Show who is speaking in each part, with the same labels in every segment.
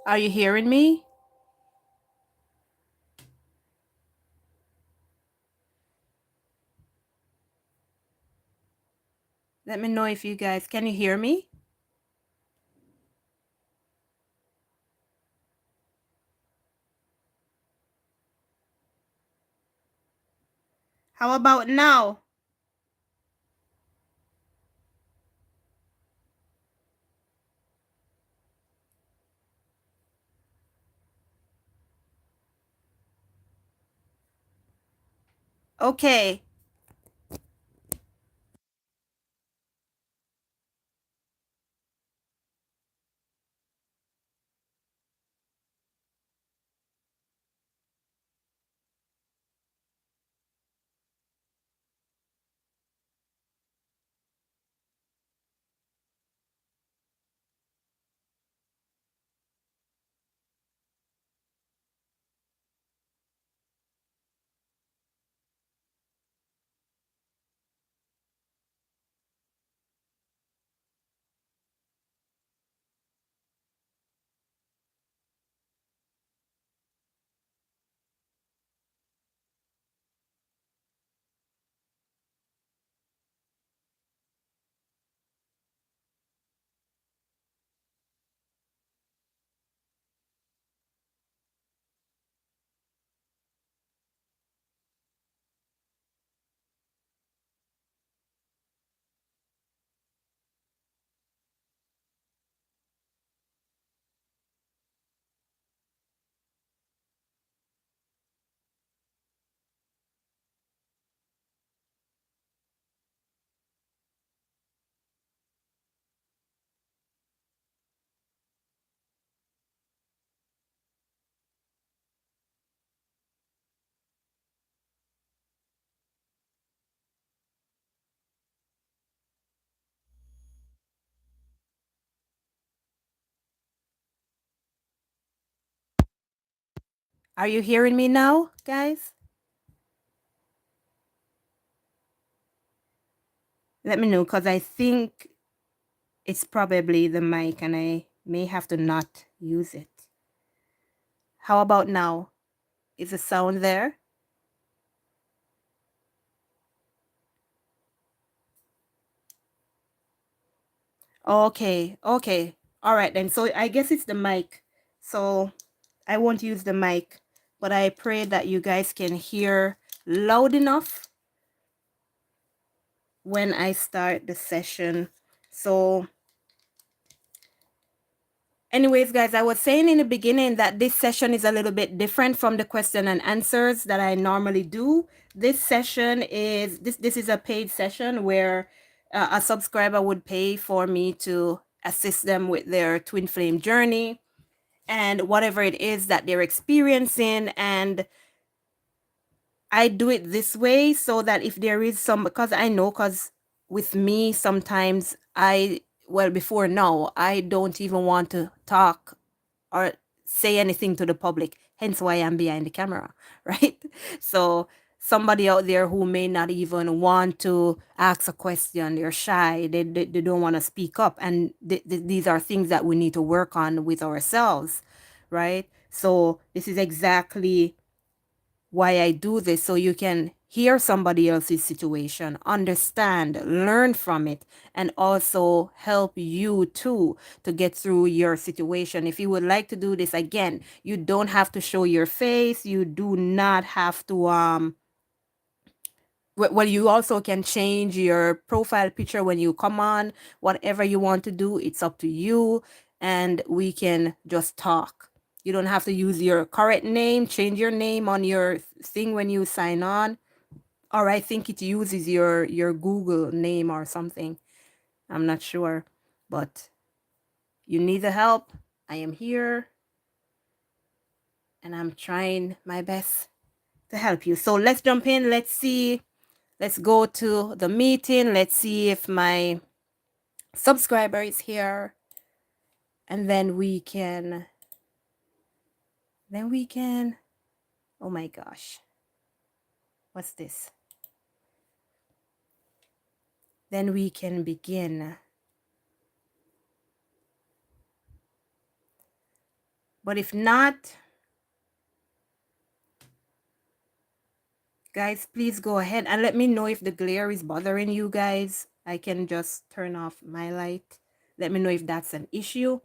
Speaker 1: Are you hearing me? Let me know if you guys can you hear me? How about now? Okay. Are you hearing me now, guys? Let me know because I think it's probably the mic and I may have to not use it. How about now? Is the sound there? Okay, okay. All right then. So I guess it's the mic. So I won't use the mic, but I pray that you guys can hear loud enough when I start the session. So anyways, guys, I was saying in the beginning that this session is a little bit different from the question and answers that I normally do. This session is this is a paid session where a subscriber would pay for me to assist them with their twin flame journey and whatever it is that they're experiencing. And I do it this way so that if there is some, because I know, because with me, sometimes well, before now, I don't even want to talk or say anything to the public, hence why I'm behind the camera, right? So somebody out there who may not even want to ask a question, they're shy, they don't want to speak up. And these are things that we need to work on with ourselves, right? So this is exactly why I do this, so you can hear somebody else's situation, understand, learn from it, and also help you too to get through your situation. If you would like to do this, again, you don't have to show your face. You do not have to well, you also can change your profile picture when you come on. Whatever you want to do, it's up to you, and we can just talk. You don't have to use your correct name. Change your name on your thing when you sign on, or I think it uses your Google name or something. I'm not sure, but you need the help. I am here, and I'm trying my best to help you. So let's jump in. Let's see. Let's go to the meeting. Let's see if my subscriber is here, and then we can oh my gosh, what's this? Then we can begin. But if not, guys, please go ahead and let me know if the glare is bothering you guys. I can just turn off my light. Let me know if that's an issue.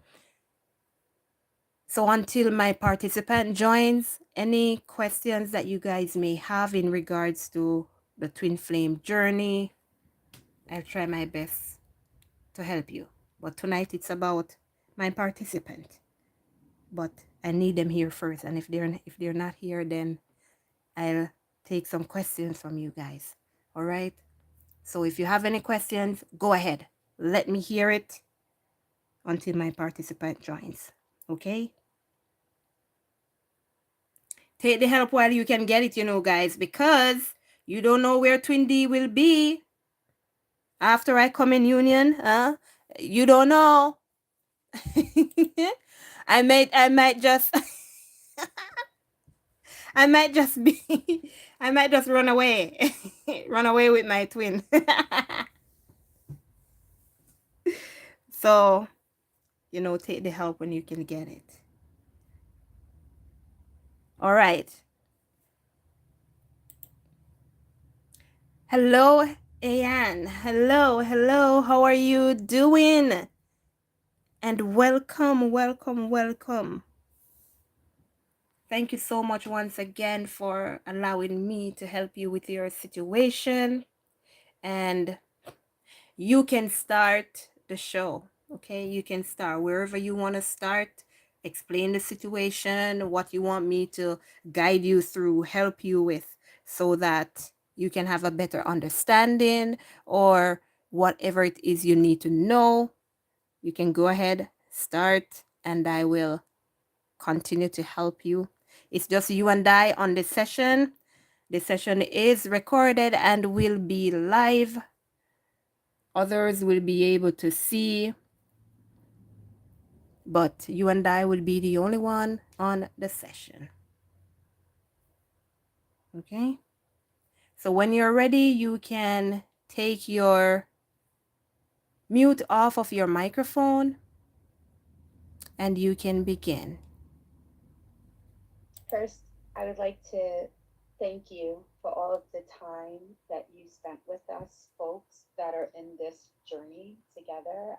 Speaker 1: So until my participant joins, any questions that you guys may have in regards to the twin flame journey, I'll try my best to help you. But tonight it's about my participant. But I need them here first. And if they're not here, then I'll take some questions from you guys. All right? So if you have any questions, go ahead. Let me hear it until my participant joins. Okay? Take the help while you can get it, guys, because you don't know where Twin D will be after I come in union. Huh? You don't know. I might just I might just be I might just run away. Run away with my twin. So, take the help when you can get it. All right. Hello, Ayan. Hello, hello. How are you doing? And welcome, welcome, welcome. Thank you so much once again for allowing me to help you with your situation. And you can start the show. Okay, you can start wherever you want to start. Explain the situation, what you want me to guide you through, help you with, so that you can have a better understanding, or whatever it is you need to know. You can go ahead, start, and I will continue to help you. It's just you and I on the session. The session is recorded and will be live. Others will be able to see, but you and I will be the only one on the session. Okay? So when you're ready, you can take your mute off of your microphone and you can begin.
Speaker 2: First, I would like to thank you for all of the time that you spent with us, folks that are in this journey together.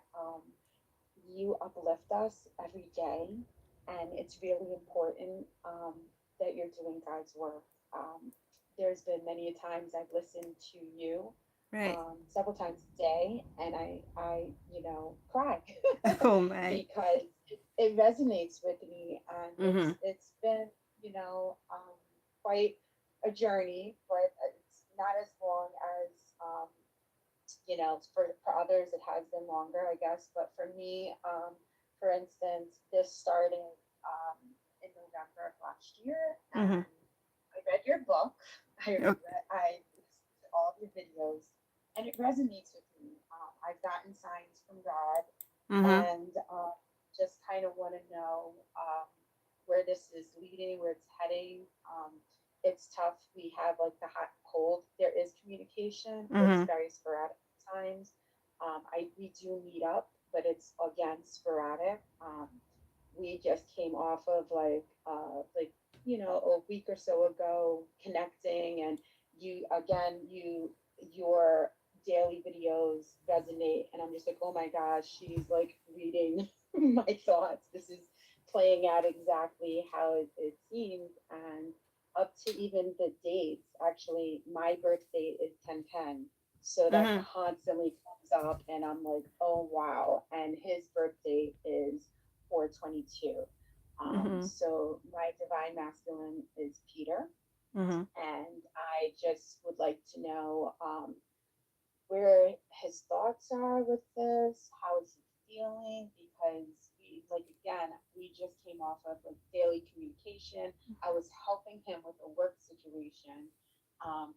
Speaker 2: You uplift us every day, and it's really important that you're doing God's work. There's been many times I've listened to you
Speaker 1: Right.
Speaker 2: several times a day, and cry
Speaker 1: Oh my.
Speaker 2: because it resonates with me, and
Speaker 1: Mm-hmm.
Speaker 2: it's been quite a journey, but it's not as long as for others it has been longer, I guess. But for me, for instance, this started in November of last year,
Speaker 1: Mm-hmm.
Speaker 2: and I read your book.
Speaker 1: Okay.
Speaker 2: I listened to all of your videos, and it resonates with me. I've gotten signs from God,
Speaker 1: Mm-hmm.
Speaker 2: and just kind of want to know where this is leading, where it's heading. It's tough. We have like the hot cold. There is communication. It's
Speaker 1: Mm-hmm.
Speaker 2: very sporadic at times. We do meet up, but it's again sporadic. We just came off of a week or so ago connecting, and your daily videos resonate, and I'm just like, oh my gosh, she's like reading my thoughts. This is playing out exactly how it seems, and up to even the dates. Actually, my birth date is 10/10, so that
Speaker 1: Mm-hmm.
Speaker 2: constantly comes up, and I'm like, oh wow. And his birth date is 4/22.
Speaker 1: Mm-hmm.
Speaker 2: So my divine masculine is Peter,
Speaker 1: Mm-hmm.
Speaker 2: and I just would like to know where his thoughts are with this, how is he feeling, because we just came off of like daily communication. I was helping him with a work situation,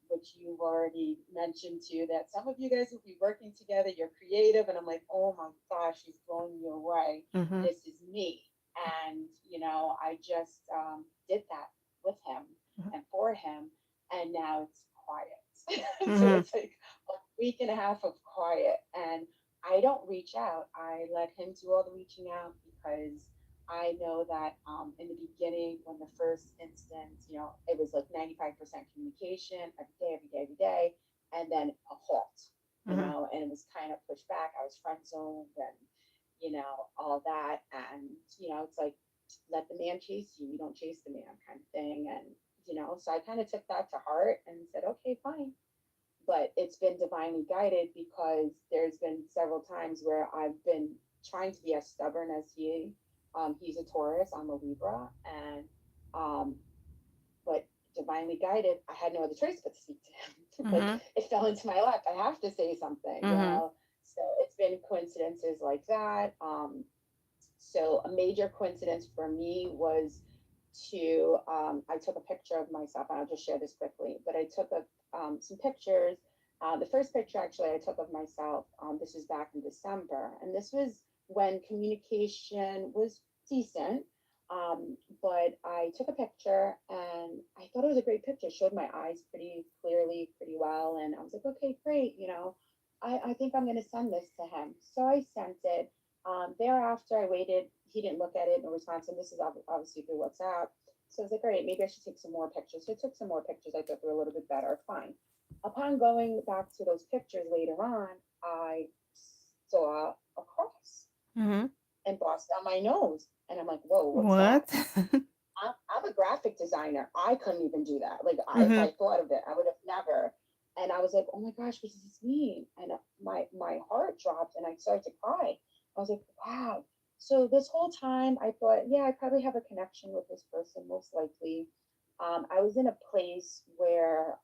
Speaker 2: which you've already mentioned too, that some of you guys will be working together, you're creative, and I'm like, oh my gosh, he's blowing you away.
Speaker 1: Mm-hmm.
Speaker 2: This is me. And I just did that with him and for him, and now it's quiet. So
Speaker 1: Mm-hmm.
Speaker 2: it's like a week and a half of quiet, and I don't reach out. I let him do all the reaching out because I know that in the beginning, when the first instance, it was like 95% communication every day, every day, every day, and then a halt,
Speaker 1: Mhm.
Speaker 2: and it was kind of pushed back. I was friend zoned and, all that. And, it's like, let the man chase you. You don't chase the man kind of thing. And, so I kind of took that to heart and said, okay, fine. But it's been divinely guided because there's been several times where I've been trying to be as stubborn as he. He's a Taurus, I'm a Libra, and um, but divinely guided, I had no other choice but to speak to him. Like
Speaker 1: Mhm.
Speaker 2: it fell into my lap. I have to say something.
Speaker 1: Mhm.
Speaker 2: So it's been coincidences like that. So a major coincidence for me was I took a picture of myself, and I'll just share this quickly. But I took some pictures. The first picture actually I took of myself. This was back in December, and this was when communication was decent. But I took a picture, and I thought it was a great picture. It showed my eyes pretty clearly, pretty well, and I was like, okay, great. I think I'm going to send this to him. So I sent it. Thereafter, I waited. He didn't look at it, no response. And this is obviously through WhatsApp. So I was like, all right, maybe I should take some more pictures. So I took some more pictures. I thought they were a little bit better. Fine. Upon going back to those pictures later on, I saw a cross
Speaker 1: Mhm.
Speaker 2: embossed on my nose. And I'm like, whoa, what's that?
Speaker 1: What?
Speaker 2: I'm a graphic designer. I couldn't even do that. Like, if
Speaker 1: Mhm.
Speaker 2: I thought of it, I would have never. And I was like, oh my gosh, what does this mean? And my heart dropped and I started to cry. I was like, wow. So this whole time I thought, yeah, I probably have a connection with this person, most likely. I was in a place where,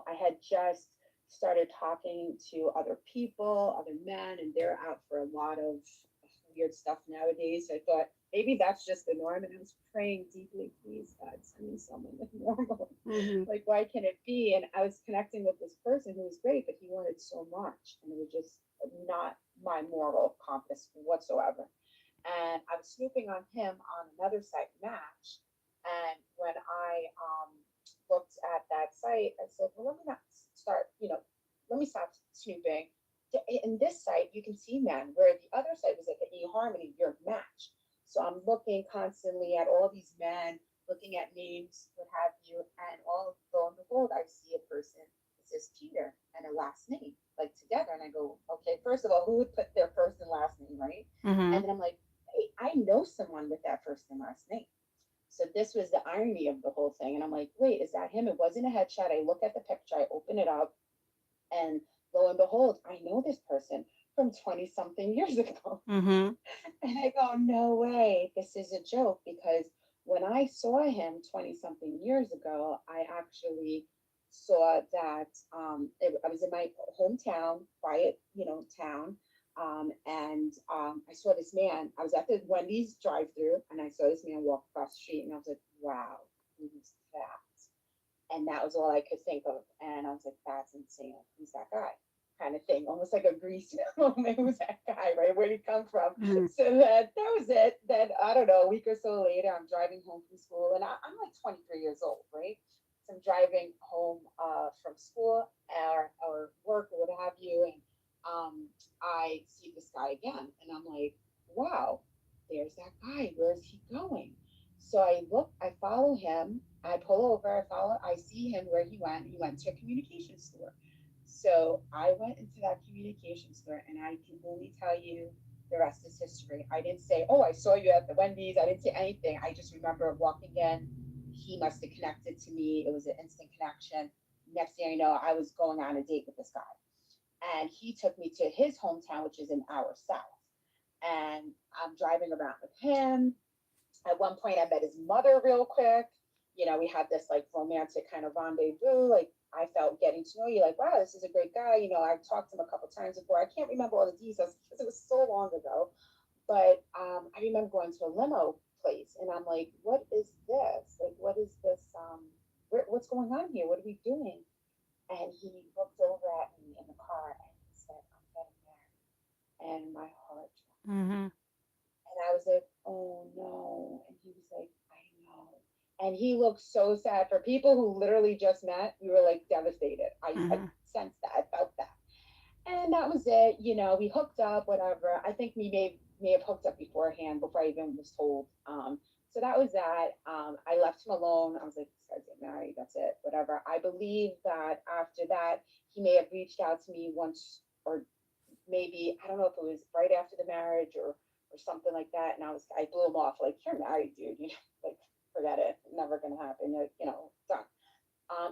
Speaker 2: I had just started talking to other people, other men, and they're out for a lot of weird stuff nowadays. So I thought maybe that's just the norm. And I was praying deeply, please, God, send me someone with normal.
Speaker 1: Mhm.
Speaker 2: Like, why can it be? And I was connecting with this person who was great, but he wanted so much. And it was just not my moral compass whatsoever. And I was snooping on him on another site, Match. And when I looked at that site, I said, well, let me not start, let me stop snooping. In this site, you can see men, where the other site was like an eHarmony, your Match. So I'm looking constantly at all these men, looking at names, what have you, and all lo and behold, I see a person. It says Peter and a last name, like together. And I go, okay, first of all, who would put their first and last name, right? And
Speaker 1: Mhm.
Speaker 2: then I'm like, hey, I know someone with that first and last name. So this was the irony of the whole thing. And I'm like, wait, is that him? It wasn't a headshot. I look at the picture, I open it up, and lo and behold, I know this person from 20 something years ago.
Speaker 1: Mhm.
Speaker 2: And I go, no way, this is a joke. Because when I saw him 20 something years ago, I actually saw that I was in my hometown, quiet, town. And I saw this man. I was at the Wendy's drive through and I saw this man walk across the street and I was like, wow, who's that? And that was all I could think of. And I was like, that's insane. Who's that guy? Kind of thing, almost like a grease moment. Who's that guy, right? Where'd he come from?
Speaker 1: Mhm.
Speaker 2: So that was it. Then, I don't know, a week or so later, I'm driving home from school, and I'm like 23 years old, right? So I'm driving home from school or work or what have you, and I see this guy again, and I'm like, wow, there's that guy. Where's he going? So I look, I follow him, I pull over, I see him where he went. He went to a communication store. So I went into that communication store and I can only tell you the rest is history. I didn't say, oh, I saw you at the Wendy's. I didn't say anything. I just remember walking in. He must have connected to me. It was an instant connection. Next thing I know, I was going on a date with this guy. And he took me to his hometown, which is an hour south. And I'm driving around with him. At one point, I met his mother real quick. We had this like romantic kind of rendezvous. Like I felt getting to know you, like, wow, this is a great guy. I've talked to him a couple times before. I can't remember all the details because it was so long ago. But I remember going to a limo place, and I'm like, what is this? Like, what is this? What's going on here? What are we doing? And he looked over at me in the car and he said, I'm getting married. And my heart dropped.
Speaker 1: Mhm.
Speaker 2: And I was like, oh no. And he was like, I know. And he looked so sad. For people who literally just met, we were like devastated. I
Speaker 1: Mhm.
Speaker 2: sensed that. I felt that. And that was it. We hooked up, whatever. I think we made may have hooked up beforehand before I even was told. So that was that. I left him alone. I was like, this guy's getting married. That's it. Whatever. I believe that after that, he may have reached out to me once, or maybe I don't know if it was right after the marriage or something like that. And I blew him off like, you're married, dude. You know, like forget it. Never gonna happen. Like, done.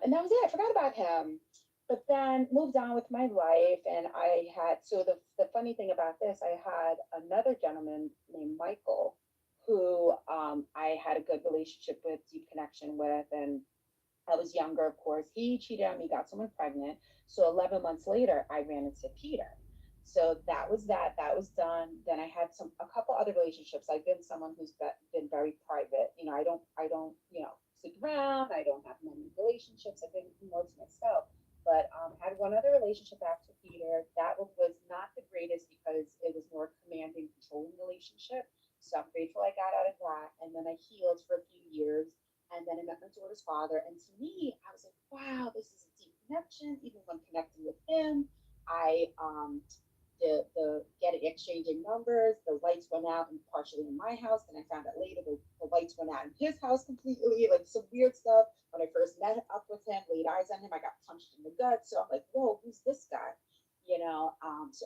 Speaker 2: And that was it. I forgot about him. But then moved on with my life, and I had so the funny thing about this, I had another gentleman named Michael, who I had a good relationship with, deep connection with, and I was younger, of course. He cheated on me, got someone pregnant. So 11 months later, I ran into Peter. So that was that. That was done. Then I had a couple other relationships. I've been someone who's been very private. I don't, sleep around. I don't have many relationships. I've been more to myself. But had one other relationship after Peter. That was not the greatest because it was more commanding, controlling relationship. So I'm grateful I got out of that. And then I healed for a few years, and then I met my daughter's father. And to me, I was like, wow, this is a deep connection. Even when connecting with him, I the getting exchanging numbers, the lights went out and partially in my house. And I found out later the lights went out in his house completely, like some weird stuff. When I first met up with him, laid eyes on him, I got punched in the gut. So I'm like, whoa, who's this guy? So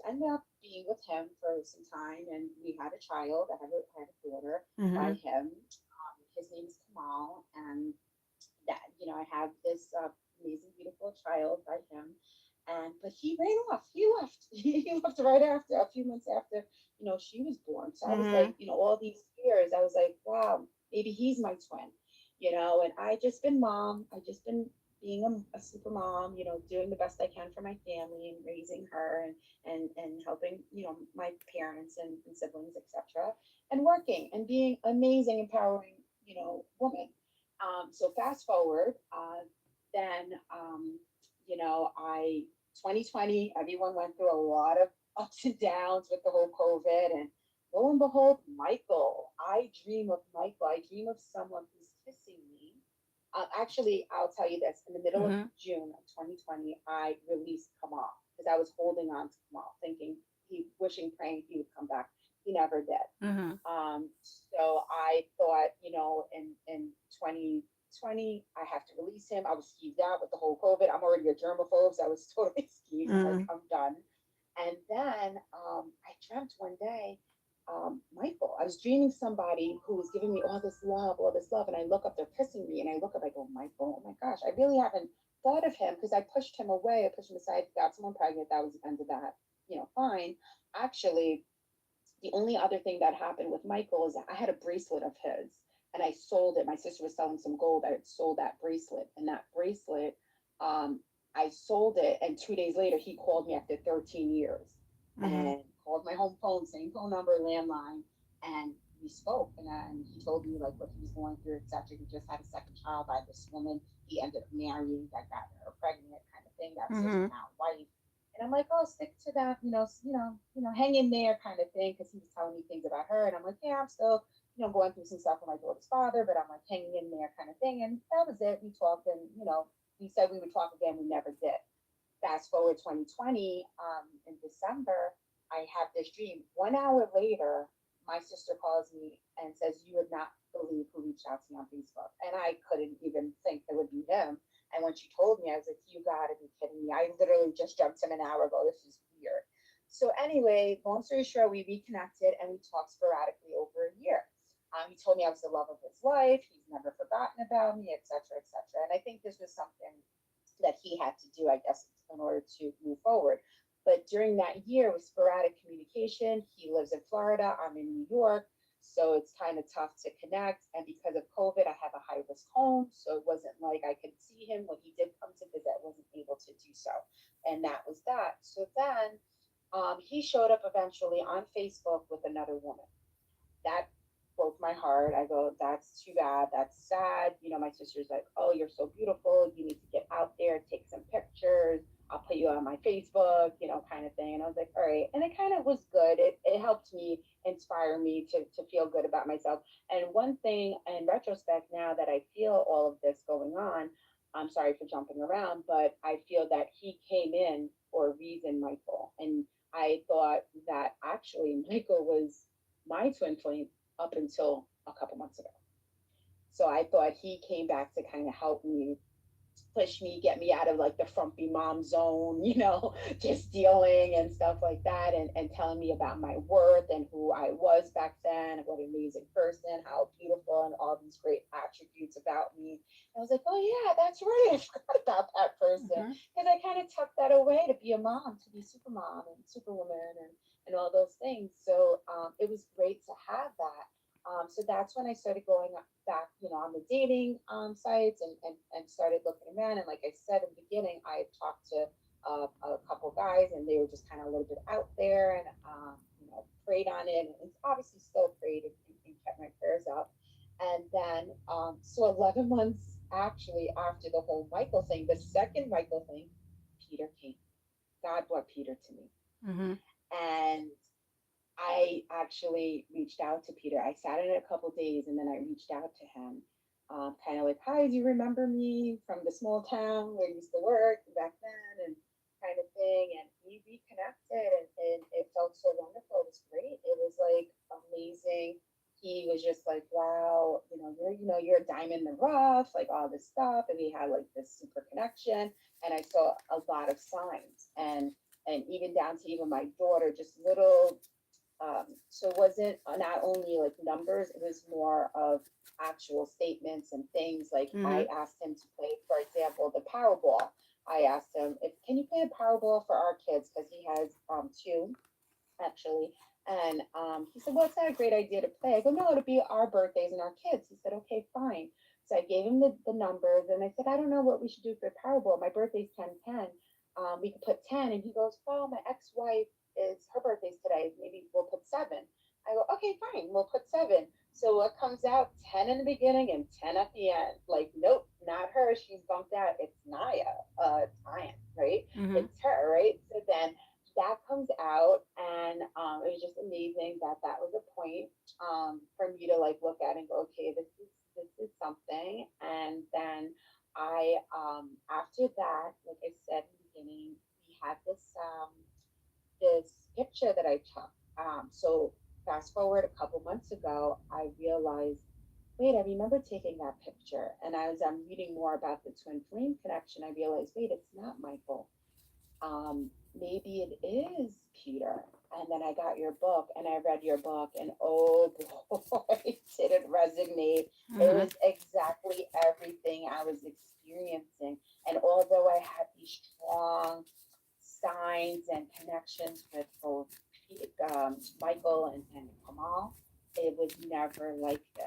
Speaker 2: I ended up being with him for some time, and we had a child. I had a daughter by
Speaker 1: Mm-hmm.
Speaker 2: him. His name is Kamal, and that I have this amazing, beautiful child by him. And but he ran off. He left. He left right after, a few months after she was born. So I was
Speaker 1: Mm-hmm.
Speaker 2: like, all these years, I was like, wow, maybe he's my twin. And I just been mom. I just been being a super mom. Doing the best I can for my family and raising her and helping my parents and siblings, etc. And working and being amazing, empowering woman. So fast forward, then I 2020, everyone went through a lot of ups and downs with the whole COVID, and lo and behold, Michael. I dream of Michael. I dream of someone who's kissing me. Actually, I'll tell you this: in the middle of
Speaker 1: Mm-hmm.
Speaker 2: June of 2020, I released Kamal because I was holding on to Kamal, thinking wishing, praying he would come back. He never did.
Speaker 1: Mm-hmm.
Speaker 2: So I thought, in 2020, I have to release him. I was skeeved out with the whole COVID. I'm already a germaphobe, so I was totally skeeved. I'm like,
Speaker 1: Mm-hmm.
Speaker 2: I'm done. And then I dreamt one day, Michael, I was dreaming somebody who was giving me all this love. And I look up, they're kissing me. And I look up, I go, Michael, oh my gosh, I really haven't thought of him because I pushed him away. I pushed him aside, got someone pregnant. That was the end of that, fine. Actually, the only other thing that happened with Michael is that I had a bracelet of his and I sold it. My sister was selling some gold. I had sold that bracelet, and that bracelet, um, I sold it. And 2 days later, he called me after 13 years
Speaker 1: Mm-hmm.
Speaker 2: and called my home phone, same phone number, landline. And we spoke, and he told me like what he was going through, etc. He just had a second child by this woman he ended up marrying that got her pregnant, kind of thing. That's his
Speaker 1: Mm-hmm.
Speaker 2: now wife. And I'm like, oh, stick to that, hang in there, kind of thing, because he was telling me things about her, and I'm like, yeah, I'm still, going through some stuff with my daughter's father, but I'm like hanging in there, kind of thing. And that was it. We talked, and we said we would talk again. We never did. Fast forward 2020, in December, I have this dream. 1 hour later, my sister calls me and says, you would not believe who reached out to me on Facebook. And I couldn't even think it would be him. And when she told me, I was like, you gotta be kidding me. I literally just jumped him an hour ago. This is weird. So, anyway, long story short, we reconnected and we talked sporadically over a year. He told me I was the love of his life. He's never forgotten about me, etc., etc. And I think this was something that he had to do, I guess, in order to move forward. But during that year, with sporadic communication, he lives in Florida, I'm in New York. So it's kind of tough to connect. And because of COVID, I have a high risk home. So it wasn't like I could see him when he did come to visit, I wasn't able to do so. And that was that. So then he showed up eventually on Facebook with another woman. That broke my heart. I go, that's too bad. That's sad. My sister's like, oh, you're so beautiful. You need to get out there, take some pictures. I'll put you on my Facebook, kind of thing. And I was like, all right. And it kind of was good. It helped me inspire me to feel good about myself. And one thing in retrospect, now that I feel all of this going on, I'm sorry for jumping around, but I feel that he came in for a reason, Michael. And I thought that actually Michael was my twin flame up until a couple months ago. So I thought he came back to kind of help me, push me, get me out of like the frumpy mom zone, just dealing and stuff like that, and telling me about my worth and who I was back then, what an amazing person, how beautiful, and all these great attributes about me. And I was like, oh yeah, that's right. I forgot about that person
Speaker 1: Mm-hmm.
Speaker 2: because I kind of tucked that away to be a mom, to be super mom and superwoman and all those things. So it was great to have that. So that's when I started going back, on the dating sites and started looking around. And like I said in the beginning, I had talked to a couple guys, and they were just kind of a little bit out there, and prayed on it, and obviously still prayed and kept my prayers up. And then, so 11 months actually after the whole Michael thing, the second Michael thing, Peter came. God brought Peter to me,
Speaker 1: Mm-hmm.
Speaker 2: and I actually reached out to Peter. I sat in it a couple days, and then I reached out to him, kind of like, "Hi, do you remember me from the small town where I used to work back then?" And kind of thing. And we reconnected, and it felt so wonderful. It was great. It was like amazing. He was just like, "Wow, you're a diamond in the rough, like all this stuff." And we had like this super connection, and I saw a lot of signs, and even down to even my daughter, just little so it wasn't not only like numbers, it was more of actual statements and things. Like
Speaker 1: Mm-hmm.
Speaker 2: I asked him to play, for example, the Powerball. I asked him, if can you play the Powerball for our kids, because he has two actually. And he said, well, it's not a great idea to play. I go, no, it'll be our birthdays and our kids. He said, okay, fine. So I gave him the numbers, and I said, I don't know what we should do for Powerball. My birthday's 10/10. We could put 10. And he goes, well, my ex-wife her birthday's today. Maybe we'll put 7. I go, okay, fine, we'll put 7. So what comes out? 10 in the beginning and 10 at the end. Like, nope, not her. She's bumped out. It's Naya, Tyan, right?
Speaker 1: Mm-hmm.
Speaker 2: It's her, right? So then that comes out, and it was just amazing that that was a point for me to like look at and go, okay, this is something. And then I after that, like I said in the beginning, we had this picture that I took. So fast forward a couple months ago, I realized, wait, I remember taking that picture. And as I'm reading more about the twin flame connection, I realized, wait, it's not Michael. Maybe it is Peter. And then I got your book, and I read your book, and oh boy, did it resonate. It
Speaker 1: Mm-hmm.
Speaker 2: was exactly everything I was experiencing. And although I had these strong signs and connections with both Michael and Kamal, it was never like this,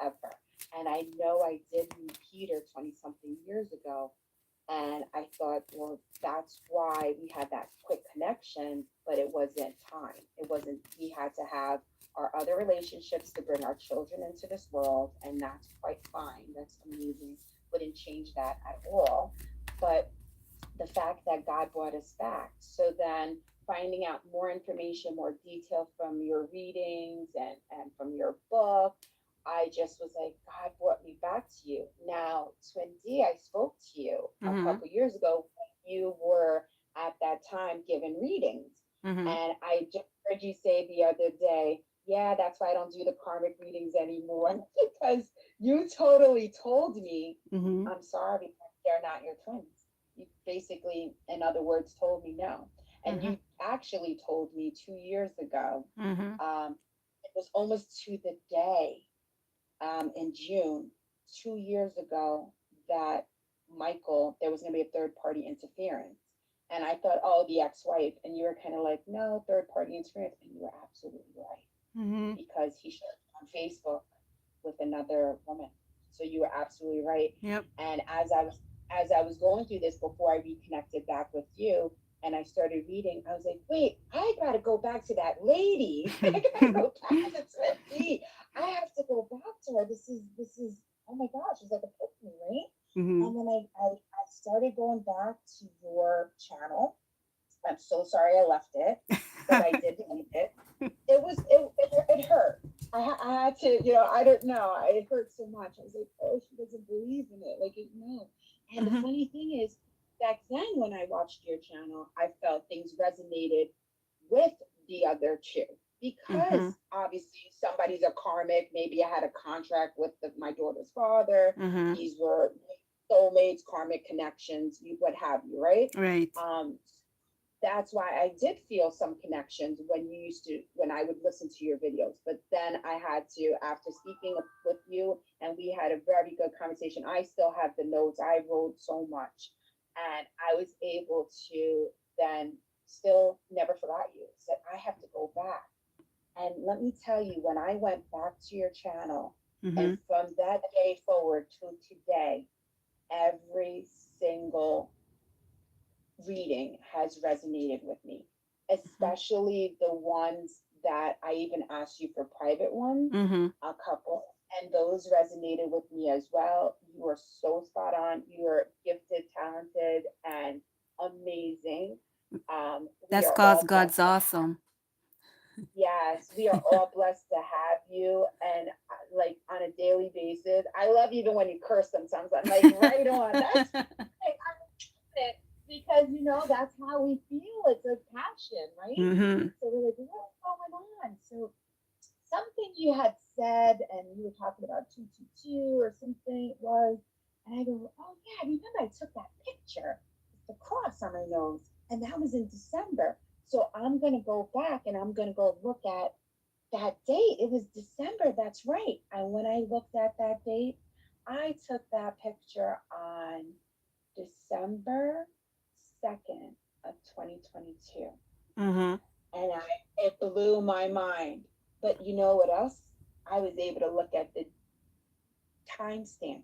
Speaker 2: ever. And I know I did meet Peter 20 something years ago, and I thought, well, that's why we had that quick connection, but it wasn't time. It wasn't, we had to have our other relationships to bring our children into this world, and that's quite fine. That's amazing. Wouldn't change that at all. But the fact that God brought us back. So then finding out more information, more detail from your readings and from your book, I just was like, God brought me back to you. Now, Twin D, I spoke to you a
Speaker 1: Mm-hmm.
Speaker 2: couple years ago when you were at that time giving readings.
Speaker 1: Mm-hmm.
Speaker 2: And I just heard you say the other day, yeah, that's why I don't do the karmic readings anymore because you totally told me,
Speaker 1: Mm-hmm.
Speaker 2: I'm sorry, they're not your twins. You basically, in other words, told me no. And
Speaker 1: Mm-hmm.
Speaker 2: you actually told me 2 years ago,
Speaker 1: Mm-hmm.
Speaker 2: it was almost to the day in June, 2 years ago, that Michael, there was going to be a third party interference. And I thought, oh, the ex wife. And you were kind of like, no, third party interference. And you were absolutely right
Speaker 1: Mm-hmm.
Speaker 2: because he showed on Facebook with another woman. So you were absolutely right.
Speaker 1: Yep.
Speaker 2: And as I was going through this before I reconnected back with you and I started reading, I was like, wait, I gotta go back to that lady. I gotta go back to Swifty. I have to go back to her. This is oh my gosh, it's like a epiphany, right?
Speaker 1: Mm-hmm.
Speaker 2: And then I started going back to your channel. I'm so sorry I left it, but I did leave it. It hurt. I had to, I don't know. It hurt so much. I was like, oh, she doesn't believe in it. Like, no. And the
Speaker 1: Mm-hmm.
Speaker 2: funny thing is, back then when I watched your channel, I felt things resonated with the other two. because
Speaker 1: Mhm.
Speaker 2: obviously somebody's a karmic. Maybe I had a contract with my daughter's father.
Speaker 1: Mhm.
Speaker 2: These were soulmates, karmic connections, what have you, right?
Speaker 1: Right.
Speaker 2: Um, that's why I did feel some connections when I would listen to your videos. But then I had to, after speaking with you, and we had a very good conversation. I still have the notes. I wrote so much, and I was able to then still never forgot you. Said I have to go back, and let me tell you, when I went back to your channel, and
Speaker 1: Mhm.
Speaker 2: from that day forward to today, every single reading has resonated with me,
Speaker 1: Mhm.
Speaker 2: especially the ones that I even asked you for private ones,
Speaker 1: Mhm.
Speaker 2: a couple, and those resonated with me as well. You are so spot on. You are gifted, talented, and amazing. We
Speaker 1: That's
Speaker 2: are
Speaker 1: cause
Speaker 2: all
Speaker 1: God's
Speaker 2: blessed to
Speaker 1: awesome.
Speaker 2: Yes, we are all blessed to have you, and like on a daily basis. I love even when you curse sometimes. I'm like, right on. That's like, I love it because that's how we feel. It's a passion, right?
Speaker 1: Mhm.
Speaker 2: So we're like, what's going on? So something you had said, and you were talking about 222 or something it was, and I go, oh yeah, I remember I took that picture with the cross on my nose, and that was in December. So I'm gonna go back and I'm gonna go look at that date. It was December, that's right. And when I looked at that date, I took that picture on December 2nd of 2022.
Speaker 1: Mhm.
Speaker 2: And it blew my mind. But you know what else? I was able to look at the timestamp.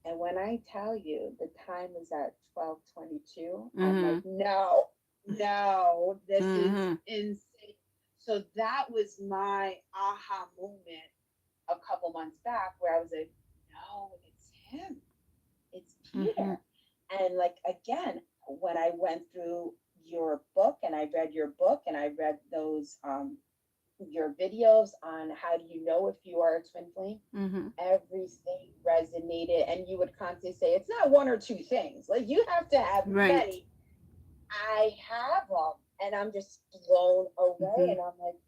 Speaker 2: And when I tell you the time was at 12:22, I'm like,
Speaker 1: Mhm.
Speaker 2: no, no, this is
Speaker 1: Mhm.
Speaker 2: insane. So that was my aha moment a couple months back where I was like, no, it's him. It's
Speaker 1: Mhm.
Speaker 2: Peter. And like again, when I went through your book and I read your book and I read those your videos on how do you know if you are a twin flame,
Speaker 1: Mhm.
Speaker 2: everything resonated, and you would constantly say it's not one or two things, like you have to have
Speaker 1: Right.
Speaker 2: many. I have them, and I'm just blown away,
Speaker 1: Mhm.
Speaker 2: and I'm like,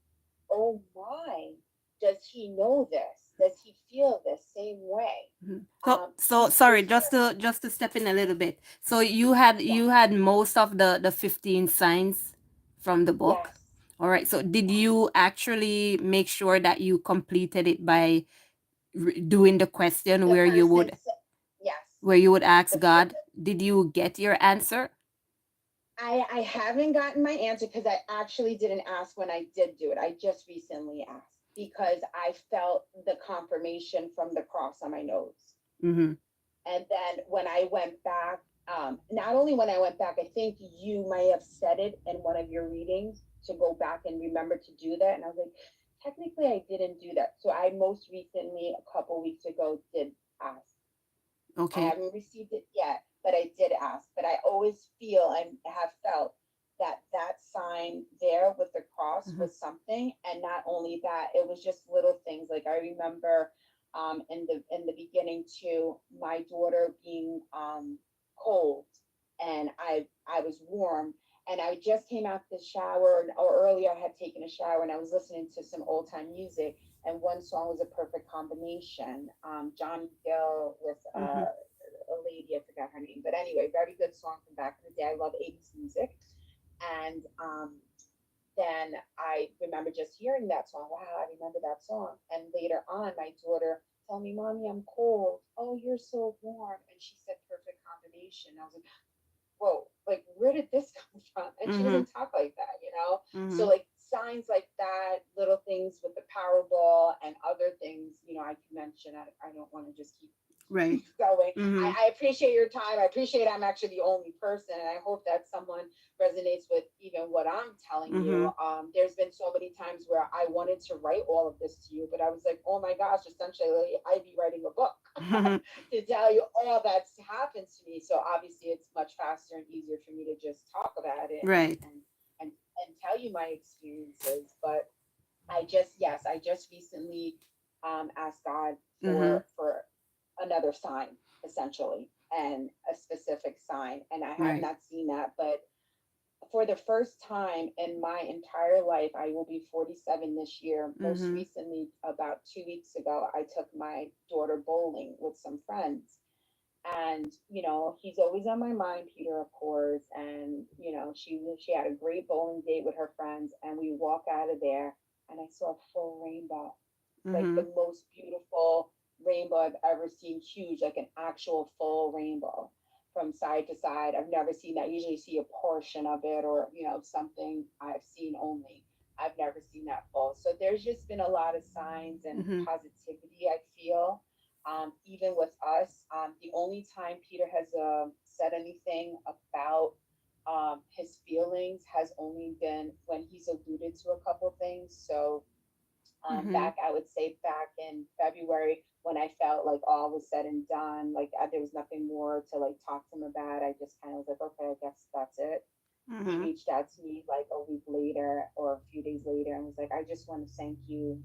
Speaker 2: oh my, does he know this? Does he feel the same way?
Speaker 1: Mhm. So
Speaker 2: For
Speaker 1: sorry,
Speaker 2: sure.
Speaker 1: just to step in a little bit. So
Speaker 2: Yeah.
Speaker 1: you had most of the 15 signs from the book.
Speaker 2: Yes.
Speaker 1: All right. So did
Speaker 2: Yes.
Speaker 1: you actually make sure that you completed it by doing the question
Speaker 2: The first and yes.
Speaker 1: where you would ask
Speaker 2: The
Speaker 1: God, did you get your answer?
Speaker 2: I haven't gotten my answer because I actually didn't ask when I did do it. I just recently asked because I felt the confirmation from the cross on my nose.
Speaker 1: Mhm.
Speaker 2: And then when I went back, not only when I went back, I think you may have said it in one of your readings to go back and remember to do that. And I was like, technically, I didn't do that. So I most recently, a couple weeks ago, did ask. I
Speaker 1: Okay.
Speaker 2: haven't received it yet, but I did ask. But I always feel and have felt that that sign there with the cross
Speaker 1: Mhm.
Speaker 2: was something, and not only that, it was just little things. Like I remember in the beginning too, my daughter being cold, and I was warm, and I just came out the shower, or earlier I had taken a shower, and I was listening to some old time music, and one song was a perfect combination. Johnny Gill with
Speaker 1: Mhm.
Speaker 2: a lady, I forgot her name, but anyway, very good song from back in the day. I love 80s music. And then I remember just hearing that song. Wow, I remember that song. And later on, my daughter told me, Mommy, I'm cold. Oh, you're so warm. And she said, perfect combination. I was like, whoa, like where did this come from? And she
Speaker 1: Mhm.
Speaker 2: doesn't talk like that. So
Speaker 1: Mhm.
Speaker 2: like signs like that, little things with the Powerball and other things, I can mention. I don't want to just keep
Speaker 1: Right.
Speaker 2: going.
Speaker 1: Mhm.
Speaker 2: I appreciate your time. I appreciate I'm actually the only person, and I hope that someone resonates with even what I'm telling you.
Speaker 1: Mhm.
Speaker 2: There's been so many times where I wanted to write all of this to you, but I was like, oh my gosh, essentially, I'd be writing a book to tell you all that's happened to me. So obviously, it's much faster and easier for me to just talk about it
Speaker 1: Right.
Speaker 2: and and tell you my experiences. But I just recently asked God
Speaker 1: Mhm.
Speaker 2: for another sign, essentially, and a specific sign, and I have
Speaker 1: Right.
Speaker 2: not seen that, but for the first time in my entire life, I will be 47 this year. Most
Speaker 1: Mm-hmm.
Speaker 2: recently, about 2 weeks ago, I took my daughter bowling with some friends. And he's always on my mind, Peter, of course. And she had a great bowling date with her friends, and we walk out of there, and I saw a full rainbow, like
Speaker 1: Mm-hmm.
Speaker 2: the most beautiful rainbow I've ever seen, huge, like an actual full rainbow from side to side. I've never seen that. Usually see a portion of it, or something I've seen only. I've never seen that full. So there's just been a lot of signs and
Speaker 1: Mm-hmm.
Speaker 2: positivity, I feel. Even with us, the only time Peter has said anything about his feelings has only been when he's alluded to a couple things. So
Speaker 1: Mm-hmm.
Speaker 2: back, I would say back in February, when I felt like all was said and done, like there was nothing more to like talk to him about. I just kind of was like, okay, I guess that's it. He
Speaker 1: Mm-hmm.
Speaker 2: reached out to me like a week later or a few days later and was like, I just want to thank you,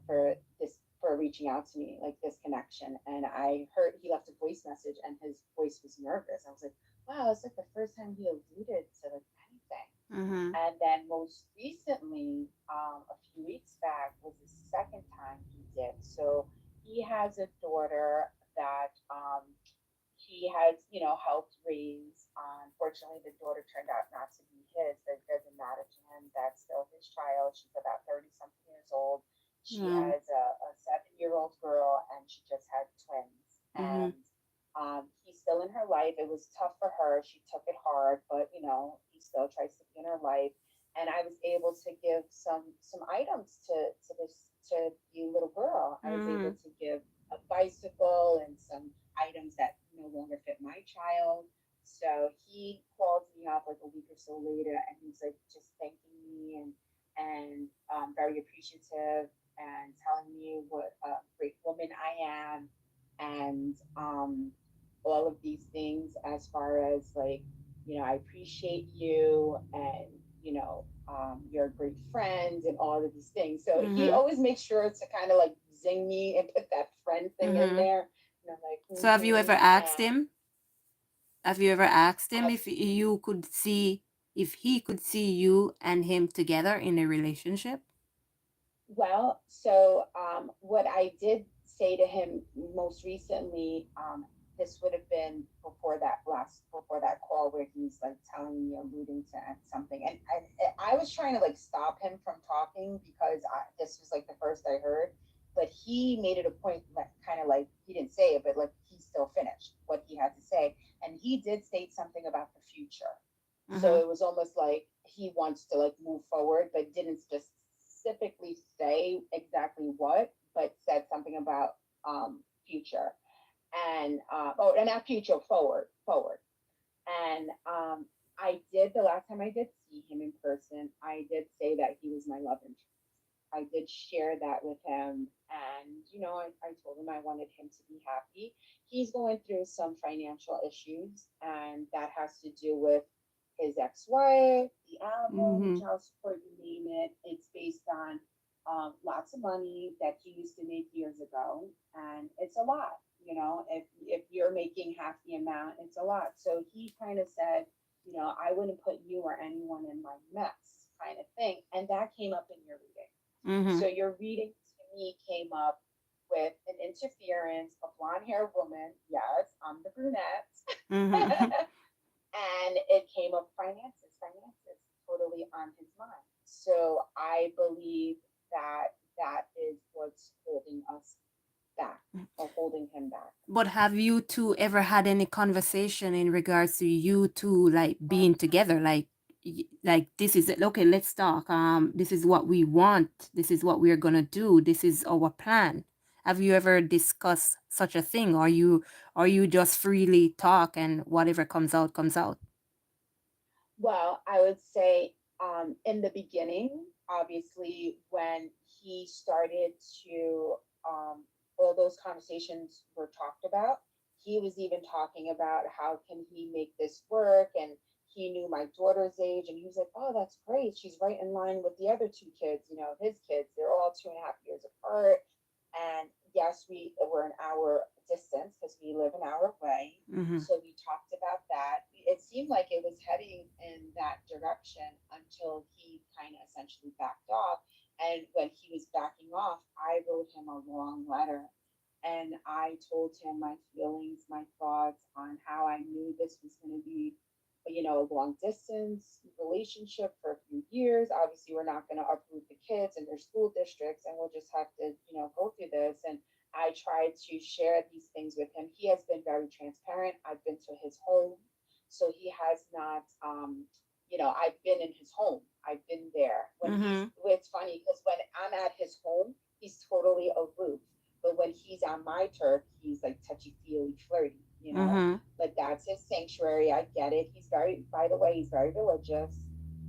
Speaker 2: for this, for reaching out to me, like this connection. And I heard he left a voice message and his voice was nervous. I was like, wow, it's like the first time he alluded to like anything.
Speaker 1: Mm-hmm.
Speaker 2: And then most recently, a few weeks back, was the second time he did. So he has a daughter that he has, helped raise. Unfortunately, the daughter turned out not to be his, but it doesn't matter to him. That's still his child. She's about 30 something years old. She
Speaker 1: Yeah.
Speaker 2: has a 7-year-old girl, and she just had twins.
Speaker 1: Mm-hmm.
Speaker 2: And he's still in her life. It was tough for her. She took it hard, but he still tries to be in her life. And I was able to give some items to this to the little girl. I was able
Speaker 1: Mm-hmm.
Speaker 2: to give a bicycle and some items that no longer fit my child. So he called me up like a week or so later, and he's like just thanking me and very appreciative and telling me what a great woman I am, and all of these things as far as like, I appreciate you, and you're a great friend, and all of these things. So he
Speaker 1: Mm-hmm.
Speaker 2: always makes sure to kind of like zing me and put that friend thing in
Speaker 1: Mm-hmm.
Speaker 2: there. And I'm like,
Speaker 1: So have you ever asked
Speaker 2: and
Speaker 1: him? Have you ever asked him
Speaker 2: I
Speaker 1: if you could see if he could see you and him together in a relationship?
Speaker 2: Well, so what I did say to him most recently, this would have been before that call where he's like telling me, alluding to something, and I was trying to like stop him from talking because this was like the first I heard, but he made it a point, like kind of like he didn't say it, but like he still finished what he had to say, and he did state something about the future. So
Speaker 1: Mm-hmm.
Speaker 2: it was almost like he wants to like move forward, but didn't specifically say exactly what, but said something about future and and not future, forward. And I did, the last time I did see him in person, I did say that he was my love interest. I did share that with him, and I told him I wanted him to be happy. He's going through some financial issues, and that has to do with his ex-wife, the album,
Speaker 1: Mm-hmm.
Speaker 2: child support, you name it. It's based on lots of money that he used to make years ago, and it's a lot. If you're making half the amount, it's a lot. So he kind of said, I wouldn't put you or anyone in my mess, kind of thing, and that came up in your reading.
Speaker 1: Mm-hmm.
Speaker 2: So your reading to me came up with an interference, a blonde haired woman. Yes, I'm the brunette.
Speaker 1: Mm-hmm.
Speaker 2: And it came up finances, totally on his mind. So I believe that that is what's holding us back, or holding him back.
Speaker 1: But have you two ever had any conversation in regards to you two like
Speaker 2: Um,
Speaker 1: being together? Like this is it. Okay, let's talk. This is what we want. This is what we're gonna do. This is our plan. Have you ever discussed such a thing? Or you just freely talk and whatever comes out comes out?
Speaker 2: Well, I would say in the beginning, obviously, when he started to, all those conversations were talked about. He was even talking about how can he make this work, and he knew my daughter's age, and he was like, "Oh, that's great. She's right in line with the other two kids. His kids. They're all 2.5 years apart." And yes, we were an hour distance because we live an hour away.
Speaker 1: Mm-hmm.
Speaker 2: So we talked about that. It's seemed like it was heading in that direction until he kind of essentially backed off. And when he was backing off, I wrote him a long letter and I told him my feelings, my thoughts on how I knew this was going to be, a long distance relationship for a few years. Obviously, we're not going to uproot the kids and their school districts, and we'll just have to, go through this. And I tried to share these things with him. He has been very transparent. I've been to his home, so he has not. I've been in his home. I've been there when he's.
Speaker 1: Mm-hmm.
Speaker 2: It's funny because when I'm at his home, he's totally aloof. But when he's on my turf, he's like touchy feely, flirty.
Speaker 1: Mm-hmm.
Speaker 2: But that's his sanctuary. I get it. By the way, he's very religious.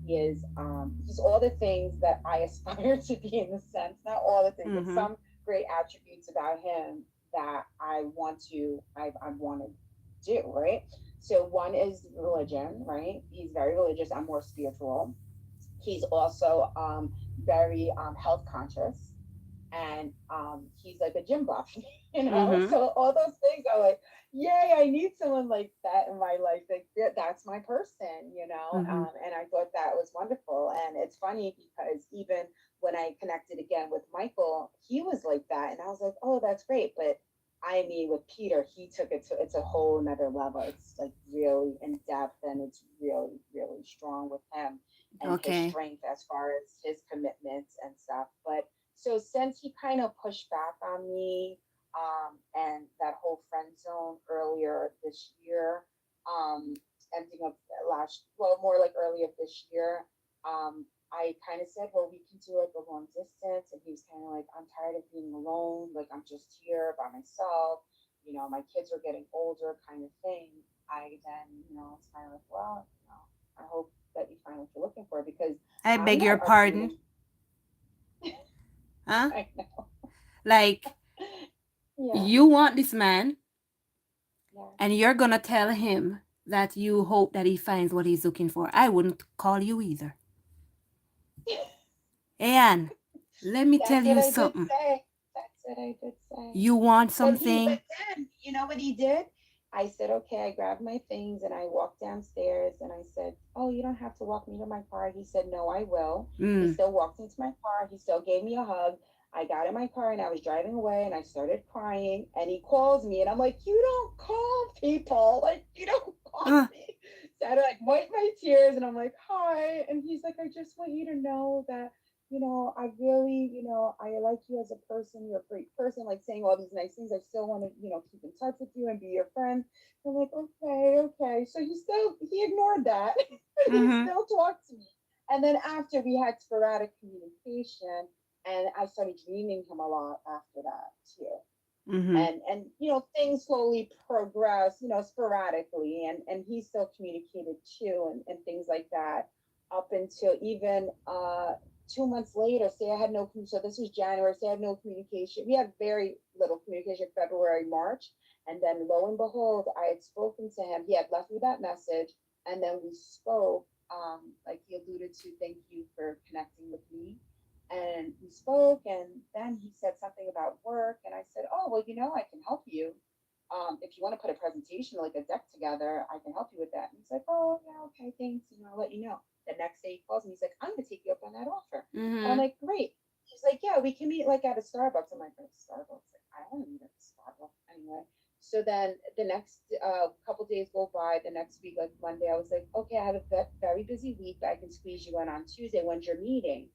Speaker 2: He's all the things that I aspire to be in the sense, not all the things, but
Speaker 1: Mm-hmm.
Speaker 2: some great attributes about him that I want to do, right? So one is religion, right? He's very religious. I'm more spiritual. He's also very health conscious, and he's like a gym buff,
Speaker 1: Mm-hmm.
Speaker 2: So all those things are like, yay, I need someone like that in my life. Like that's my person.
Speaker 1: Mm-hmm.
Speaker 2: And I thought that was wonderful. And it's funny because even when I connected again with Michael, he was like that, and I was like, oh, that's great. But I mean, with Peter, he took it to it's a whole another level. It's like really in depth, and it's really, really strong with him and his
Speaker 1: Okay.
Speaker 2: strength as far as his commitments and stuff. But so since he kind of pushed back on me, and that whole friend zone earlier this year, ending up well, more like early of this year, I kind of said, well, we can do like a long distance. And he was kind of like, I'm tired of being alone. Like, I'm just here by myself. My kids are getting older, kind of thing. I then, it's kind of like, well, I hope that you find what you're looking for because
Speaker 1: I
Speaker 2: I'm
Speaker 1: beg your
Speaker 2: not
Speaker 1: pardon.
Speaker 2: uprooting.
Speaker 1: Huh?
Speaker 2: I know.
Speaker 1: Like,
Speaker 2: Yeah.
Speaker 1: you want this man,
Speaker 2: Yeah.
Speaker 1: and you're gonna tell him that you hope that he finds what he's looking for. I wouldn't call you either. Anne, let me tell
Speaker 2: That's what
Speaker 1: you
Speaker 2: I did
Speaker 1: something.
Speaker 2: say. That's what I did say.
Speaker 1: You want
Speaker 2: But
Speaker 1: something?
Speaker 2: then, you know what he did? I said, okay, I grabbed my things and I walked downstairs and I said, oh, you don't have to walk me to my car. He said, no, I will. He
Speaker 1: Mm.
Speaker 2: still walked into my car. He still gave me a hug. I got in my car and I was driving away and I started crying and he calls me and I'm like, you don't call people. Like, you don't call
Speaker 1: Uh,
Speaker 2: me. So I had to like wipe my tears and I'm like, hi. And he's like, I just want you to know that I really, I like you as a person. You're a great person, like saying all these nice things. I still want to, keep in touch with you and be your friend. I'm like, okay, okay. So he ignored that. He
Speaker 1: mm-hmm.
Speaker 2: still talked to me. And then after we had sporadic communication and I started dreaming him a lot after that too.
Speaker 1: Mm-hmm.
Speaker 2: And things slowly progress, sporadically and he still communicated too and things like that up until even 2 months later. Say I had no so this was January. Say I had no communication. We had very little communication February, March, and then lo and behold, I had spoken to him. He had left me that message, and then we spoke. Like he alluded to, thank you for connecting with me, and we spoke. And then he said something about work, and I said, oh, well, I can help you. If you want to put a presentation, like a deck together, I can help you with that. And he's like, oh, yeah, okay, thanks. I'll let you know. The next day he calls me. He's like, I'm going to take you up on that offer. And I'm
Speaker 1: Mm-hmm.
Speaker 2: like, great. He's like, yeah, we can meet like at a Starbucks. I'm like, at a Starbucks? Like, I don't want to meet at a Starbucks anyway. So then the next couple days go by. The next week, like Monday, I was like, okay, I have a very busy week, but I can squeeze you in on Tuesday. When's your meeting?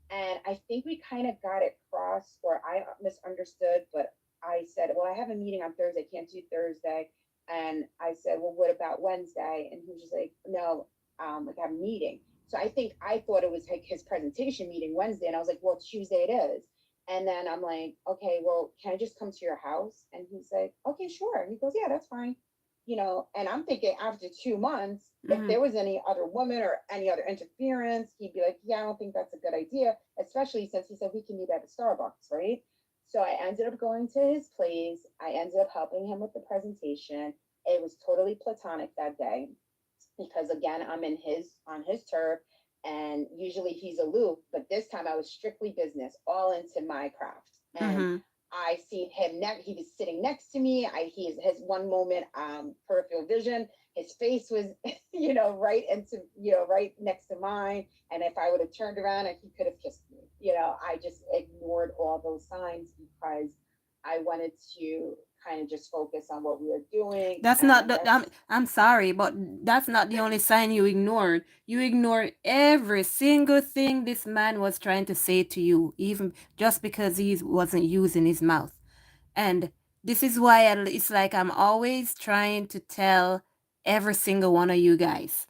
Speaker 2: And I think we kind of got it crossed, or I misunderstood, but I said, well, I have a meeting on Thursday, can't do Thursday. And I said, well, what about Wednesday? And he was just like, no, like I have a meeting. So I think I thought it was like his presentation meeting Wednesday. And I was like, well, Tuesday it is. And then I'm like, okay, well, can I just come to your house? And he's like, okay, sure. He goes, yeah, that's fine. And I'm thinking after 2 months, if
Speaker 1: Mm-hmm.
Speaker 2: there was any other woman or any other interference, he'd be like, yeah, I don't think that's a good idea, especially since he said we can meet at a Starbucks, right? So I ended up going to his place. I ended up helping him with the presentation. It was totally platonic that day because again, I'm in his on his turf and usually he's aloof, but this time I was strictly business, all into my craft. And
Speaker 1: Mm-hmm.
Speaker 2: I seen him he was sitting next to me. He has one moment peripheral vision. His face was, right into, right next to mine. And if I would have turned around, he could have kissed me. I just ignored all those signs because I wanted to kind of just focus on what we were doing.
Speaker 1: That's not the,
Speaker 2: That's
Speaker 1: I'm sorry, but that's not the only sign you ignored. You ignored every single thing this man was trying to say to you, even just because he wasn't using his mouth. And this is why it's like I'm always trying to tell every single one of you guys,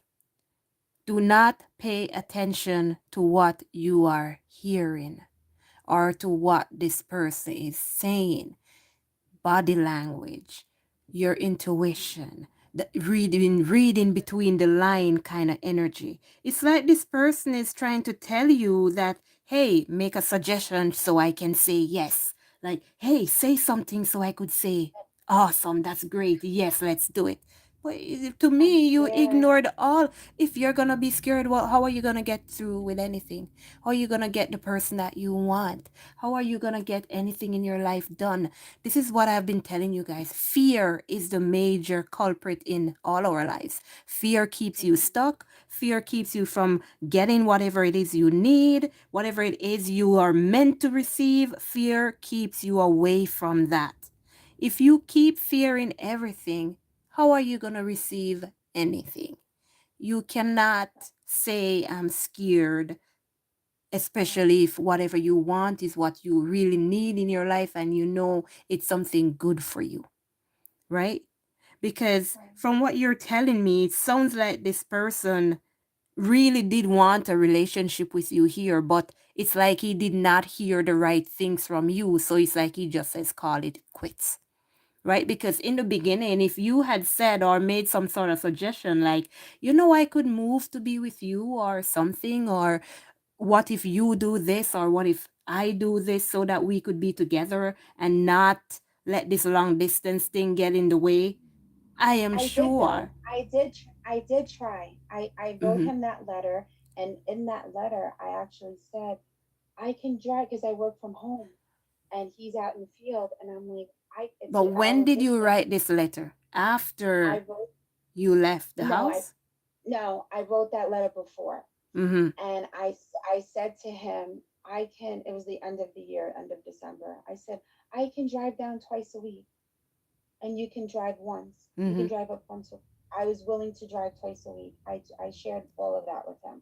Speaker 1: do not pay attention to what you are hearing or to what this person is saying. Body language, your intuition, the reading between the line kind of energy. It's like this person is trying to tell you that, hey, make a suggestion so I can say yes. Like, hey, say something so I could say, awesome, that's great. Yes, let's do it. But to
Speaker 2: I'm
Speaker 1: me, you
Speaker 2: scared.
Speaker 1: ignored all. If you're gonna be scared, well, how are you gonna get through with anything? How are you gonna get the person that you want? How are you gonna get anything in your life done? This is what I've been telling you guys. Fear is the major culprit in all our lives. Fear keeps you
Speaker 2: Mhm.
Speaker 1: stuck. Fear keeps you from getting whatever it is you need, whatever it is you are meant to receive. Fear keeps you away from that. If you keep fearing everything, how are you going to receive anything? You cannot say, I'm scared,
Speaker 2: Right,
Speaker 1: especially if whatever you want is what you really need in your life and you know it's something good for you, right? Because
Speaker 2: right.
Speaker 1: from what you're telling me, it sounds like this person really did want a relationship with you here, but it's like he did not hear the right things from you. So it's like he just says, call it quits. Right? Because in the beginning, if you had said or made some sort of suggestion like, I could move to be with you or something, or what if you do this or what if I do this so that we could be together and not let this long distance thing get in the way, I am
Speaker 2: I did
Speaker 1: sure.
Speaker 2: though. I did try. I wrote
Speaker 1: Mm-hmm.
Speaker 2: him that letter, and in that letter, I actually said I can drive because I work from home, and he's out in the field, and I'm like, it's
Speaker 1: But
Speaker 2: an
Speaker 1: when
Speaker 2: hour
Speaker 1: did you
Speaker 2: distance.
Speaker 1: write this letter?
Speaker 2: I
Speaker 1: After
Speaker 2: wrote
Speaker 1: you left the
Speaker 2: no, I
Speaker 1: house?
Speaker 2: no, I wrote that letter before,
Speaker 1: Mm-hmm.
Speaker 2: and I said to him, I can. It was the end of the year, end of December. I said I can drive down twice a week, and you can drive once. You
Speaker 1: Mm-hmm.
Speaker 2: can drive up once. I was willing to drive twice a week. I shared all of that with him,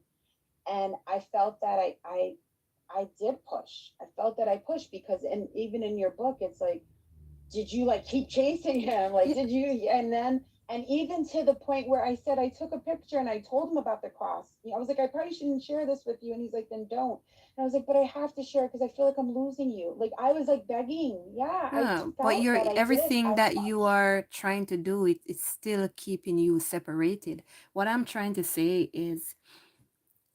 Speaker 2: and I felt that I did push. I felt that I pushed because, and even in your book, it's like, did you like keep chasing him? Like,
Speaker 1: Yeah.
Speaker 2: did you? And even to the point where I said I took a picture and I told him about the cross. I was like, I probably shouldn't share this with you, and he's like, then don't. And I was like, but I have to share because I feel like I'm losing you. Like I was like begging. Yeah, I
Speaker 1: Yeah, but
Speaker 2: felt
Speaker 1: you're
Speaker 2: that I did
Speaker 1: everything
Speaker 2: as
Speaker 1: that you
Speaker 2: much.
Speaker 1: are trying to do, it's still keeping you separated. What I'm trying to say is,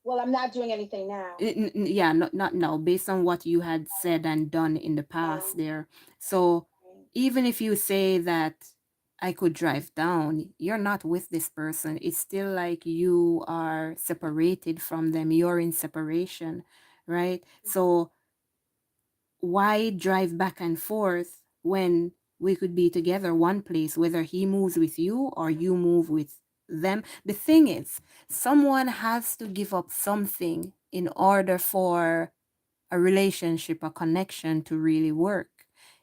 Speaker 2: Well, I'm not doing anything now.
Speaker 1: yeah, not now, based on what you had said and done in the past
Speaker 2: Um,
Speaker 1: there. So
Speaker 2: right.
Speaker 1: even if you say that I could drive down, you're not with this person. It's still like you are separated from them. You're in separation, right?
Speaker 2: Mhm.
Speaker 1: So why drive back and forth when we could be together one place, whether he moves with you or you move with them? The thing is, someone has to give up something in order for a relationship, a connection to really work.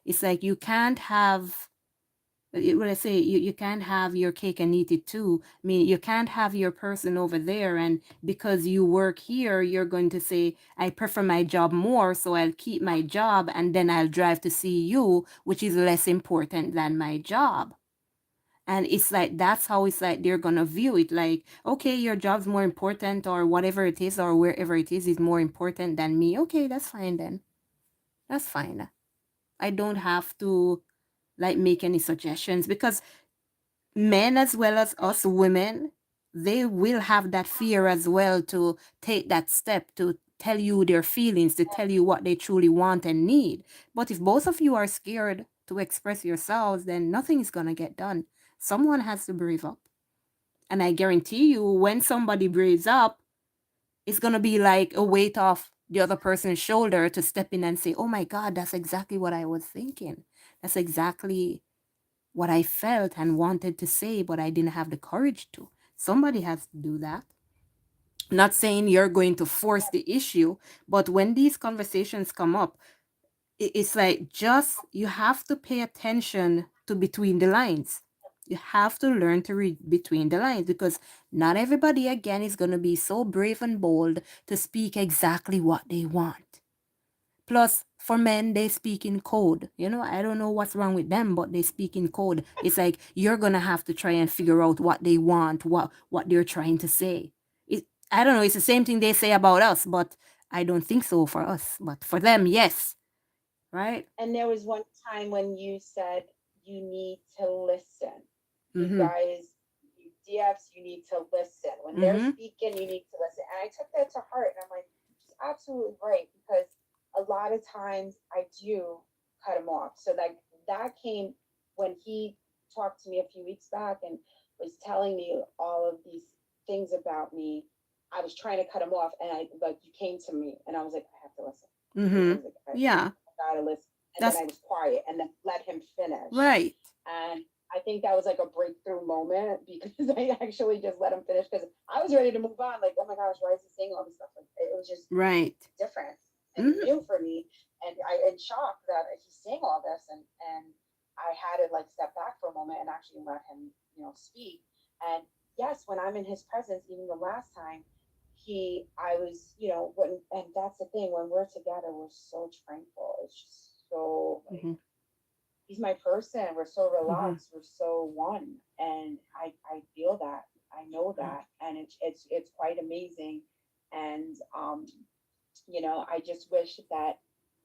Speaker 1: It's like you can't have what I say, you can't have your cake and eat it too. I mean, you can't have your person over there, and because you work here, you're going to say, I prefer my job more, so I'll keep my job and then I'll drive to see you, which is less important than my job. And it's like that's how it's like they're gonna view it. Like, okay, your job's more important, or whatever it is, or wherever it is more important than me. Okay, that's fine then. That's fine. I don't have to like make any suggestions because men as well as us women, they will have that fear as well to take that step to tell you their feelings, to tell you what they truly want and need. But if both of you are scared to express yourselves, then nothing is going to get done. Someone has to brave up. And I guarantee you, when somebody braves up, it's going to be like a weight off the other person's shoulder to step in and say, oh my God, that's exactly what I was thinking. That's exactly what I felt and wanted to say, but I didn't have the courage to. Somebody has to do that. Not saying you're going to force the issue, but when these conversations come up, it's like just you have to pay attention to between the lines. You have to learn to read between the lines because not everybody, again, is going to be so brave and bold to speak exactly what they want. Plus, for men, they speak in code. I don't know what's wrong with them, but they speak in code. It's like you're gonna have to try and figure out what they want, what they're trying to say. I don't know. It's the same thing they say about us, but I don't think so for us. But for them, yes, right?
Speaker 2: And there was one time when you said you need to listen. You
Speaker 1: Mm-hmm.
Speaker 2: guys, you DFs, you need to listen. When they're
Speaker 1: Mm-hmm.
Speaker 2: speaking, you need to listen. And I took that to heart and I'm like, she's absolutely right because a lot of times I do cut him off. So that came when he talked to me a few weeks back and was telling me all of these things about me. I was trying to cut him off and I like you came to me and I was like, I have to listen. I
Speaker 1: Mm-hmm.
Speaker 2: was like,
Speaker 1: Yeah,
Speaker 2: I gotta listen. And then
Speaker 1: that's
Speaker 2: I was quiet and then let him finish.
Speaker 1: right.
Speaker 2: And I think that was like a breakthrough moment because I actually just let him finish because I was ready to move on. Like, oh my gosh, why is he saying all this stuff? Like, it was just
Speaker 1: Right.
Speaker 2: different and
Speaker 1: Mm-hmm.
Speaker 2: new for me. And I in shock that he's saying all this and I had to like step back for a moment and actually let him, speak. And yes, when I'm in his presence, even the last time, I was, when and that's the thing, when we're together, we're so tranquil. It's just so like
Speaker 1: Mm-hmm.
Speaker 2: he's my person. We're so
Speaker 1: Mm-hmm.
Speaker 2: relaxed. We're so one, and I feel that. I know that, and it's quite amazing. And I just wish that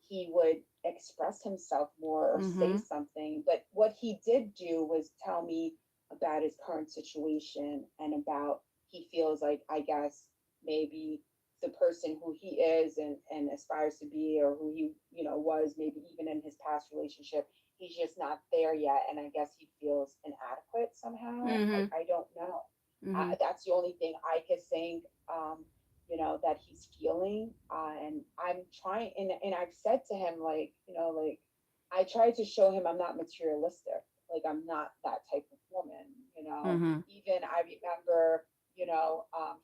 Speaker 2: he would express himself more or say
Speaker 1: Mm-hmm.
Speaker 2: something. But what he did do was tell me about his current situation and about he feels like, I guess, maybe the person who he is and aspires to be or who he, was maybe even in his past relationship, he's just not there yet. And I guess he feels inadequate somehow. I,
Speaker 1: Mm-hmm.
Speaker 2: I don't know.
Speaker 1: Mm-hmm.
Speaker 2: That's the only thing I could think. That he's feeling. And I'm trying, and I've said to him, like, like, I try to show him I'm not materialistic. Like, I'm not that type of woman.
Speaker 1: Mm-hmm.
Speaker 2: Even I remember,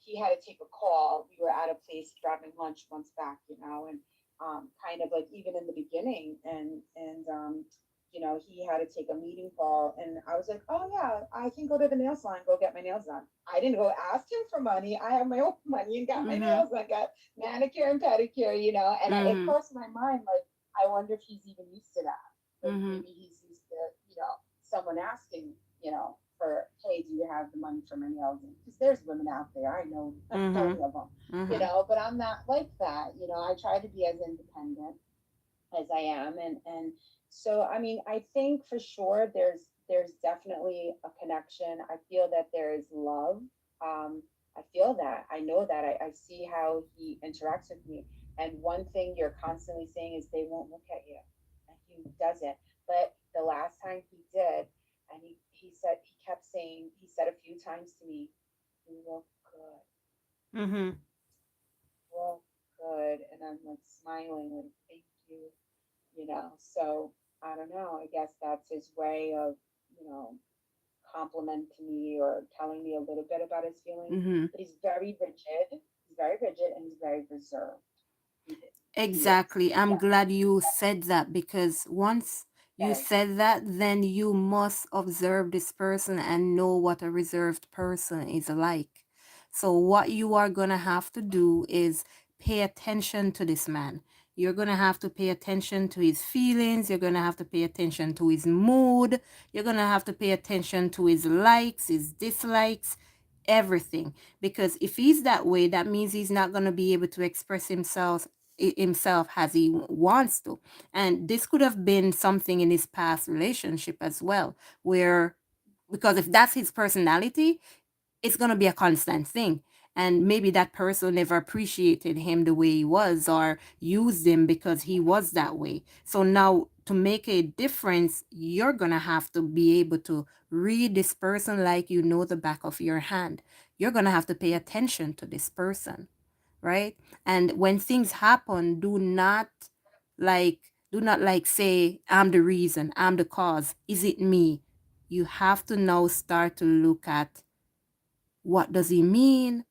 Speaker 2: he had to take a call. We were at a place grabbing lunch once back, and kind of like even in the beginning, and he had to take a meeting call. And I was like, oh, yeah, I can go to the nail salon, go get my nails done. I didn't go ask him for money. I have my own money and got my
Speaker 1: Mm-hmm.
Speaker 2: nails done, got manicure and pedicure. And it
Speaker 1: Mm-hmm.
Speaker 2: crossed my mind, like, I wonder if he's even used to that. Like,
Speaker 1: Mm-hmm.
Speaker 2: maybe he's used to, someone asking, for, hey, do you have the money for my nails? Because there's women out there, I know
Speaker 1: Mm-hmm.
Speaker 2: plenty of them,
Speaker 1: Mm-hmm.
Speaker 2: but I'm not like that. I try to be as independent as I am. And so I mean, I think for sure there's definitely a connection. I feel that there is love. I feel that. I know that. I see how he interacts with me. And one thing you're constantly saying is they won't look at you. And he doesn't. But the last time he did, and he kept saying, he said a few times to me, you look good,
Speaker 1: Mm-hmm.
Speaker 2: look good. And I'm like smiling, like, thank you. So I don't know. I guess that's his way of, you know, complimenting me or telling me a little bit about his feelings.
Speaker 1: Mm-hmm.
Speaker 2: But he's very rigid. He's very rigid and he's very reserved. He, he is.
Speaker 1: Exactly. I'm
Speaker 2: Yeah.
Speaker 1: glad you said that because once you
Speaker 2: Thanks.
Speaker 1: said that, then you must observe this person and know what a reserved person is like. So, what you are going to have to do is pay attention to this man. You're going to have to pay attention to his feelings. You're going to have to pay attention to his mood. You're going to have to pay attention to his likes, his dislikes, everything, because if he's that way, that means he's not going to be able to express himself as he wants to. And this could have been something in his past relationship as well, where, because if that's his personality, it's going to be a constant thing. And maybe that person never appreciated him the way he was or used him because he was that way. So now, to make a difference, you're going to have to be able to read this person like you know the back of your hand. You're going to have to pay attention to this person, right? And when things happen, like do not like say I'm the reason, I'm the cause, is it me? You have to now start to look at what does he mean,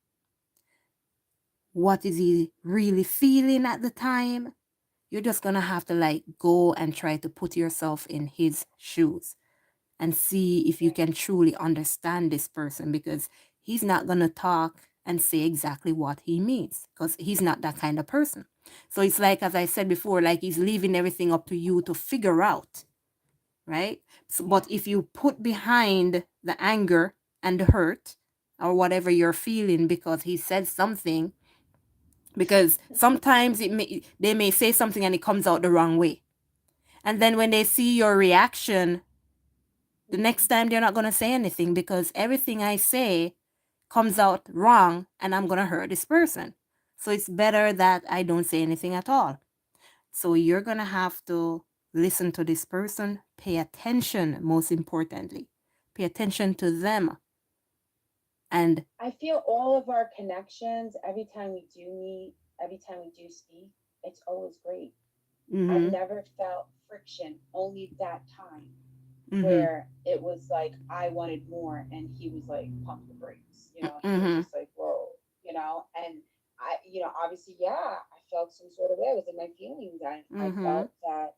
Speaker 1: what is he really feeling at the time. You're just gonna have to like go and try to put yourself in his shoes and see if you
Speaker 2: Right.
Speaker 1: can truly understand this person, because he's not going to talk and say exactly what he means because he's not that kind of person. So it's like, as I said before, like he's leaving everything up to you to figure out, right? So,
Speaker 2: Yeah.
Speaker 1: but if you put behind the anger and the hurt or whatever you're feeling because he said something, because sometimes they may say something and it comes out the wrong way. And then when they see your reaction, the next
Speaker 2: Hmm.
Speaker 1: time they're not going to say anything because everything I say comes out wrong and I'm going to hurt this person. So it's better that I don't say anything at all. So you're going to have to listen to this person, pay attention, most importantly. Pay attention to them. And
Speaker 2: I feel all of our connections, every time we do meet, every time we do speak, it's always great. I've
Speaker 1: mhm,
Speaker 2: never felt friction, only that time
Speaker 1: mhm,
Speaker 2: where it was like I wanted more and he was like, pump the brakes. He was
Speaker 1: mhm,
Speaker 2: just like, whoa, and obviously, yeah, I felt some sort of way. I was in my feelings. I
Speaker 1: mhm.
Speaker 2: felt that,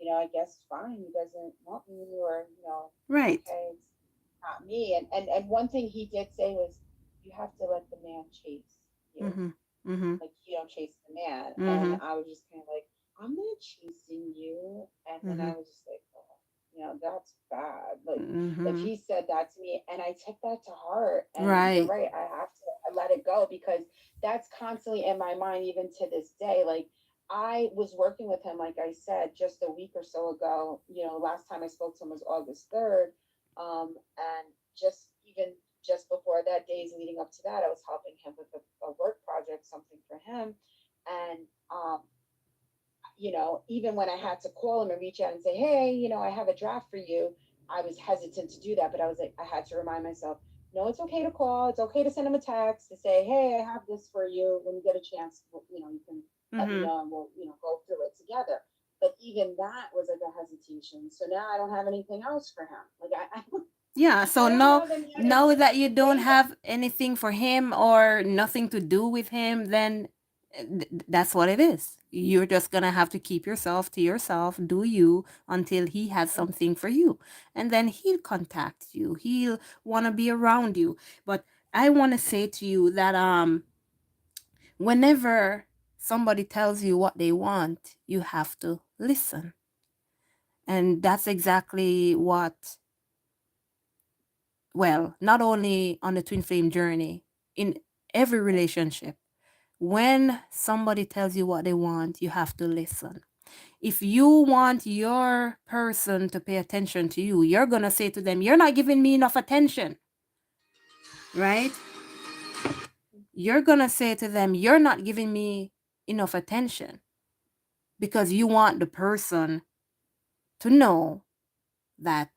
Speaker 2: I guess fine, he doesn't want me, or,
Speaker 1: Right.
Speaker 2: okay, it's not me. And one thing he did say was, you have to let the man chase you.
Speaker 1: Mhm, mhm,
Speaker 2: Like, you don't chase the man. And
Speaker 1: mhm,
Speaker 2: I was just kind of like, I'm not chasing you. And then I
Speaker 1: mhm,
Speaker 2: was just like, oh, that's bad. Like, if
Speaker 1: mhm.
Speaker 2: he said that to me, and I took that to heart, and you're
Speaker 1: Right.
Speaker 2: right, I have to let it go, because that's constantly in my mind, even to this day. Like, I was working with him, like I said, just a week or so ago. Last time I spoke to him was August 3rd. And just before that, days leading up to that, I was helping him with a work project, something for him. And even when I had to call him and reach out and say, hey, I have a draft for you, I was hesitant to do that. But I was like, I had to remind myself, no, it's okay to call. It's okay to send him a text to say, hey, I have this for you. When you get a chance, you can let me
Speaker 1: Mhm.
Speaker 2: know, and we'll, go through it together. But even that was like a hesitation. So now I don't have anything else for him. Like,
Speaker 1: Yeah, so
Speaker 2: I don't
Speaker 1: now
Speaker 2: have any other
Speaker 1: now that
Speaker 2: things
Speaker 1: you
Speaker 2: to
Speaker 1: don't
Speaker 2: say to him.
Speaker 1: have anything for him or nothing to do with him, then that's what it is. You're just gonna have to keep yourself to yourself, do you, until he has something for you. And then he'll contact you. He'll wanna be around you. But I wanna say to you that whenever somebody tells you what they want, you have to listen. And that's exactly what, well, not only on the twin flame journey, in every relationship, when somebody tells you what they want, you have to listen. If you want your person to pay attention to you, you're going to say to them, you're not giving me enough attention, right? You're going to say to them, you're not giving me enough attention because you want the person to know that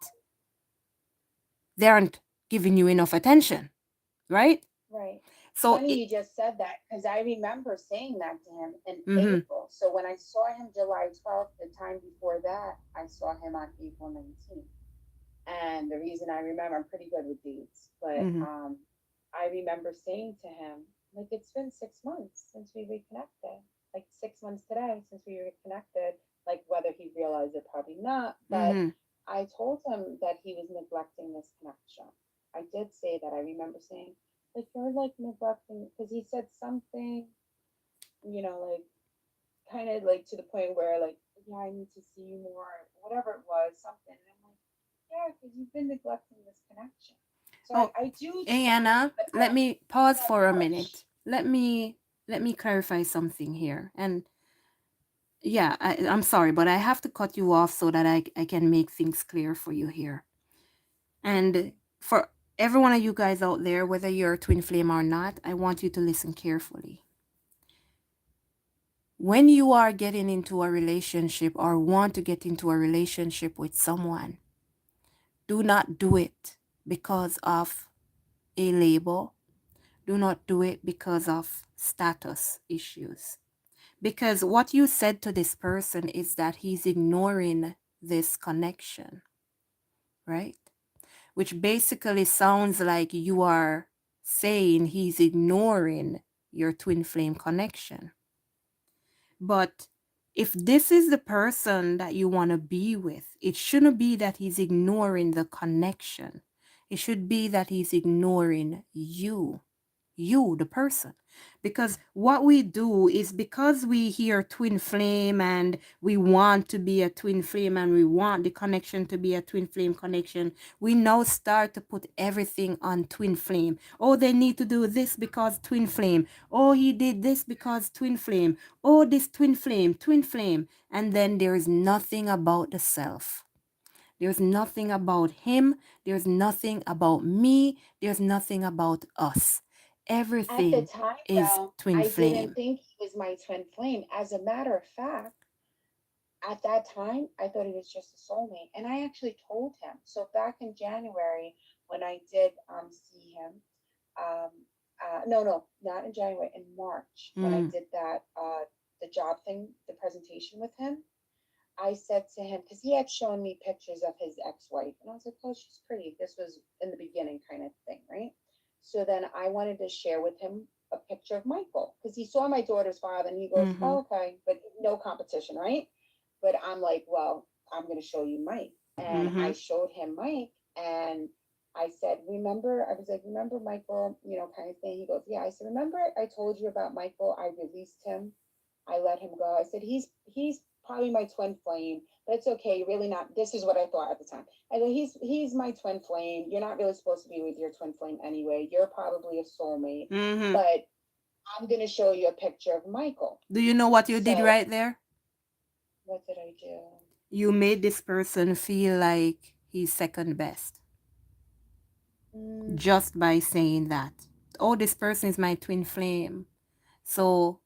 Speaker 1: they aren't giving you enough attention, right?
Speaker 2: Right.
Speaker 1: So,
Speaker 2: Funny you just said that, because I remember saying that to him in
Speaker 1: mm-hmm,
Speaker 2: April. So when I saw him July 12th, the time before that, I saw him on April 19th. And the reason I remember, I'm pretty good with dates, but
Speaker 1: mm-hmm,
Speaker 2: I remember saying to him, like, it's been 6 months since we reconnected. Like, 6 months today since we reconnected. Like, whether he realized it, probably not. But
Speaker 1: mm-hmm,
Speaker 2: I told him that he was neglecting this connection. I did say that. I remember saying, like, you're like neglecting, because he said something, like, kind of like to the point where, like, yeah, I need to see you more, whatever it was, something. And I'm like, yeah, because you've been neglecting this connection. So
Speaker 1: oh,
Speaker 2: I do try,
Speaker 1: Anna,
Speaker 2: but
Speaker 1: let me pause
Speaker 2: I don't
Speaker 1: for a
Speaker 2: push.
Speaker 1: minute. Let me clarify something here. And yeah, I'm sorry, but I have to cut you off so that I can make things clear for you here. And for every one of you guys out there, whether you're a twin flame or not, I want you to listen carefully. When you are getting into a relationship or want to get into a relationship with someone, do not do it because of a label. Do not do it because of status issues. Because what you said to this person is that he's ignoring this connection, right? Which basically sounds like you are saying he's ignoring your twin flame connection. But if this is the person that you want to be with, it shouldn't be that he's ignoring the connection. It should be that he's ignoring you, the person. Because what we do is because we hear twin flame and we want to be a twin flame and we want the connection to be a twin flame connection, we now start to put everything on twin flame. Oh, they need to do this because twin flame. Oh, he did this because twin flame. Oh, this twin flame, twin flame. And then there is nothing about the self. There's nothing about him. There's nothing about me. There's nothing about us.
Speaker 2: At the
Speaker 1: Everything
Speaker 2: time,
Speaker 1: is
Speaker 2: though,
Speaker 1: twin
Speaker 2: I didn't
Speaker 1: flame.
Speaker 2: think he was my twin flame. As a matter of fact, at that time, I thought he was just a soulmate. And I actually told him. So back in January, when I did see him, um, no, not in January, in March, when I
Speaker 1: Mm,
Speaker 2: did that, the job thing, the presentation with him, I said to him, because he had shown me pictures of his ex wife, and I was like, oh, she's pretty. This was in the beginning kind of thing, right? So then I wanted to share with him a picture of Michael because he saw my daughter's father and he goes,
Speaker 1: mm-hmm,
Speaker 2: oh, okay, but no competition, right? But I'm like, well, I'm going to show you Mike. And
Speaker 1: mm-hmm,
Speaker 2: I showed him Mike and I said, remember, I was like, remember Michael, kind of thing. He goes, yeah. I said, remember I told you about Michael? I released him. I let him go. I said, he's probably my twin flame, but it's okay. Really not. This is what I thought at the time. I go, he's my twin flame. You're not really supposed to be with your twin flame anyway. You're probably a soulmate,
Speaker 1: mm-hmm.
Speaker 2: but I'm gonna show you a picture of Michael.
Speaker 1: Do you know what you did
Speaker 2: So
Speaker 1: right there?
Speaker 2: what did I do?
Speaker 1: You made this person feel like he's second best
Speaker 2: Mm,
Speaker 1: just by saying that. Oh, this person is my twin flame. So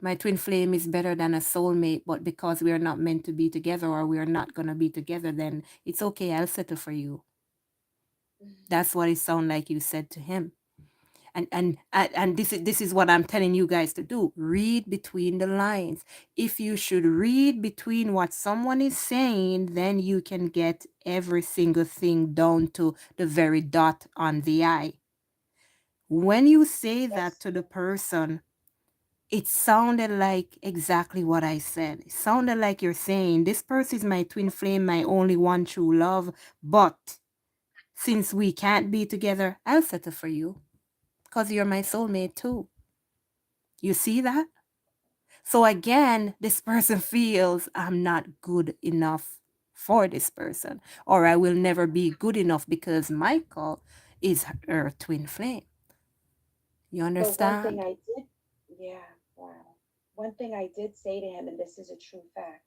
Speaker 1: my twin flame is better than a soulmate, but because we are not meant to be together or we are not going to be together, then it's okay. I'll settle for you. That's what it sounded like you said to him. And this is what I'm telling you guys to do. Read between the lines. If you should read between what someone is saying, then you can get every single thing down to the very dot on the I. When you say that
Speaker 2: that's
Speaker 1: to the person, it sounded like exactly what I said. It sounded like you're saying, this person is my twin flame, my only one true love, but since we can't be together, I'll settle for you because you're my soulmate too. You see that? So again, this person feels I'm not good enough for this person, or I will never be good enough because Michael is her twin flame. You
Speaker 2: But one thing
Speaker 1: understand?
Speaker 2: I did, yeah, wow. One thing I did say to him, and this is a true fact.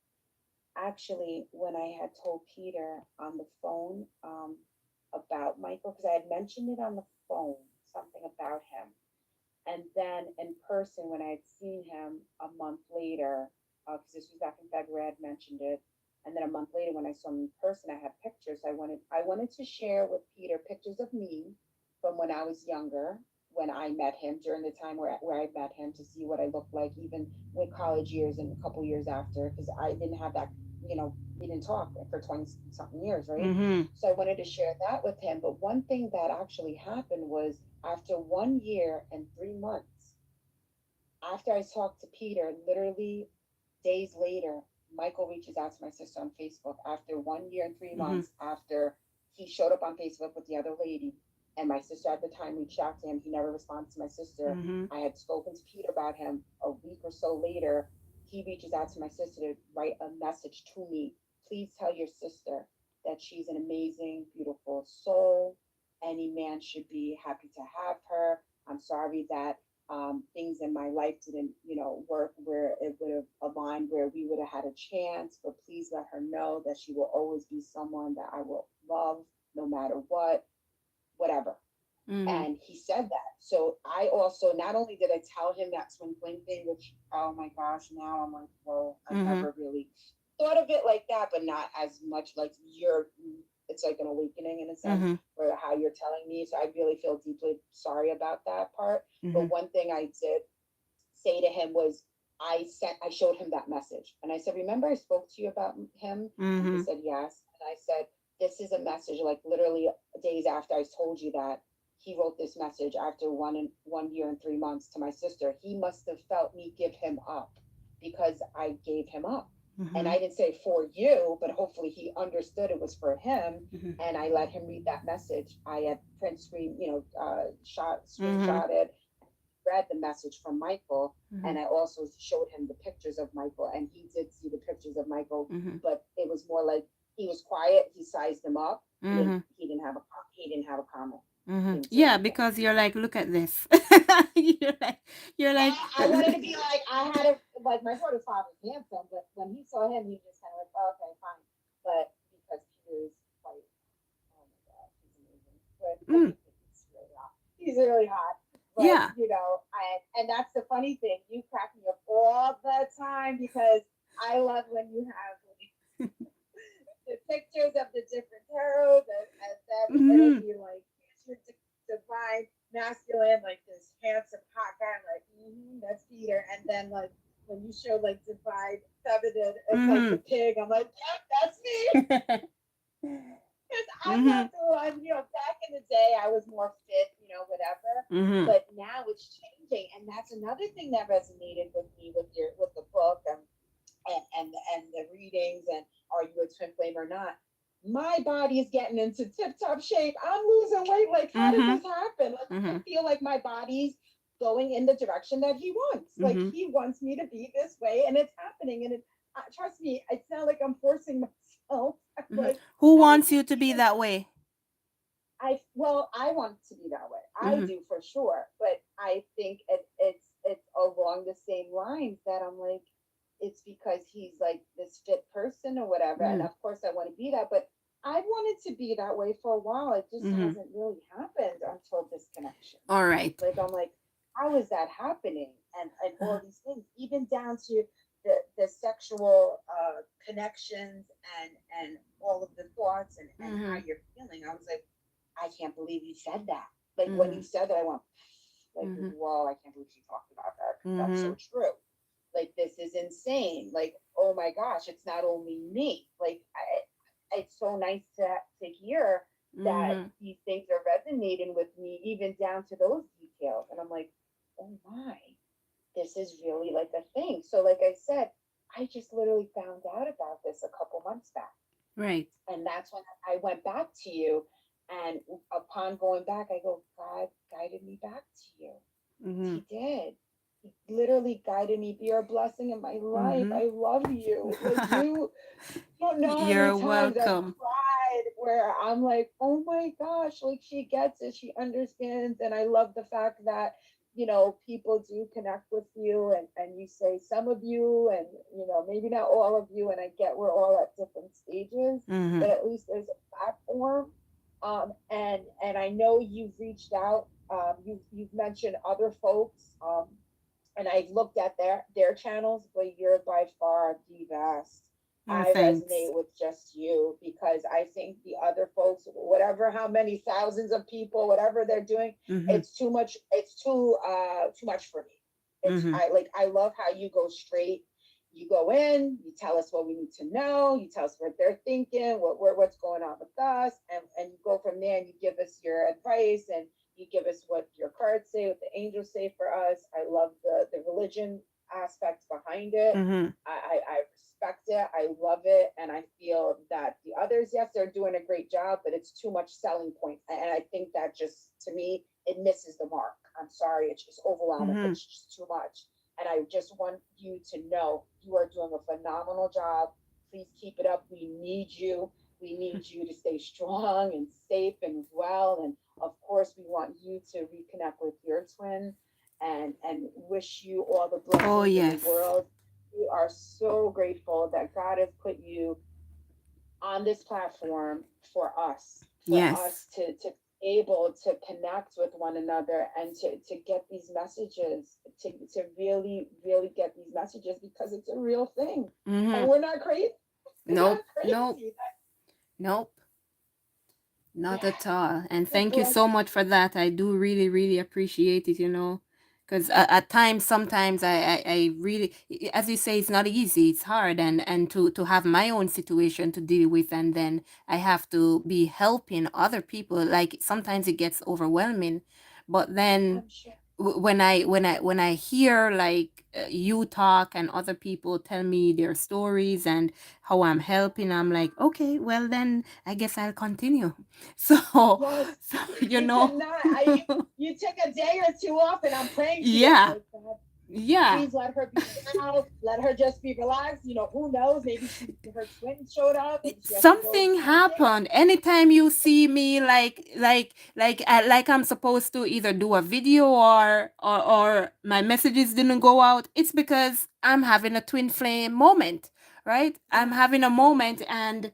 Speaker 2: Actually, when I had told Peter on the phone about Michael, because I had mentioned it on the phone, something about him. And then in person, when I had seen him a month later, because this was back in February, I had mentioned it. And then a month later, when I saw him in person, I had pictures. I wanted to share with Peter pictures of me from when I was younger, when I met him during the time where I met him to see what I looked like, even with college years and a couple years after, because I didn't have that, we didn't talk for 20 something years, right?
Speaker 1: Mm-hmm.
Speaker 2: So I wanted to share that with him. But one thing that actually happened was after 1 year and 3 months, after I talked to Peter, literally days later, Michael reaches out to my sister on Facebook after 1 year and three
Speaker 1: Mm-hmm.
Speaker 2: months after he showed up on Facebook with the other lady. And my sister at the time reached out to him. He never responded to my sister.
Speaker 1: Mm-hmm.
Speaker 2: I had spoken to Peter about him a week or so later. He reaches out to my sister to write a message to me. Please tell your sister that she's an amazing, beautiful soul. Any man should be happy to have her. I'm sorry that things in my life didn't, work where it would have aligned, where we would have had a chance. But please let her know that she will always be someone that I will love no matter what, whatever.
Speaker 1: Mm-hmm.
Speaker 2: And he said that. So I also, not only did I tell him that twin flame thing, which, oh my gosh, now I'm like, whoa, I
Speaker 1: Mm-hmm.
Speaker 2: never really thought of it like that, but not as much like it's like an awakening in a sense,
Speaker 1: Mm-hmm.
Speaker 2: where how you're telling me. So I really feel deeply sorry about that part.
Speaker 1: Mm-hmm.
Speaker 2: But one thing I did say to him was, I showed him that message and I said, remember I spoke to you about him? And he
Speaker 1: Mm-hmm.
Speaker 2: said, yes. And I said, this is a message, like literally days after I told you that, he wrote this message after 1 year and 3 months to my sister. He must have felt me give him up because I gave him up. And
Speaker 1: Mm-hmm.
Speaker 2: I didn't say for you, but hopefully he understood it was for him.
Speaker 1: Mm-hmm.
Speaker 2: And I let him read that message. I had print screen,
Speaker 1: Mm-hmm.
Speaker 2: screenshot it, read the message from Michael,
Speaker 1: Mm-hmm.
Speaker 2: and I also showed him the pictures of Michael, and he did see the pictures of Michael,
Speaker 1: Mm-hmm.
Speaker 2: but it was more like he was quiet. He sized him up. He didn't.
Speaker 1: Mm-hmm.
Speaker 2: He didn't have a. He didn't have a comment.
Speaker 1: Mm-hmm.
Speaker 2: He didn't say
Speaker 1: Yeah,
Speaker 2: anything.
Speaker 1: because you're like, look at this. You're like,
Speaker 2: I wanted to be like, I had a, like, my brother's father's handsome, but when he saw him, he just kind of like, oh, okay, fine. But because Peter's quite, oh my God, he's amazing. But
Speaker 1: mm,
Speaker 2: he's really hot. He's really hot. But
Speaker 1: yeah.
Speaker 2: and that's the funny thing. You crack me up all the time because I love when you have like, the pictures of the different tarots, and then it'll
Speaker 1: Mm-hmm.
Speaker 2: be like, here's your divine masculine, like this handsome hot guy, like, that's Peter. And then like when you show like divine feminine, it's like
Speaker 1: Mm-hmm.
Speaker 2: the pig. I'm like, yep, that's me. Because I'm
Speaker 1: mm-hmm.
Speaker 2: not the one, back in the day, I was more fit, whatever.
Speaker 1: Mm-hmm.
Speaker 2: But now it's changing. And that's another thing that resonated with me with the book and the readings and are you a twin flame or not. My body is getting into tip top shape. I'm losing weight. Like, how did
Speaker 1: Mm-hmm.
Speaker 2: this happen? Like, I
Speaker 1: Mm-hmm.
Speaker 2: feel like my body's going in the direction that he wants. Like,
Speaker 1: Mm-hmm.
Speaker 2: he wants me to be this way, and it's happening. And trust me, it's not like I'm forcing myself. I'm
Speaker 1: Mm-hmm.
Speaker 2: like,
Speaker 1: Who
Speaker 2: I
Speaker 1: wants you
Speaker 2: just
Speaker 1: to be
Speaker 2: even
Speaker 1: that way?
Speaker 2: I want to be that way. I
Speaker 1: Mm-hmm.
Speaker 2: do for sure, but I think it's along the same lines that I'm like, it's because he's like this fit person or whatever, and
Speaker 1: Mm-hmm.
Speaker 2: of course I want to be that, but I wanted to be that way for a while. It just
Speaker 1: Mm-hmm.
Speaker 2: hasn't really happened until this connection.
Speaker 1: All right.
Speaker 2: Like I'm like, how is that happening? And
Speaker 1: Uh-huh.
Speaker 2: all these things, even down to the sexual connections and all of the thoughts and how
Speaker 1: Mm-hmm.
Speaker 2: you're feeling. I was like, I can't believe you said that. Like when
Speaker 1: Mm-hmm.
Speaker 2: you said that, I went like,
Speaker 1: Mm-hmm.
Speaker 2: whoa, I can't believe she talked about that because that's
Speaker 1: Mm-hmm.
Speaker 2: so true. Like this is insane. Like, oh my gosh, it's not only me. Like it's so nice to hear that
Speaker 1: Mm-hmm.
Speaker 2: these things are resonating with me, even down to those details. And I'm like, oh my, this is really like a thing. So, like I said, I just literally found out about this a couple months back.
Speaker 1: Right.
Speaker 2: And that's when I went back to you. And upon going back, I go, God guided me back to you.
Speaker 1: Mm-hmm.
Speaker 2: He did. He literally guided me. Be a blessing in my life.
Speaker 1: Mm-hmm.
Speaker 2: I love you. Like you don't know how many
Speaker 1: You're
Speaker 2: times I've
Speaker 1: welcome.
Speaker 2: cried where I'm like, oh my gosh, like she gets it, she understands. And I love the fact that, people do connect with you and you say some of you and, maybe not all of you. And I get we're all at different stages,
Speaker 1: Mm-hmm.
Speaker 2: but at least there's a platform. And I know you've reached out. You've mentioned other folks. And I've looked at their channels, but you're by far the best.
Speaker 1: Oh,
Speaker 2: I
Speaker 1: thanks.
Speaker 2: resonate with just you because I think the other folks, whatever how many thousands of people, whatever they're doing,
Speaker 1: Mm-hmm.
Speaker 2: it's too much. It's too much for me.
Speaker 1: Mm-hmm.
Speaker 2: I love how you go straight. You go in, you tell us what we need to know, you tell us what they're thinking, what's going on with us, and you go from there and you give us your advice and you give us what your cards say, what the angels say for us. I love the religion aspects behind it.
Speaker 1: Mm-hmm.
Speaker 2: I respect it. I love it. And I feel that the others, yes, they're doing a great job, but it's too much selling point. And I think that just, to me, it misses the mark. I'm sorry. It's just overwhelming.
Speaker 1: Mm-hmm.
Speaker 2: It's just too much. And I just want you to know you are doing a phenomenal job. Please keep it up. We need you. We need you to stay strong and safe and well. And of course, we want you to reconnect with your twin and wish you all the
Speaker 1: Oh,
Speaker 2: blessings in the
Speaker 1: yes.
Speaker 2: world. We are so grateful that God has put you on this platform for
Speaker 1: Yes.
Speaker 2: us to able to connect with one another and to get these messages, to really, really get these messages because it's a real thing. And
Speaker 1: Mm-hmm.
Speaker 2: we're not crazy. We're not
Speaker 1: Nope. Nope.
Speaker 2: crazy.
Speaker 1: Nope. Not
Speaker 2: Yeah.
Speaker 1: at all. And
Speaker 2: The
Speaker 1: thank you so
Speaker 2: blessing.
Speaker 1: much for that. I do really, really appreciate it. because at times sometimes I really, as you say, it's not easy, it's hard, and to have my own situation to deal with, and then I have to be helping other people, like sometimes it gets overwhelming. But then
Speaker 2: I'm sure.
Speaker 1: when I hear like you talk and other people tell me their stories and how I'm helping, I'm like, okay, well then I guess I'll continue. So
Speaker 2: Yes,
Speaker 1: so you
Speaker 2: you
Speaker 1: know.
Speaker 2: cannot. You take a day or two off, and I'm praying to you. I'm
Speaker 1: Yeah,
Speaker 2: like, God,
Speaker 1: yeah.
Speaker 2: please let her be well. Let her just be relaxed. Who knows? Maybe her twin showed up and she has to go
Speaker 1: Something
Speaker 2: see things.
Speaker 1: happened anytime you see me like I'm supposed to either do a video or my messages didn't go out. It's because I'm having a twin flame moment, right? I'm
Speaker 2: Yes,
Speaker 1: having a moment, and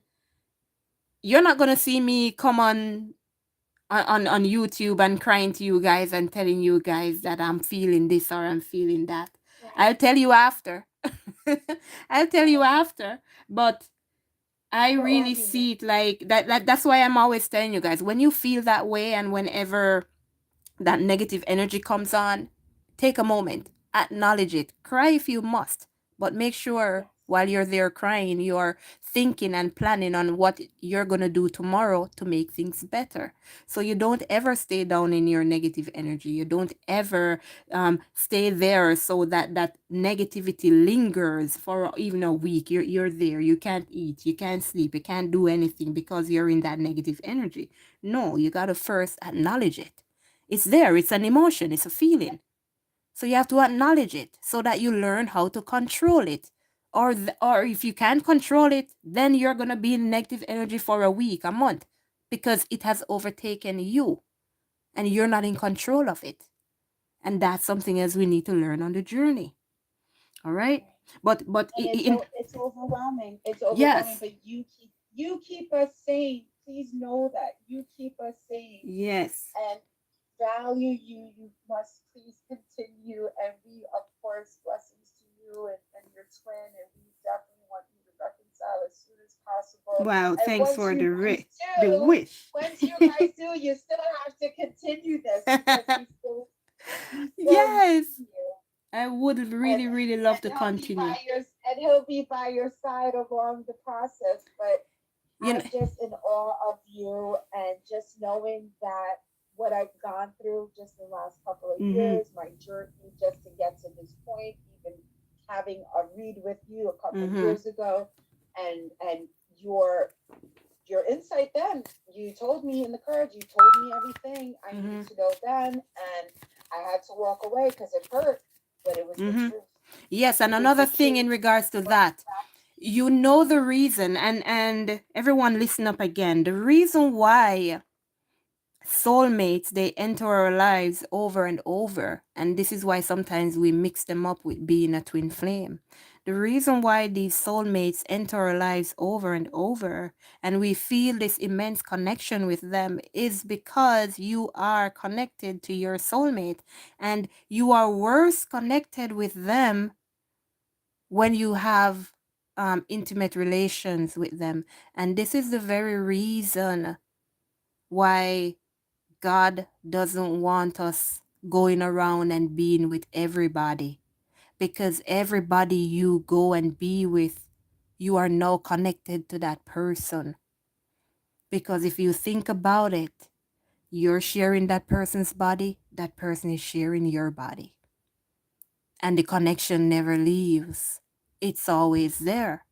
Speaker 1: you're not gonna see me come on YouTube and crying to you guys and telling you guys that I'm feeling this or I'm feeling that. I'll
Speaker 2: right,
Speaker 1: tell you after. I'll tell you
Speaker 2: right.
Speaker 1: after. But I
Speaker 2: We're all
Speaker 1: really
Speaker 2: human.
Speaker 1: see it like that. That's why I'm always telling you guys, when you feel that way and whenever that negative energy comes on, take a moment, acknowledge it, cry if you must, but make sure
Speaker 2: Yes,
Speaker 1: while you're there crying, you're thinking and planning on what you're going to do tomorrow to make things better. So you don't ever stay down in your negative energy. You don't ever stay there so that that negativity lingers for even a week. You're there. You can't eat. You can't sleep. You can't do anything because you're in that negative energy. No, you got to first acknowledge it. It's there, it's an emotion, it's a feeling. So you have to acknowledge it so that you learn how to control it. Or if you can't control it, then you're going to be in negative energy for a week, a month, because it has overtaken you and you're not in control of it. And that's something else we need to learn on the journey. All right?
Speaker 2: right.
Speaker 1: But
Speaker 2: And
Speaker 1: in
Speaker 2: it's overwhelming. It's overwhelming,
Speaker 1: yes.
Speaker 2: but you keep us sane. Please know that you keep us sane
Speaker 1: Yes.
Speaker 2: and value you. You must please continue. And we, of course, blessings to you and your twin. And we definitely want you to reconcile as soon as possible.
Speaker 1: Wow,
Speaker 2: And
Speaker 1: thanks for the wish.
Speaker 2: once you guys do, you still have to continue this because we still
Speaker 1: Yes.
Speaker 2: need you.
Speaker 1: I would
Speaker 2: and
Speaker 1: really, really love to continue.
Speaker 2: he'll be by your side along the process. But
Speaker 1: You know,
Speaker 2: I'm just in awe of you, and just knowing that what I've gone through just the last couple of
Speaker 1: mm-hmm,
Speaker 2: years, my journey just to get to this point, even having a read with you a couple of
Speaker 1: mm-hmm,
Speaker 2: years ago, and your insight then. You told me in the cards, you told me everything I
Speaker 1: mm-hmm,
Speaker 2: needed to know then, and I had to walk away because it hurt, but it was the
Speaker 1: mm-hmm.
Speaker 2: truth.
Speaker 1: Yes, and
Speaker 2: It was
Speaker 1: another
Speaker 2: the
Speaker 1: thing
Speaker 2: truth.
Speaker 1: in regards to
Speaker 2: Brought me
Speaker 1: that,
Speaker 2: back.
Speaker 1: you know
Speaker 2: Mhm.
Speaker 1: the reason, and everyone listen up again. The reason why soulmates they enter our lives over and over, and this is why sometimes we mix them up with being a twin flame. The reason why these soulmates enter our lives over and over and we feel this immense connection with them is because you are connected to your soulmate, and you are worse connected with them when you have intimate relations with them. And this is the very reason why God doesn't want us going around and being with everybody, because everybody you go and be with, you are now connected to that person. Because if you think about it, you're sharing that person's body, that person is sharing your body. And the connection never leaves, it's always there.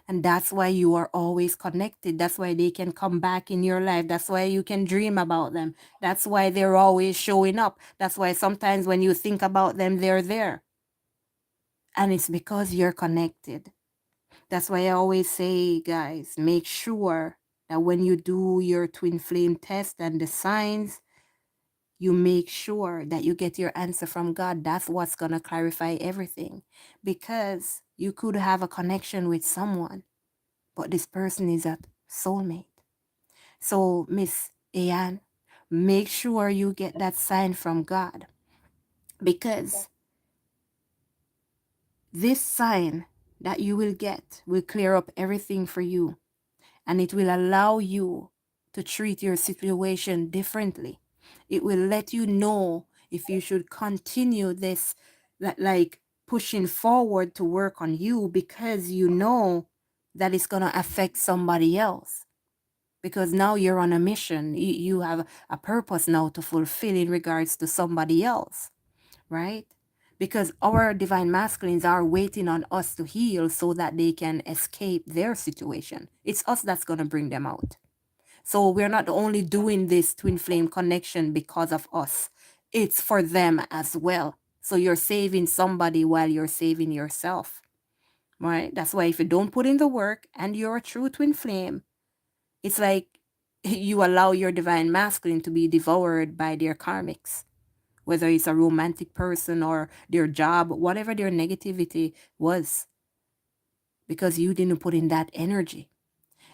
Speaker 1: And that's why you are always connected. That's why they can come back in your life. That's why you can dream about them. That's why they're always showing up. That's why sometimes when you think about them, they're there. And it's because you're connected. That's why I always say, guys, make sure that when you do your twin flame test and the signs, you make sure that you get your answer from God. That's what's going to clarify everything. Because you could have a connection with someone, but this person is a soulmate. So, Miss Ayan, make sure you get that sign from God, because this sign that you will get will clear up everything for you, and it will allow you to treat your situation differently. It will let you know if you should continue this, like pushing forward to work on you, because you know that it's going to affect somebody else, because now you're on a mission. You have a purpose now to fulfill in regards to somebody else, right? Because our divine masculines are waiting on us to heal so that they can escape their situation. It's us that's going to bring them out. So we're not only doing this twin flame connection because of us, it's for them as well. So you're saving somebody while you're saving yourself, right? That's why if you don't put in the work and you're a true twin flame, it's like you allow your divine masculine to be devoured by their karmics, whether it's a romantic person or their job, whatever their negativity was, because you didn't put in that energy.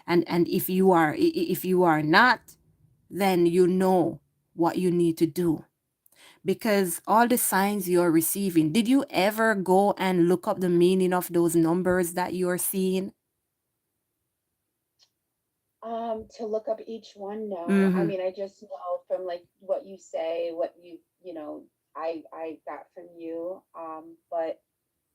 Speaker 1: And if you are not, then you know what you need to do, because all the signs you're receiving, did you ever go and look up the meaning of those numbers that you're seeing?
Speaker 2: To look up each one, no. I
Speaker 1: Mm-hmm.
Speaker 2: mean, I just know from like what you say, what you know, I got from you. But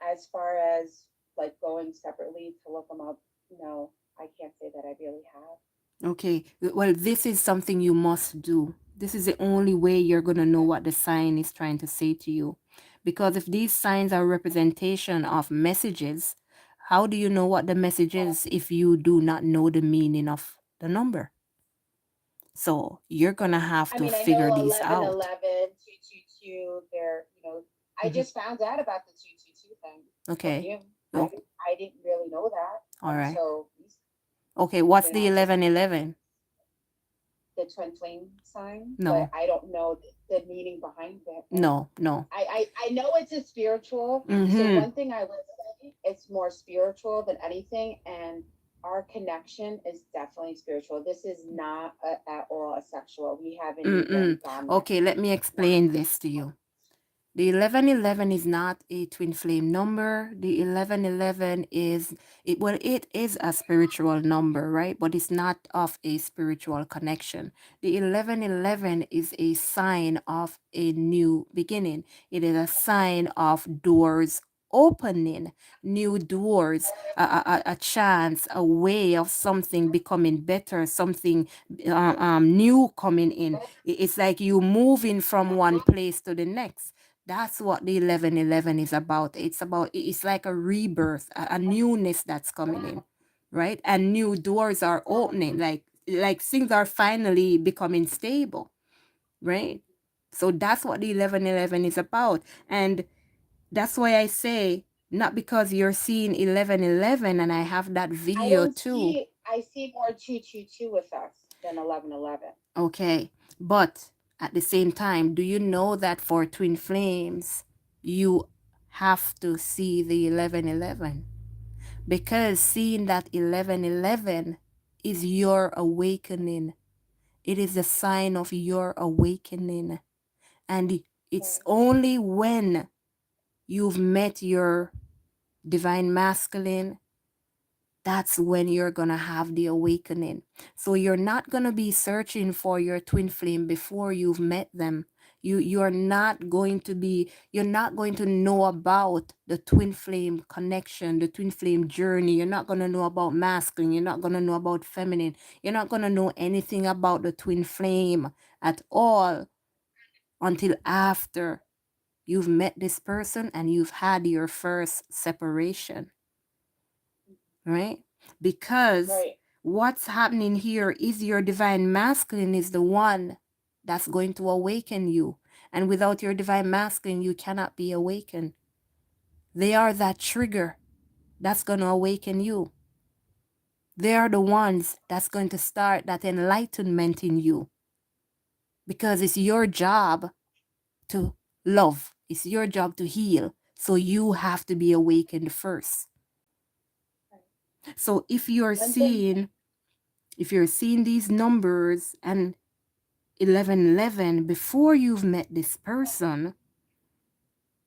Speaker 2: as far as like going separately to look them up, no, I can't say that I really have.
Speaker 1: Okay, well, this is something you must do. This is the only way you're going to know what the sign is trying to say to you. Because if these signs are representation of messages, how do you know what the message is if you do not know the meaning of the number? So you're going to have
Speaker 2: I
Speaker 1: to
Speaker 2: mean, I
Speaker 1: figure
Speaker 2: know
Speaker 1: these
Speaker 2: 11,
Speaker 1: out.
Speaker 2: 11, 222. They're, I
Speaker 1: Hmm.
Speaker 2: just found out about the 222 thing from
Speaker 1: Okay.
Speaker 2: you.
Speaker 1: Oh,
Speaker 2: I didn't really know that
Speaker 1: all right.
Speaker 2: until
Speaker 1: Okay, what's the
Speaker 2: just
Speaker 1: 1111?
Speaker 2: the twin flame sign, but
Speaker 1: No,
Speaker 2: I don't know the meaning behind it. And
Speaker 1: no, no.
Speaker 2: I know it's a spiritual. So
Speaker 1: Mm-hmm.
Speaker 2: one thing I would say, it's more spiritual than anything, and our connection is definitely spiritual. This is not at all a sexual. We haven't even
Speaker 1: Mm-mm.
Speaker 2: gone there.
Speaker 1: Okay, let me explain this to you. The 1111 is not a twin flame number. The 1111 is it is a spiritual number, right? But it's not of a spiritual connection. The 1111 is a sign of a new beginning. It is a sign of doors opening, new doors, a chance, a way of something becoming better, something new coming in. It's like you moving from one place to the next. That's what the 1111 is about. It's like a rebirth, a newness that's coming in, right? And new doors are opening, like things are finally becoming stable, right? So that's what the 1111 is about. And that's why I say, not because you're seeing 1111, and I have that
Speaker 2: I
Speaker 1: video
Speaker 2: don't
Speaker 1: too.
Speaker 2: see. I see more 222 with us than 1111.
Speaker 1: Okay. But at the same time, do you know that for twin flames, you have to see the 1111? Because seeing that 1111 is your awakening. It is a sign of your awakening. And it's
Speaker 2: Right.
Speaker 1: only when you've met your divine masculine, that's when you're going to have the awakening. So you're not going to be searching for your twin flame before you've met them. You're not going to know about the twin flame connection, the twin flame journey. You're not going to know about masculine, you're not going to know about feminine. You're not going to know anything about the twin flame at all until after you've met this person and you've had your first separation, right? Because
Speaker 2: Right.
Speaker 1: what's happening here is your divine masculine is the one that's going to awaken you. And without your divine masculine, you cannot be awakened. They are that trigger that's going to awaken you. They are the ones that's going to start that enlightenment in you, because it's your job to love, it's your job to heal. So you have to be awakened first.
Speaker 2: Right.
Speaker 1: So
Speaker 2: One thing.
Speaker 1: if you're seeing these numbers and 1111 before you've met this person,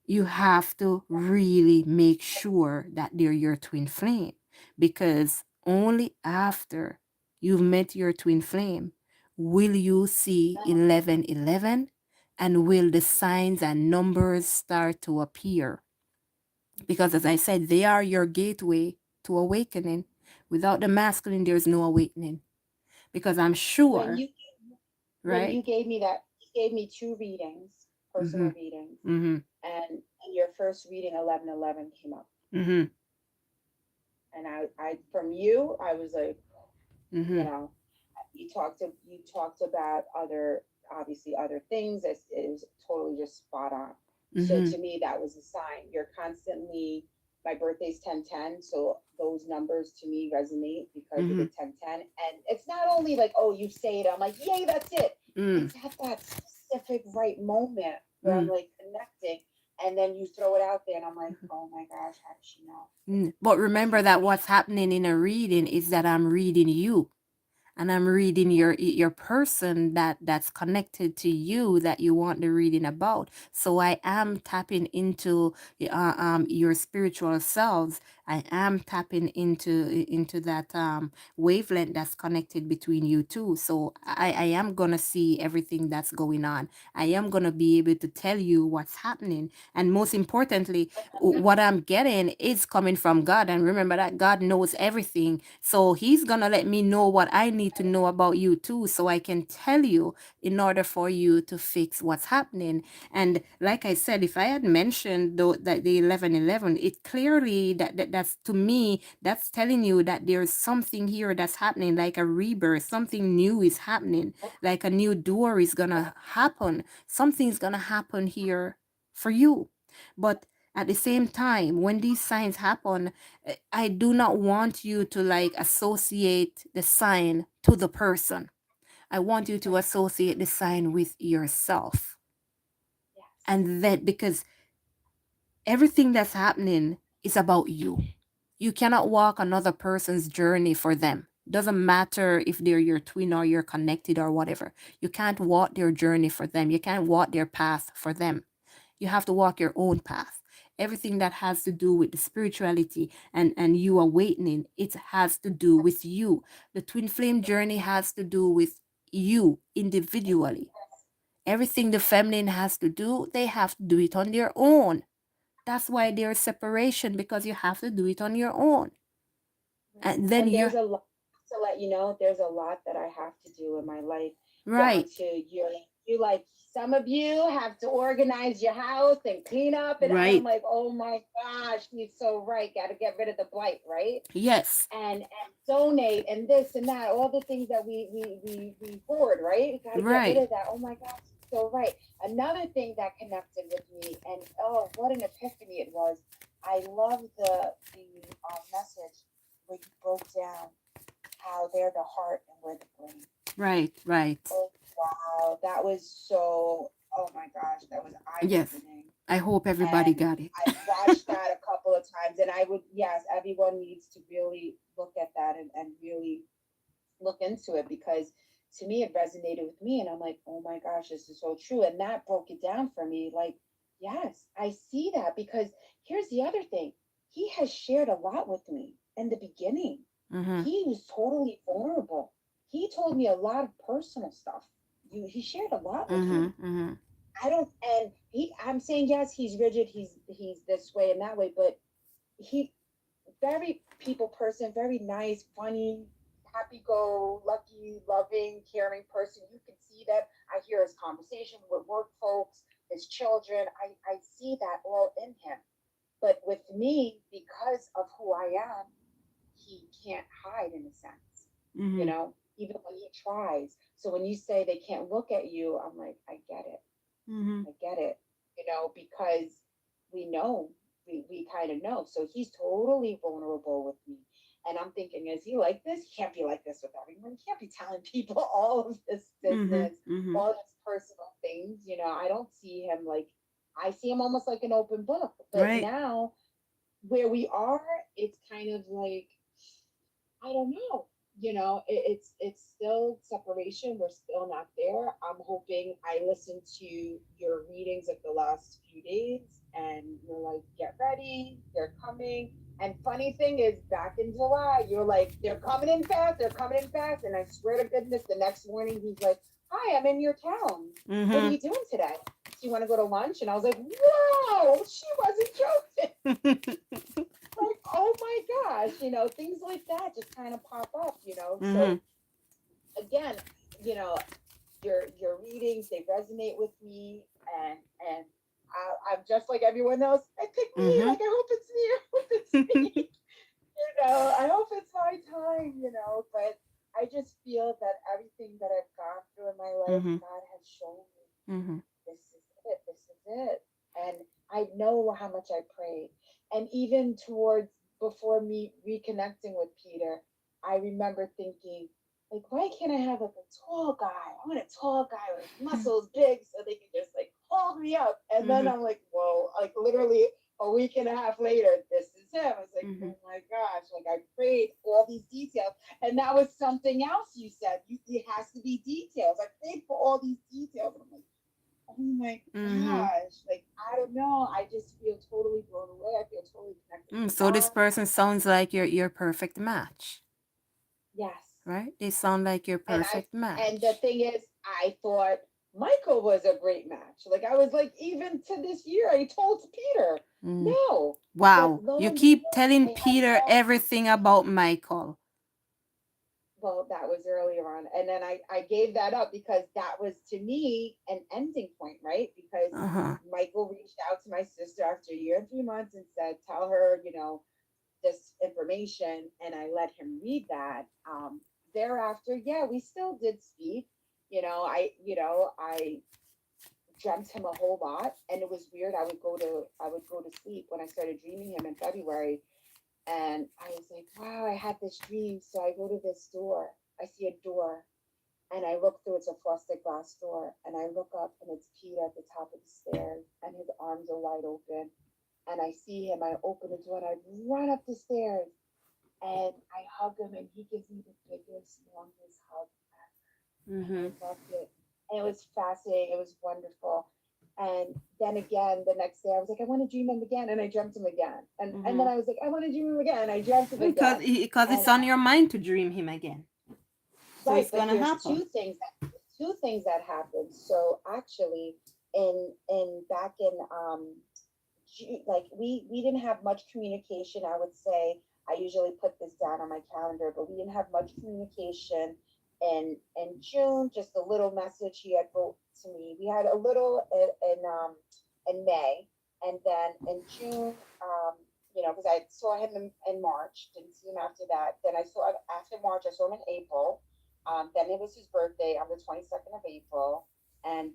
Speaker 1: you have to really make sure that they're your twin flame, because only after you've met your twin flame will you see 1111 And will the signs and numbers start to appear? Because as I said, they are your gateway to awakening. Without the masculine, there's no awakening. Because I'm
Speaker 2: when
Speaker 1: sure,
Speaker 2: you when
Speaker 1: right?
Speaker 2: you gave me that, you gave me two readings,
Speaker 1: Mm-hmm.
Speaker 2: personal readings,
Speaker 1: Mm-hmm.
Speaker 2: and your first reading 1111 came up,
Speaker 1: Mm-hmm.
Speaker 2: and I from you I was like, you
Speaker 1: Mm-hmm.
Speaker 2: know, you talked about other, obviously other things. It was totally just spot on. So
Speaker 1: Mm-hmm.
Speaker 2: to me, that was a sign. You're constantly, my birthday's 1010, so those numbers to me resonate because of
Speaker 1: Mm-hmm.
Speaker 2: the 1010. And it's not only like, oh, you say it, I'm like, yay, that's it.
Speaker 1: Mm.
Speaker 2: It's at that specific right moment where I'm
Speaker 1: Mm.
Speaker 2: like connecting, and then you throw it out there, and I'm like, oh my gosh, how does she know?
Speaker 1: Mm. But remember
Speaker 2: How
Speaker 1: that
Speaker 2: does she?
Speaker 1: what's happening in a reading is that I'm reading you, and I'm reading your person that's connected to you that you want the reading about. So I am tapping into your spiritual selves. I am tapping into that wavelength that's connected between you two. So I am gonna see everything that's going on. I am gonna be able to tell you what's happening, and most importantly, what I'm getting is coming from God. And remember that God knows everything. So He's going to let me know what I need to know about you too, so I can tell you in order for you to fix what's happening. And like I said, if I had mentioned that the 1111, it clearly that's to me, that's telling you that there's something here that's happening, like a rebirth, something new is happening, like a new door is going to happen. Something's going to happen here for you. But at the same time, when these signs happen, I do not want you to like associate the sign to the person. I want you to
Speaker 2: Right.
Speaker 1: associate the sign with yourself.
Speaker 2: Yes.
Speaker 1: And that because everything that's happening is about you. You cannot walk another person's journey for them. Doesn't matter if they're your twin or you're connected or whatever. You can't walk their journey for them. You can't walk their path for them. You have to walk your own path. Everything that has to do with the spirituality and you awakening, it has to do with you. The twin flame journey has to do with you individually. Everything the feminine has to do, they have to do it on their own. That's why there's separation, because you have to do it on your own.
Speaker 2: Right.
Speaker 1: And then
Speaker 2: And there's
Speaker 1: you're
Speaker 2: a lot to let you know, there's a lot that I have to do in my life, down
Speaker 1: right,
Speaker 2: to you like, some of you have to organize your house and clean up, and I'm
Speaker 1: right.
Speaker 2: like, oh my gosh, he's so right. Gotta get rid of the blight, right?
Speaker 1: Yes,
Speaker 2: And donate and this and that, all the things that we hoard, right? We gotta get rid
Speaker 1: right,
Speaker 2: of that. Oh my gosh, so right. Another thing that connected with me, and oh, what an epiphany it was. I love the message where you broke down how they're the heart and we're the brain.
Speaker 1: right, right.
Speaker 2: Oh wow, that was so. Oh my gosh, that was eye
Speaker 1: Yes.
Speaker 2: opening.
Speaker 1: I hope everybody
Speaker 2: And
Speaker 1: got it.
Speaker 2: I've watched that a couple of times, and I would, yes, everyone needs to really look at that, and really look into it, because to me it resonated with me, and I'm like, oh my gosh, this is so true. And that broke it down for me. Like, yes, I see that, because here's the other thing. He has shared a lot with me in the beginning.
Speaker 1: Mm-hmm.
Speaker 2: He was totally vulnerable. He told me a lot of personal stuff. He shared a lot with
Speaker 1: Mm-hmm.
Speaker 2: me.
Speaker 1: Mm-hmm.
Speaker 2: I don't, and I'm saying, yes, he's rigid, he's this way and that way, but he, very people person, very nice, funny, happy go lucky, loving, caring person. You can see that. I hear his conversation with work folks, his children. I see that all in him. But with me, because of who I am, he can't hide in a sense,
Speaker 1: Mm-hmm.
Speaker 2: even when he tries. So when you say they can't look at you, I'm like, I get it.
Speaker 1: Mm-hmm.
Speaker 2: I get it, because we know, we kind of know. So he's totally vulnerable with me. And I'm thinking, is he like this? He can't be like this with everyone. He can't be telling people all of this
Speaker 1: Mm-hmm.
Speaker 2: business,
Speaker 1: Mm-hmm.
Speaker 2: all these personal things. I don't see him like, I see him almost like an open book. But
Speaker 1: Right.
Speaker 2: now, where we are, it's kind of like, I don't know. It's still separation. We're still not there. I'm hoping. I listened to your readings of the last few days, and you're like, get ready, they're coming. And funny thing is, back in July, you're like, they're coming in fast, they're coming in fast. And I swear to goodness, the next morning he's like, hi, I'm in your town. What are
Speaker 1: Mm-hmm.
Speaker 2: you doing today? Do you want to go to lunch? And I was like, whoa, she wasn't joking. Like, oh my gosh, things like that just kind of pop up,
Speaker 1: Mm-hmm.
Speaker 2: So again, you know, your readings, they resonate with me, and I'm just like everyone else. I pick me,
Speaker 1: Mm-hmm.
Speaker 2: like I hope it's me, I hope it's me. I hope it's my time, but I just feel that everything that I've gone through in my life,
Speaker 1: Mm-hmm.
Speaker 2: God has shown me
Speaker 1: Mm-hmm.
Speaker 2: this is it, this is it. And I know how much I prayed. And even towards before me reconnecting with Peter, I remember thinking, like, why can't I have like a tall guy? I want a tall guy with muscles big so they can just like hold me up. And then
Speaker 1: Mm-hmm.
Speaker 2: I'm like, whoa, like literally a week and a half later, this is him. I was like,
Speaker 1: Mm-hmm.
Speaker 2: oh my gosh, like I prayed all these details. And that was something else you said. It has to be details. I prayed for all these details. And I'm like, oh my
Speaker 1: Mm-hmm.
Speaker 2: gosh, like I don't know. I just feel totally blown away. I feel totally connected to
Speaker 1: So this
Speaker 2: God.
Speaker 1: person sounds like your perfect match,
Speaker 2: Yes.
Speaker 1: right? They sound like your
Speaker 2: And I
Speaker 1: perfect
Speaker 2: and the
Speaker 1: match.
Speaker 2: thing is, I thought Michael was a great match. Like I was like, even to this year, I told Peter,
Speaker 1: Mm.
Speaker 2: no. But
Speaker 1: Wow,
Speaker 2: lo
Speaker 1: you
Speaker 2: and
Speaker 1: keep
Speaker 2: behold,
Speaker 1: telling
Speaker 2: I had
Speaker 1: Peter
Speaker 2: all
Speaker 1: everything about Michael.
Speaker 2: well, that was earlier on. And then I gave that up because that was to me an ending point, right? Because
Speaker 1: Uh-huh.
Speaker 2: Michael reached out to my sister after a year and 3 months and said, tell her, this information, and I let him read that. Thereafter, yeah, we still did speak. I dreamt him a whole lot, and it was weird. I would go to sleep when I started dreaming him in February, and I was like, wow, I had this dream. So I go to this door. I see a door, and I look through. It's a frosted glass door, and I look up, and it's Peter at the top of the stairs, and his arms are wide open, and I see him. I open the door, and I run up the stairs and I hug him, and he gives me the biggest, longest hug ever. And
Speaker 1: Mm-hmm.
Speaker 2: I loved it. And it was fascinating. It was wonderful. And then again, the next day, I was like, I want to dream him again, and I dreamt him again. And
Speaker 1: Mm-hmm.
Speaker 2: then I was like, I want to dream him again, and I dreamt him
Speaker 1: Because
Speaker 2: again.
Speaker 1: because it's
Speaker 2: And
Speaker 1: on your mind to dream him again. So
Speaker 2: right,
Speaker 1: it's
Speaker 2: but
Speaker 1: gonna
Speaker 2: there's
Speaker 1: happen.
Speaker 2: two things that happened. So actually, in back in like we didn't have much communication. I would say I usually put this down on my calendar, but we didn't have much communication in June. Just a little message he had wrote to me. We had a little in May, and then in June, because I saw him in March, didn't see him after that. Then I saw after March, I saw him in April. Then it was his birthday on the 22nd of April, and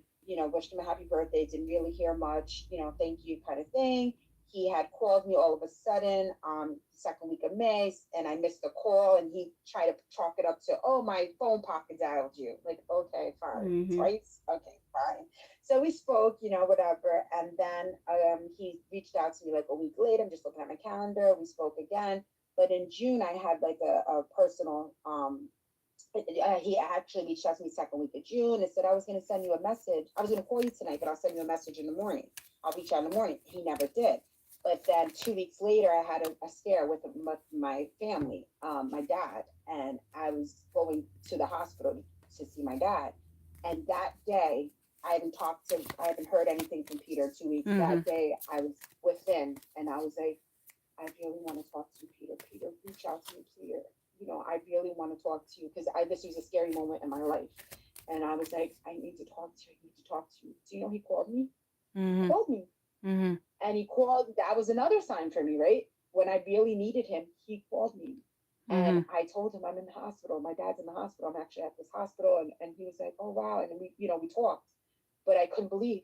Speaker 2: wished him a happy birthday. Didn't really hear much, thank you kind of thing. He had called me all of a sudden the second week of May, and I missed the call, and he tried to chalk it up to, oh, my phone pocket dialed you. Like, okay, fine,
Speaker 1: Mm-hmm.
Speaker 2: twice, okay, fine. So we spoke, whatever, and then he reached out to me like a week later. I'm just looking at my calendar. We spoke again, but in June I had like a personal he actually reached out to me second week of June and said, I was going to send you a message. I was going to call you tonight, but I'll send you a message in the morning. I'll reach out in the morning. He never did. But then 2 weeks later, I had a scare with my family, my dad, and I was going to the hospital to see my dad. And that day, I haven't heard anything from Peter 2 weeks.
Speaker 1: Mm-hmm.
Speaker 2: That day, I was with him, and I was like, I really want to talk to you, Peter. Peter, reach out to me, Peter. I really want to talk to you because this was a scary moment in my life. And I was like, I need to talk to you. I need to talk to you. Do you know he called me? He
Speaker 1: Mm-hmm.
Speaker 2: called me.
Speaker 1: Mm-hmm.
Speaker 2: And he called. That was another sign for me, right? When I really needed him, he called me. And
Speaker 1: Mm-hmm.
Speaker 2: I told him I'm in the hospital. My dad's in the hospital. I'm actually at this hospital. And he was like, oh, wow. And then we talked. But I couldn't believe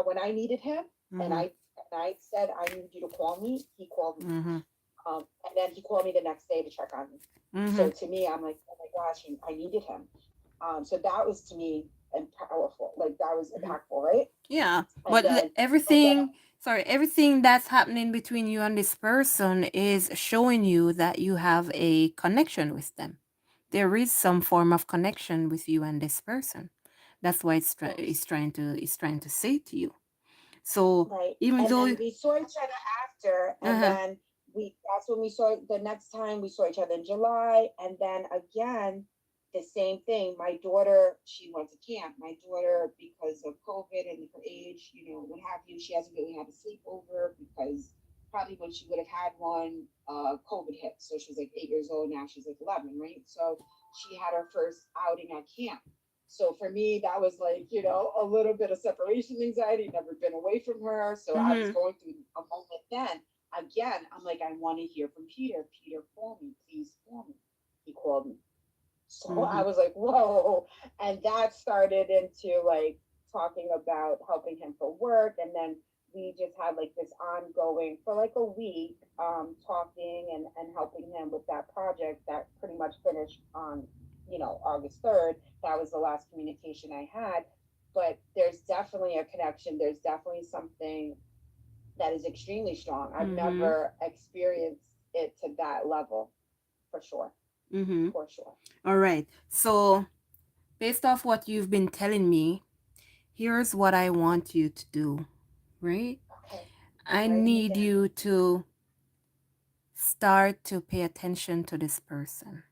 Speaker 2: when I needed him and
Speaker 1: Mm-hmm.
Speaker 2: I said, I need you to call me, he called me.
Speaker 1: Mm-hmm.
Speaker 2: And then he called me the next day to check on me.
Speaker 1: Mm-hmm.
Speaker 2: So to me, I'm like, oh my gosh, I needed him. So that was to me and powerful. Like that was
Speaker 1: Mm-hmm.
Speaker 2: impactful, right?
Speaker 1: Yeah,
Speaker 2: And then, but then,
Speaker 1: everything that's happening between you and this person is showing you that you have a connection with them. There is some form of connection with you and this person. That's why
Speaker 2: yes,
Speaker 1: it's trying to say to you. So
Speaker 2: right.
Speaker 1: even
Speaker 2: And
Speaker 1: though,
Speaker 2: then we saw each other after, and
Speaker 1: uh-huh,
Speaker 2: then that's when we saw the next time we saw each other in July, and then again. the same thing. My daughter, she went to camp. My daughter, because of COVID and her age, what have you, she hasn't really had a sleepover because probably when she would have had one, COVID hit. So she was like 8 years old. Now she's like 11, right? So she had her first outing at camp. So for me, that was like, a little bit of separation anxiety, never been away from her. So I was
Speaker 1: Mhm.
Speaker 2: going through a moment then. Again, I'm like, I want to hear from Peter. Peter, call me. Please call me. He called me. So I
Speaker 1: Mhm.
Speaker 2: was like, whoa. And that started into like talking about helping him for work. And then we just had like this ongoing for like a week, talking and helping him with that project that pretty much finished on, August 3rd. That was the last communication I had. But there's definitely a connection. There's definitely something that is extremely strong. I've
Speaker 1: Mhm.
Speaker 2: never experienced it to that level, for sure.
Speaker 1: Mhm.
Speaker 2: For sure.
Speaker 1: All right. So, based off what you've been telling me, here's what I want you to do, right?
Speaker 2: Okay.
Speaker 1: I
Speaker 2: Writing it
Speaker 1: need
Speaker 2: down.
Speaker 1: you to start to pay attention to this person.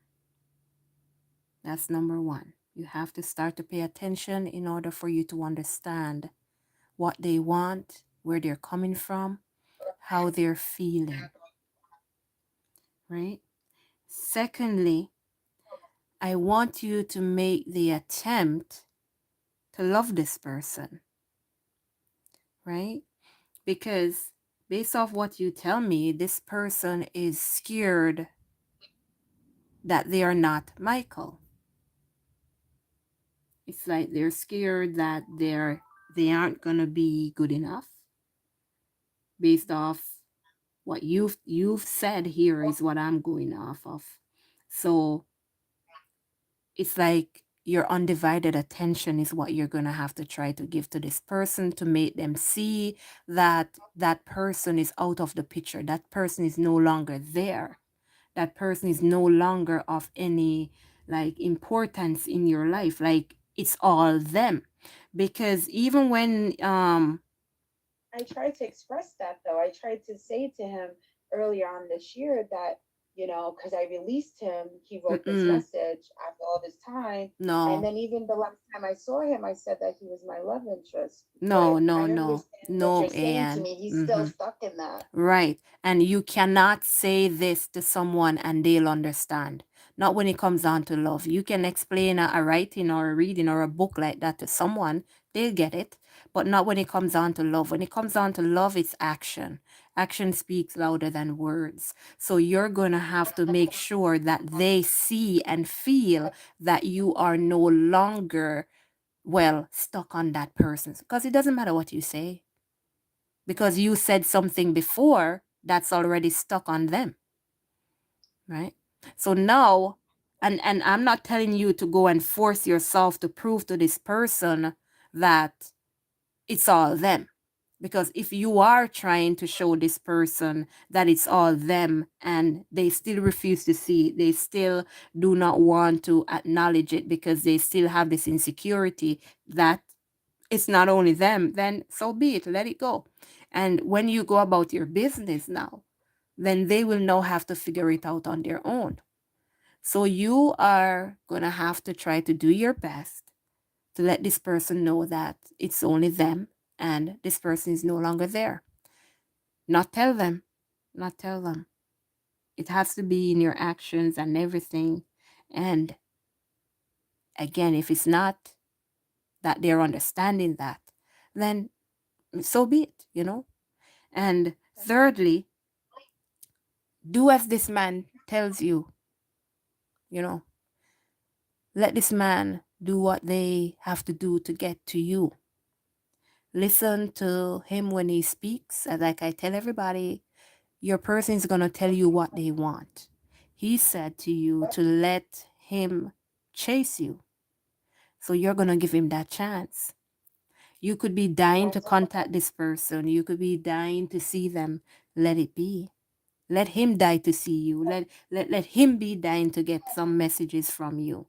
Speaker 1: That's number one. You have to start to pay attention in order for you to understand what they want, where they're coming from, how they're feeling, right? Secondly, I want you to make the attempt to love this person, right? Because based off what you tell me, this person is scared that they are not Michael. It's like they're scared that they aren't gonna be good enough based off what you've said here is what I'm going off of. So it's like your undivided attention is what you're going to have to try to give to this person to make them see that that person is out of the picture. That person is no longer there. That person is no longer of any like importance in your life. Like it's all them. Because even when
Speaker 2: I tried to express that though. I tried to say to him earlier on this year that, because I released him, he wrote this
Speaker 1: mm-mm,
Speaker 2: message after all this time. And
Speaker 1: no,
Speaker 2: then even the last time I saw him, I said that he was my love interest.
Speaker 1: no,
Speaker 2: But
Speaker 1: no,
Speaker 2: I
Speaker 1: no,
Speaker 2: understand what
Speaker 1: no,
Speaker 2: you're saying to
Speaker 1: and
Speaker 2: me. He's still
Speaker 1: mm-hmm.
Speaker 2: stuck in that.
Speaker 1: Right. And you cannot say this to someone and they'll understand. Not when it comes down to love. You can explain a writing or a reading or a book like that to someone, they'll get it. But not when it comes down to love. When it comes down to love, it's action. Action speaks louder than words. So you're going to have to make sure that they see and feel that you are no longer, well, stuck on that person. Because it doesn't matter what you say because you said something before that's already stuck on them, right? So now, and I'm not telling you to go and force yourself to prove to this person that it's all them. Because if you are trying to show this person that it's all them and they still refuse to see it, they still do not want to acknowledge it because they still have this insecurity that it's not only them, then so be it, let it go. And when you go about your business now, then they will now have to figure it out on their own. So you are going to have to try to do your best to let this person know that it's only them and this person is no longer there. Not tell them, not tell them. It has to be in your actions and everything. And again, if it's not that they're understanding that, then so be it. And thirdly, do as this man tells you, you know, let this man do what they have to do to get to you. Listen to him when he speaks. And like I tell everybody, your person is going to tell you what they want. He said to you to let him chase you. So you're going to give him that chance. You could be dying to contact this person. You could be dying to see them. Let it be. Let him die to see you. Let him be dying to get some messages from you.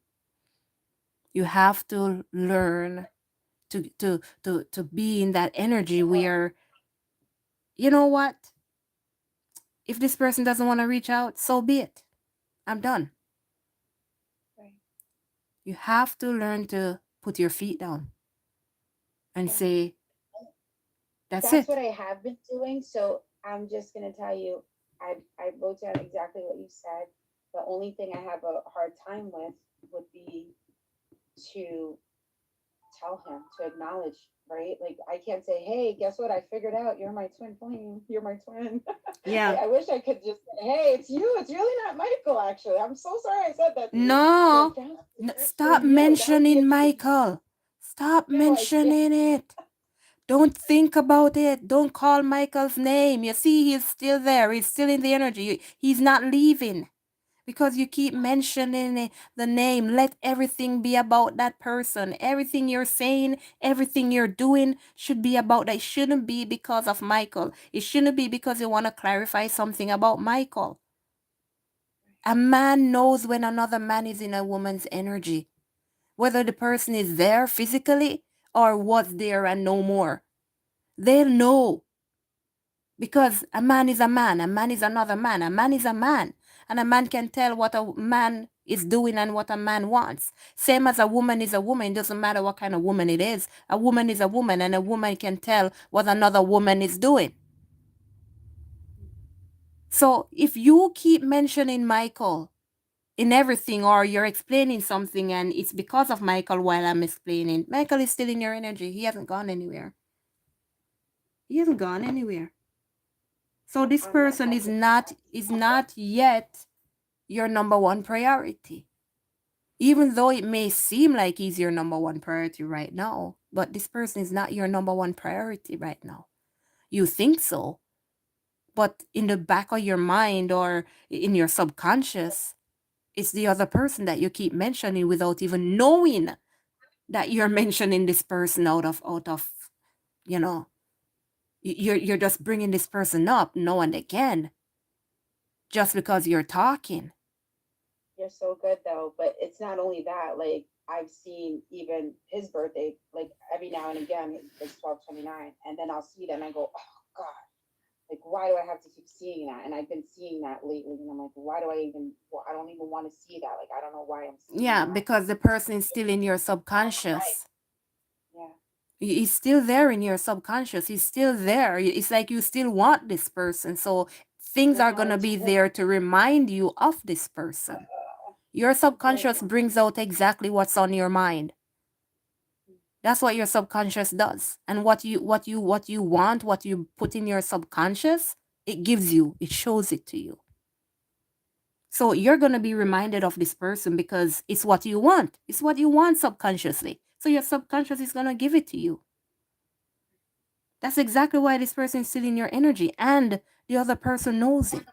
Speaker 1: You have to learn to be in that energy where, you know what? If this person doesn't want to reach out, so be it. I'm done.
Speaker 2: Right.
Speaker 1: You have to learn to put your feet down and
Speaker 2: Yeah.
Speaker 1: say, that's
Speaker 2: That's
Speaker 1: it.
Speaker 2: what I have been doing. So I'm just gonna tell you, I wrote down exactly what you said. The only thing I have a hard time with would be to tell him, to acknowledge, right? Like I can't say, hey, guess what? I figured out you're my twin flame. You're my twin.
Speaker 1: Yeah.
Speaker 2: I wish I could just say, hey, it's you. It's really not Michael, actually. I'm so sorry I said that to you. But I
Speaker 1: No.
Speaker 2: found out it's actually
Speaker 1: Stop
Speaker 2: you. That would be
Speaker 1: mentioning
Speaker 2: amazing.
Speaker 1: Michael. Stop
Speaker 2: No, I can't.
Speaker 1: mentioning it. Don't think about it. Don't call Michael's name. You see, he's still there. He's still in the energy. He's not leaving because you keep mentioning the name. Let everything be about that person. Everything you're saying, everything you're doing should be about that. It shouldn't be because of Michael. It shouldn't be because you want to clarify something about Michael. A man knows when another man is in a woman's energy, whether the person is there physically or was there and no more. They'll know because a man is a man, a man is another man, a man is a man, and a man can tell what a man is doing and what a man wants. Same as a woman is a woman, it doesn't matter what kind of woman it is. A woman is a woman, and a woman can tell what another woman is doing. So if you keep mentioning Michael in everything, or you're explaining something and it's because of Michael while I'm explaining, Michael is still in your energy. He hasn't gone anywhere. He hasn't gone anywhere. So this
Speaker 2: I'm not
Speaker 1: person
Speaker 2: talking.
Speaker 1: is not yet your number one priority. Even though it may seem like he's your number one priority right now, but this person is not your number one priority right now. You think so, but in the back of your mind or in your subconscious, it's the other person that you keep mentioning without even knowing that you're mentioning this person out of you know you're just bringing this person up now and again just because you're talking.
Speaker 2: You're so good though, but it's not only that. Like I've seen even his birthday, like every now and again, it's 12/29, and then I'll see that and I go, oh God, like why do I have to keep seeing that? And I've been seeing that lately, and I'm like, why do I even? Well, I don't even want to see that. Like I don't know why I'm seeing
Speaker 1: Yeah,
Speaker 2: that.
Speaker 1: because the person is still in your
Speaker 2: Right.
Speaker 1: subconscious.
Speaker 2: Yeah.
Speaker 1: He's still there in your subconscious. He's still there. It's like you still want this person, so things are
Speaker 2: No,
Speaker 1: going to
Speaker 2: I
Speaker 1: be
Speaker 2: don't.
Speaker 1: there to remind you of this person. Your
Speaker 2: Right.
Speaker 1: subconscious brings out exactly what's on your mind. That's what your subconscious does. And what you want, what you put in your subconscious, it gives you, it shows it to you. So you're going to be reminded of this person because it's what you want. It's what you want subconsciously. So your subconscious is going to give it to you. That's exactly why this person is still in your energy and the other person knows it.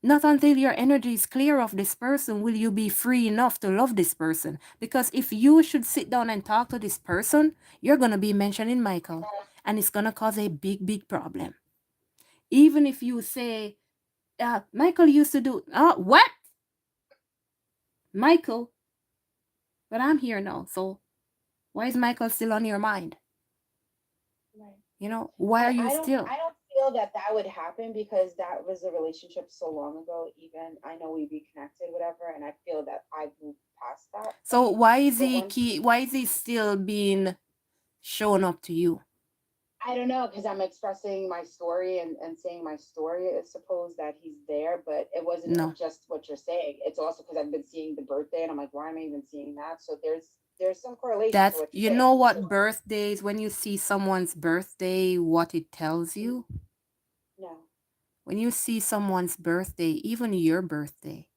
Speaker 1: Not until your energy is clear of this person will you be free enough to love this person. Because if you should sit down and talk to this person, you're going to be mentioning Michael. And it's going to cause a big, big problem. Even if you say, Michael used to do, what? Michael? But I'm here now. So why is Michael still on your mind?
Speaker 2: Right.
Speaker 1: Why are
Speaker 2: And
Speaker 1: you still?
Speaker 2: I don't feel that that would happen because that was a relationship so long ago. Even I know we reconnected, whatever, and I feel that I've moved past that
Speaker 1: So
Speaker 2: point.
Speaker 1: why is
Speaker 2: But
Speaker 1: he
Speaker 2: one thing
Speaker 1: key? Why is he still being shown up to you?
Speaker 2: I don't know because I'm expressing my story and saying my story. I suppose that he's there, but it wasn't
Speaker 1: No.
Speaker 2: just what you're saying. It's also because I've been seeing the birthday, and I'm like, why am I even seeing that? So there's some correlation to
Speaker 1: That's,
Speaker 2: what you're
Speaker 1: you
Speaker 2: saying
Speaker 1: know
Speaker 2: for
Speaker 1: what
Speaker 2: sure.
Speaker 1: birthdays, when you see someone's birthday, what it tells you?
Speaker 2: No.
Speaker 1: When you see someone's birthday, even your birthday,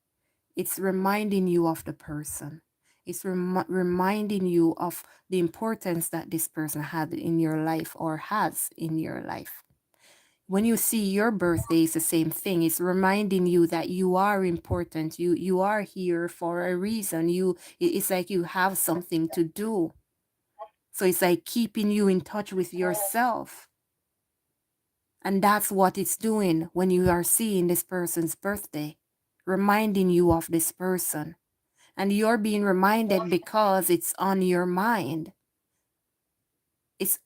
Speaker 1: it's reminding you of the person. It's reminding you of the importance that this person had in your life or has in your life. When you see your birthday, it's the same thing. It's reminding you that you are important. You are here for a reason. It's like you have something to do. So it's like keeping you in touch with yourself. And that's what it's doing when you are seeing this person's birthday, reminding you of this person. And you're being reminded because it's on your mind. It's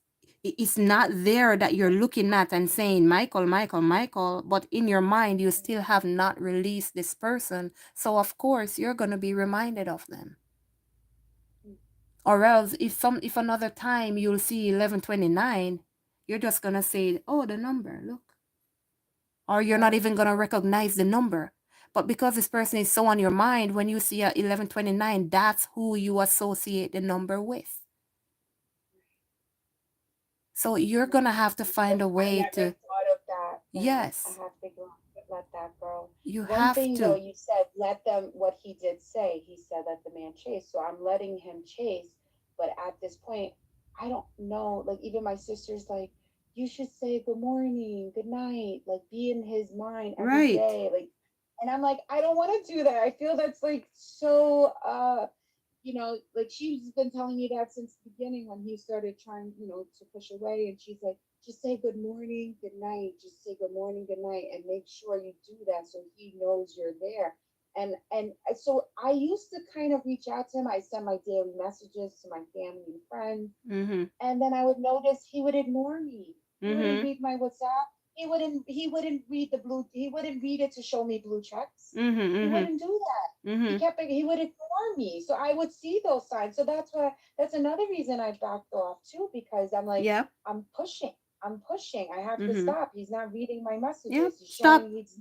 Speaker 1: It's not there that you're looking at and saying, Michael, Michael, Michael, but in your mind, you still have not released this person. So, of course, you're going to be reminded of them. Or else, if another time you'll see 1129, you're just going to say, oh, the number, look. Or you're not
Speaker 2: Right.
Speaker 1: even going to recognize the number. But because this person is so on your mind, when you see a 1129, that's who you associate the number with. So you're going to have to find a
Speaker 2: I
Speaker 1: way
Speaker 2: never
Speaker 1: to,
Speaker 2: thought of that. Then I
Speaker 1: yes,
Speaker 2: have to go let that go.
Speaker 1: you
Speaker 2: One
Speaker 1: have
Speaker 2: thing though,
Speaker 1: to.
Speaker 2: you said let them. What he did say, he said let the man chase. So I'm letting him chase. But at this point, I don't know. Like even my sister's like, you should say good morning, good night. Like be in his mind every
Speaker 1: Right.
Speaker 2: day. Like, and I'm like, I don't want to do that. I feel that's like so. Like she's been telling me that since the beginning when he started trying, to push away. And she's like, just say good morning, good night. Just say good morning, good night, and make sure you do that so he knows you're there. And so I used to kind of reach out to him. I send my daily messages to my family and friends,
Speaker 1: Mm-hmm.
Speaker 2: and then I would notice he would ignore me. He wouldn't
Speaker 1: Mm-hmm.
Speaker 2: read my WhatsApp. He wouldn't read the blue. He wouldn't read it to show me blue checks.
Speaker 1: Mm-hmm.
Speaker 2: He
Speaker 1: Mm-hmm.
Speaker 2: wouldn't do that.
Speaker 1: Mm-hmm.
Speaker 2: He would ignore me. So I would see those signs. So that's another reason I backed off too, because I'm like,
Speaker 1: Yep.
Speaker 2: I'm pushing. I'm pushing. I have to
Speaker 1: Mm-hmm.
Speaker 2: stop. He's not reading my
Speaker 1: Yep.
Speaker 2: messages. He's showing
Speaker 1: Stop.
Speaker 2: he's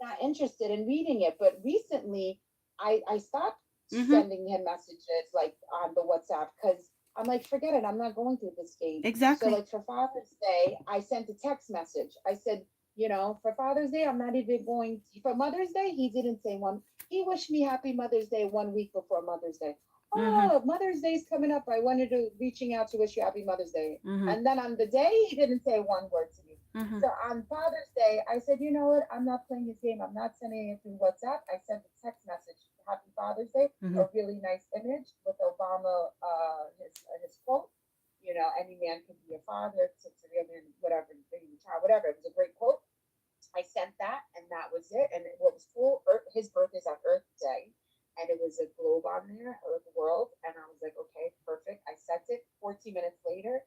Speaker 2: not interested in reading it. But recently I stopped
Speaker 1: Mm-hmm.
Speaker 2: sending him messages like on the WhatsApp because I'm like, forget it. I'm not going through this stage. So,
Speaker 1: Exactly.
Speaker 2: like, for Father's Day, I sent a text message. I said, for Father's Day, I'm not even going. For Mother's Day, he didn't say one. He wished me Happy Mother's Day 1 week before Mother's Day.
Speaker 1: Mm-hmm.
Speaker 2: Oh, Mother's Day's coming up. I wanted to reaching out to wish you Happy Mother's Day.
Speaker 1: Mm-hmm.
Speaker 2: And then on the day, he didn't say one word to me.
Speaker 1: Mm-hmm.
Speaker 2: So on Father's Day, I said, you know what? I'm not playing his game. I'm not sending it through WhatsApp. I sent a text message. Happy Father's Day,
Speaker 1: Mm-hmm.
Speaker 2: a really nice image with Obama, his quote. Any man can be a father, to the other, whatever, the child, whatever. It was a great quote. I sent that, and that was it. And what was cool, his birthday is on Earth Day, and it was a globe on there, Earth World. And I was like, okay, perfect. I sent it. 14 minutes later,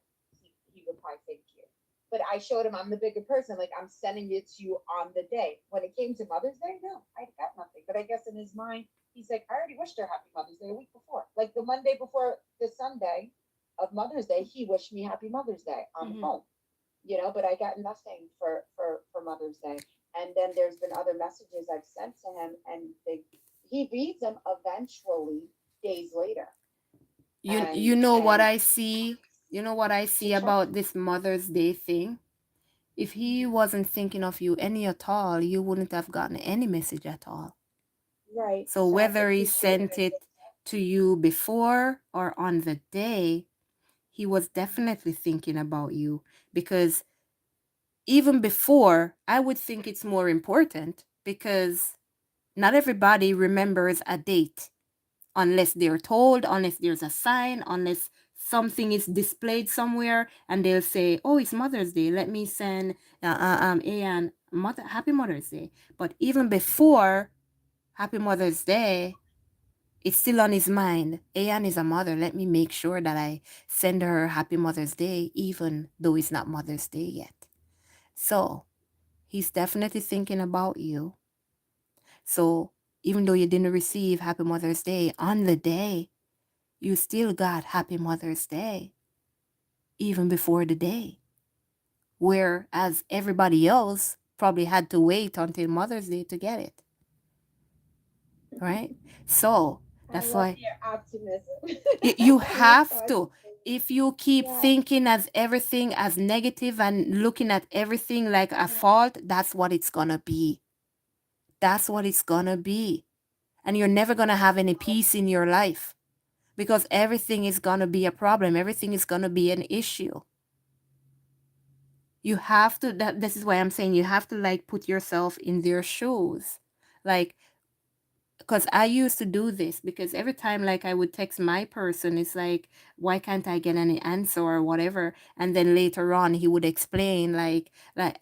Speaker 2: he replied, thank you. But I showed him I'm the bigger person. Like, I'm sending it to you on the day. When it came to Mother's Day, no, I got nothing. But I guess in his mind, he's like, I already wished her Happy Mother's Day a week before. Like the Monday before the Sunday of Mother's Day, he wished me Happy Mother's Day on the
Speaker 1: Mm-hmm.
Speaker 2: phone. But I got nothing for Mother's Day. And then there's been other messages I've sent to him, and he reads them eventually days later.
Speaker 1: You
Speaker 2: And
Speaker 1: know what
Speaker 2: and
Speaker 1: I see? You know what I see
Speaker 2: he checked.
Speaker 1: about this Mother's Day thing? If he
Speaker 2: Mhm.
Speaker 1: wasn't thinking of you any at all, you wouldn't have gotten any message at all.
Speaker 2: Right.
Speaker 1: So
Speaker 2: So I
Speaker 1: whether he
Speaker 2: appreciate
Speaker 1: sent
Speaker 2: it.
Speaker 1: it to you before or on the day, he was definitely thinking about you, because even before, I would think it's more important because not everybody remembers a date unless they're told, unless there's a sign, unless something is displayed somewhere and they'll say, oh, it's Mother's Day. Let me send Ann Happy Mother's Day. But even before Happy Mother's Day, it's still on his mind. Ann is a mother. Let me make sure that I send her Happy Mother's Day, even though it's not Mother's Day yet. So he's definitely thinking about you. So even though you didn't receive Happy Mother's Day on the day, you still got Happy Mother's Day even before the day. Whereas everybody else probably had to wait until Mother's Day to get it, right? So
Speaker 2: I
Speaker 1: that's
Speaker 2: love
Speaker 1: why
Speaker 2: your optimism.
Speaker 1: you
Speaker 2: I love
Speaker 1: have to.
Speaker 2: positivity.
Speaker 1: If you keep
Speaker 2: Yeah.
Speaker 1: thinking as everything as negative and looking at everything like a
Speaker 2: Yeah.
Speaker 1: fault, that's what it's gonna be. That's what it's gonna be. And you're never gonna have any peace in your life because everything is gonna be a problem. Everything is gonna be an issue. You have to, that this is why I'm saying you have to like put yourself in their shoes. Like, because I used to do this, because every time like I would text my person, it's like, why can't I get any answer or whatever? And then later on he would explain like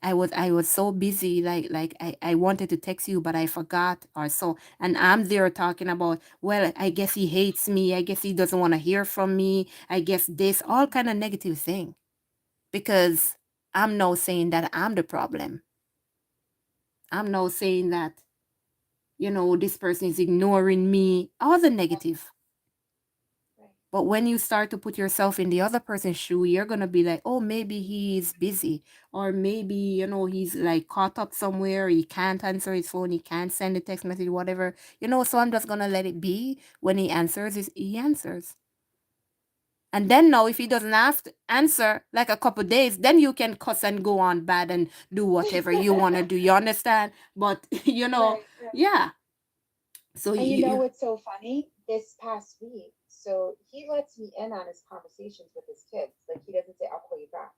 Speaker 1: I was so busy, like I wanted to text you but I forgot or so. And I'm there talking about, well, I guess he hates me, I guess he doesn't want to hear from me, I guess this all kind of negative thing. because I'm now saying that I'm the problem. I'm now saying that, this person is ignoring me, all the negative.
Speaker 2: Right.
Speaker 1: But when you start to put yourself in the other person's shoe, you're going to be like, oh, maybe he's busy. Or maybe, he's like caught up somewhere. He can't answer his phone. He can't send a text message, whatever. So I'm just going to let it be. When he answers, he answers. And then now, if he doesn't answer like a couple days, then you can cuss and go on bad and do whatever you want to do. You understand? But,
Speaker 2: Right, right.
Speaker 1: yeah. So
Speaker 2: And you know
Speaker 1: you,
Speaker 2: what's so funny? This past week, so he lets me in on his conversations with his kids. Like he doesn't say, "I'll call you back."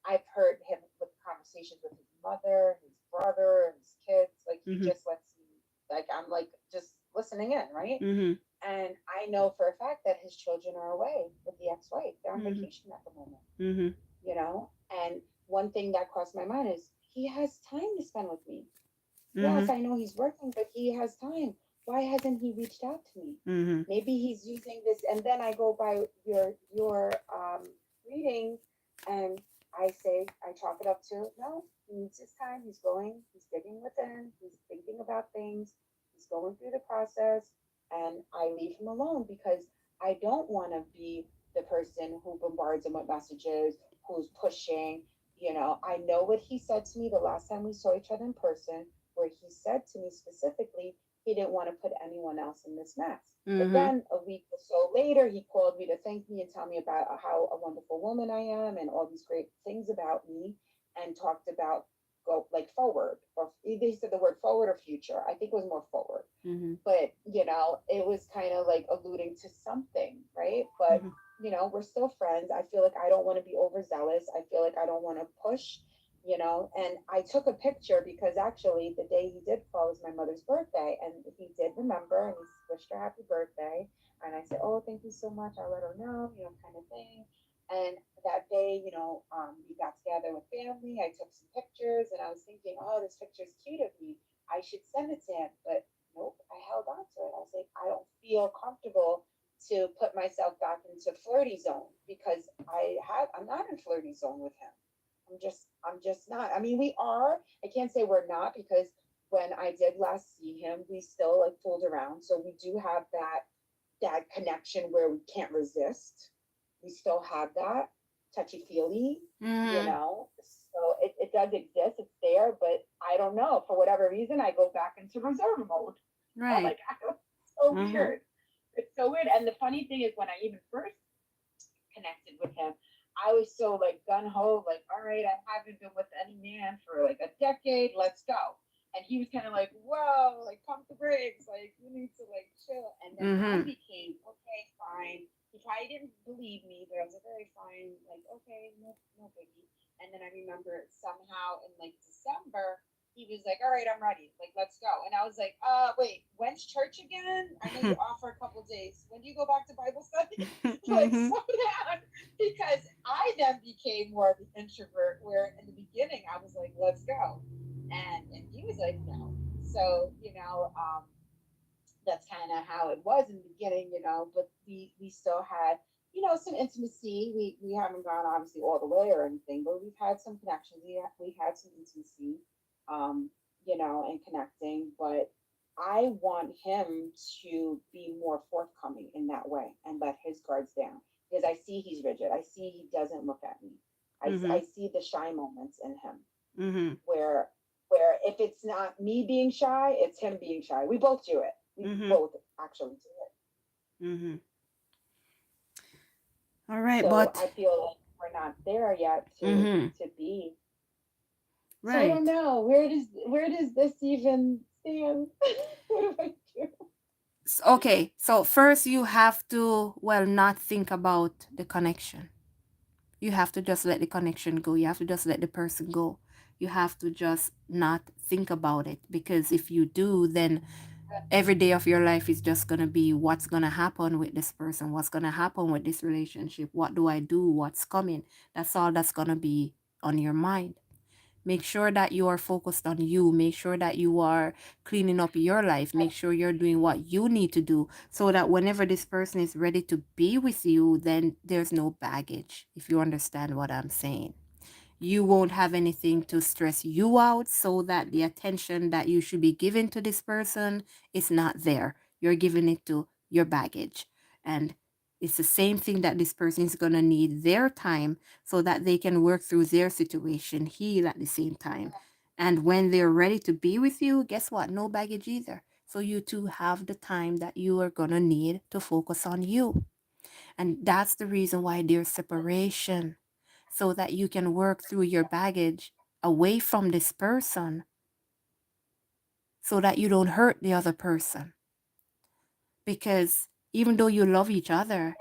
Speaker 2: I've heard him with conversations with his mother, his brother, and his kids. Like he
Speaker 1: mm-hmm,
Speaker 2: just lets me, like I'm like just listening in, right?
Speaker 1: mm-hmm,
Speaker 2: And I know for a fact that his children are away with the ex-wife. They're on
Speaker 1: mm-hmm,
Speaker 2: vacation at the moment,
Speaker 1: mm-hmm,
Speaker 2: you know. And one thing that crossed my mind is he has time to spend with me.
Speaker 1: mm-hmm,
Speaker 2: Yes, I know he's working, but he has time. Why hasn't he reached out to me?
Speaker 1: mm-hmm,
Speaker 2: Maybe he's using this. And then I go by your readings, and I say I chalk it up to no. He needs his time. He's going. He's digging within. He's thinking about things. He's going through the process, and I leave him alone because I don't want to be the person who bombards him with messages, who's pushing. I know what he said to me the last time we saw each other in person, where he said to me specifically he didn't want to put anyone else in this mess. But
Speaker 1: mm-hmm.
Speaker 2: then a week or so later, he called me to thank me and tell me about how a wonderful woman I am and all these great things about me, and talked about go like forward, or either he said the word forward or future. I think it was more forward,
Speaker 1: Mm-hmm.
Speaker 2: but it was kind of like alluding to something, right? But
Speaker 1: Mm-hmm.
Speaker 2: we're still friends. I feel like I don't want to be overzealous. I feel like I don't want to push, and I took a picture because actually the day he did call was my mother's birthday, and he did remember, and he wished her happy birthday. And I said, oh, thank you so much, I'll let her know, kind of thing. And that day, we got together with family. I took some pictures, and I was thinking, oh, this picture is cute of me, I should send it to him. But nope, I held on to it. I was like, I don't feel comfortable to put myself back into flirty zone because I'm not in flirty zone with him. I'm just not. I mean, we are. I can't say we're not because when I did last see him, we still like fooled around. So we do have that connection where we can't resist. We still have that touchy feely,
Speaker 1: Mm-hmm.
Speaker 2: So it does exist. It's there, but I don't know. For whatever reason, I go back into reserve mode.
Speaker 1: Right.
Speaker 2: Like, it's so
Speaker 1: Mm-hmm.
Speaker 2: weird. It's so weird. And the funny thing is, when I even first connected with him, I was so like gun ho, like, all right, I haven't been with any man for like a decade, let's go. And he was kind of like, whoa, like pump the brakes, like you need to like chill. And then I
Speaker 1: Mm-hmm.
Speaker 2: became okay, fine. He probably didn't believe me, but I was like, very fine, like okay, no biggie. And then I remember somehow in like December, he was like, all right, I'm ready. Like, let's go. And I was like, wait, when's church again? I know you're off for a couple days. When do you go back to Bible study? Like,
Speaker 1: Mm-hmm.
Speaker 2: slow down. Because I then became more of the introvert, where in the beginning I was like, let's go. And he was like, no. So, that's kind of how it was in the beginning, but we still had, some intimacy. We haven't gone obviously all the way or anything, but we've had some connections. We had some intimacy, um, and connecting, but I want him to be more forthcoming in that way and let his guards down because I see he's rigid. I see he doesn't look at me.
Speaker 1: Mm-hmm.
Speaker 2: I see the shy moments in him
Speaker 1: Mm-hmm.
Speaker 2: where if it's not me being shy, it's him being shy. We both do it. We
Speaker 1: Mm-hmm.
Speaker 2: both actually do it.
Speaker 1: Mm-hmm. All right,
Speaker 2: So
Speaker 1: but
Speaker 2: I feel like we're not there yet
Speaker 1: mm-hmm.
Speaker 2: to be. So I don't
Speaker 1: Right.
Speaker 2: know, where does this even stand? What do I do?
Speaker 1: Okay, so first you have to, well, not think about the connection. You have to just let the connection go. You have to just let the person go. You have to just not think about it, because if you do, then every day of your life is just going to be what's going to happen with this person, what's going to happen with this relationship, what do I do, what's coming. That's all that's going to be on your mind. Make sure that you are focused on you. Make sure that you are cleaning up your life. Make sure you're doing what you need to do so that whenever this person is ready to be with you, then there's no baggage, if you understand what I'm saying. You won't have anything to stress you out, so that the attention that you should be giving to this person is not there. You're giving it to your baggage. And it's the same thing that this person is going to need their time so that they can work through their situation, heal at the same time. And when they're ready to be with you, guess what? No baggage either. So you two have the time that you are going to need to focus on you. And that's the reason why there's separation, so that you can work through your baggage away from this person, so that you don't hurt the other person. Because even though you love each other,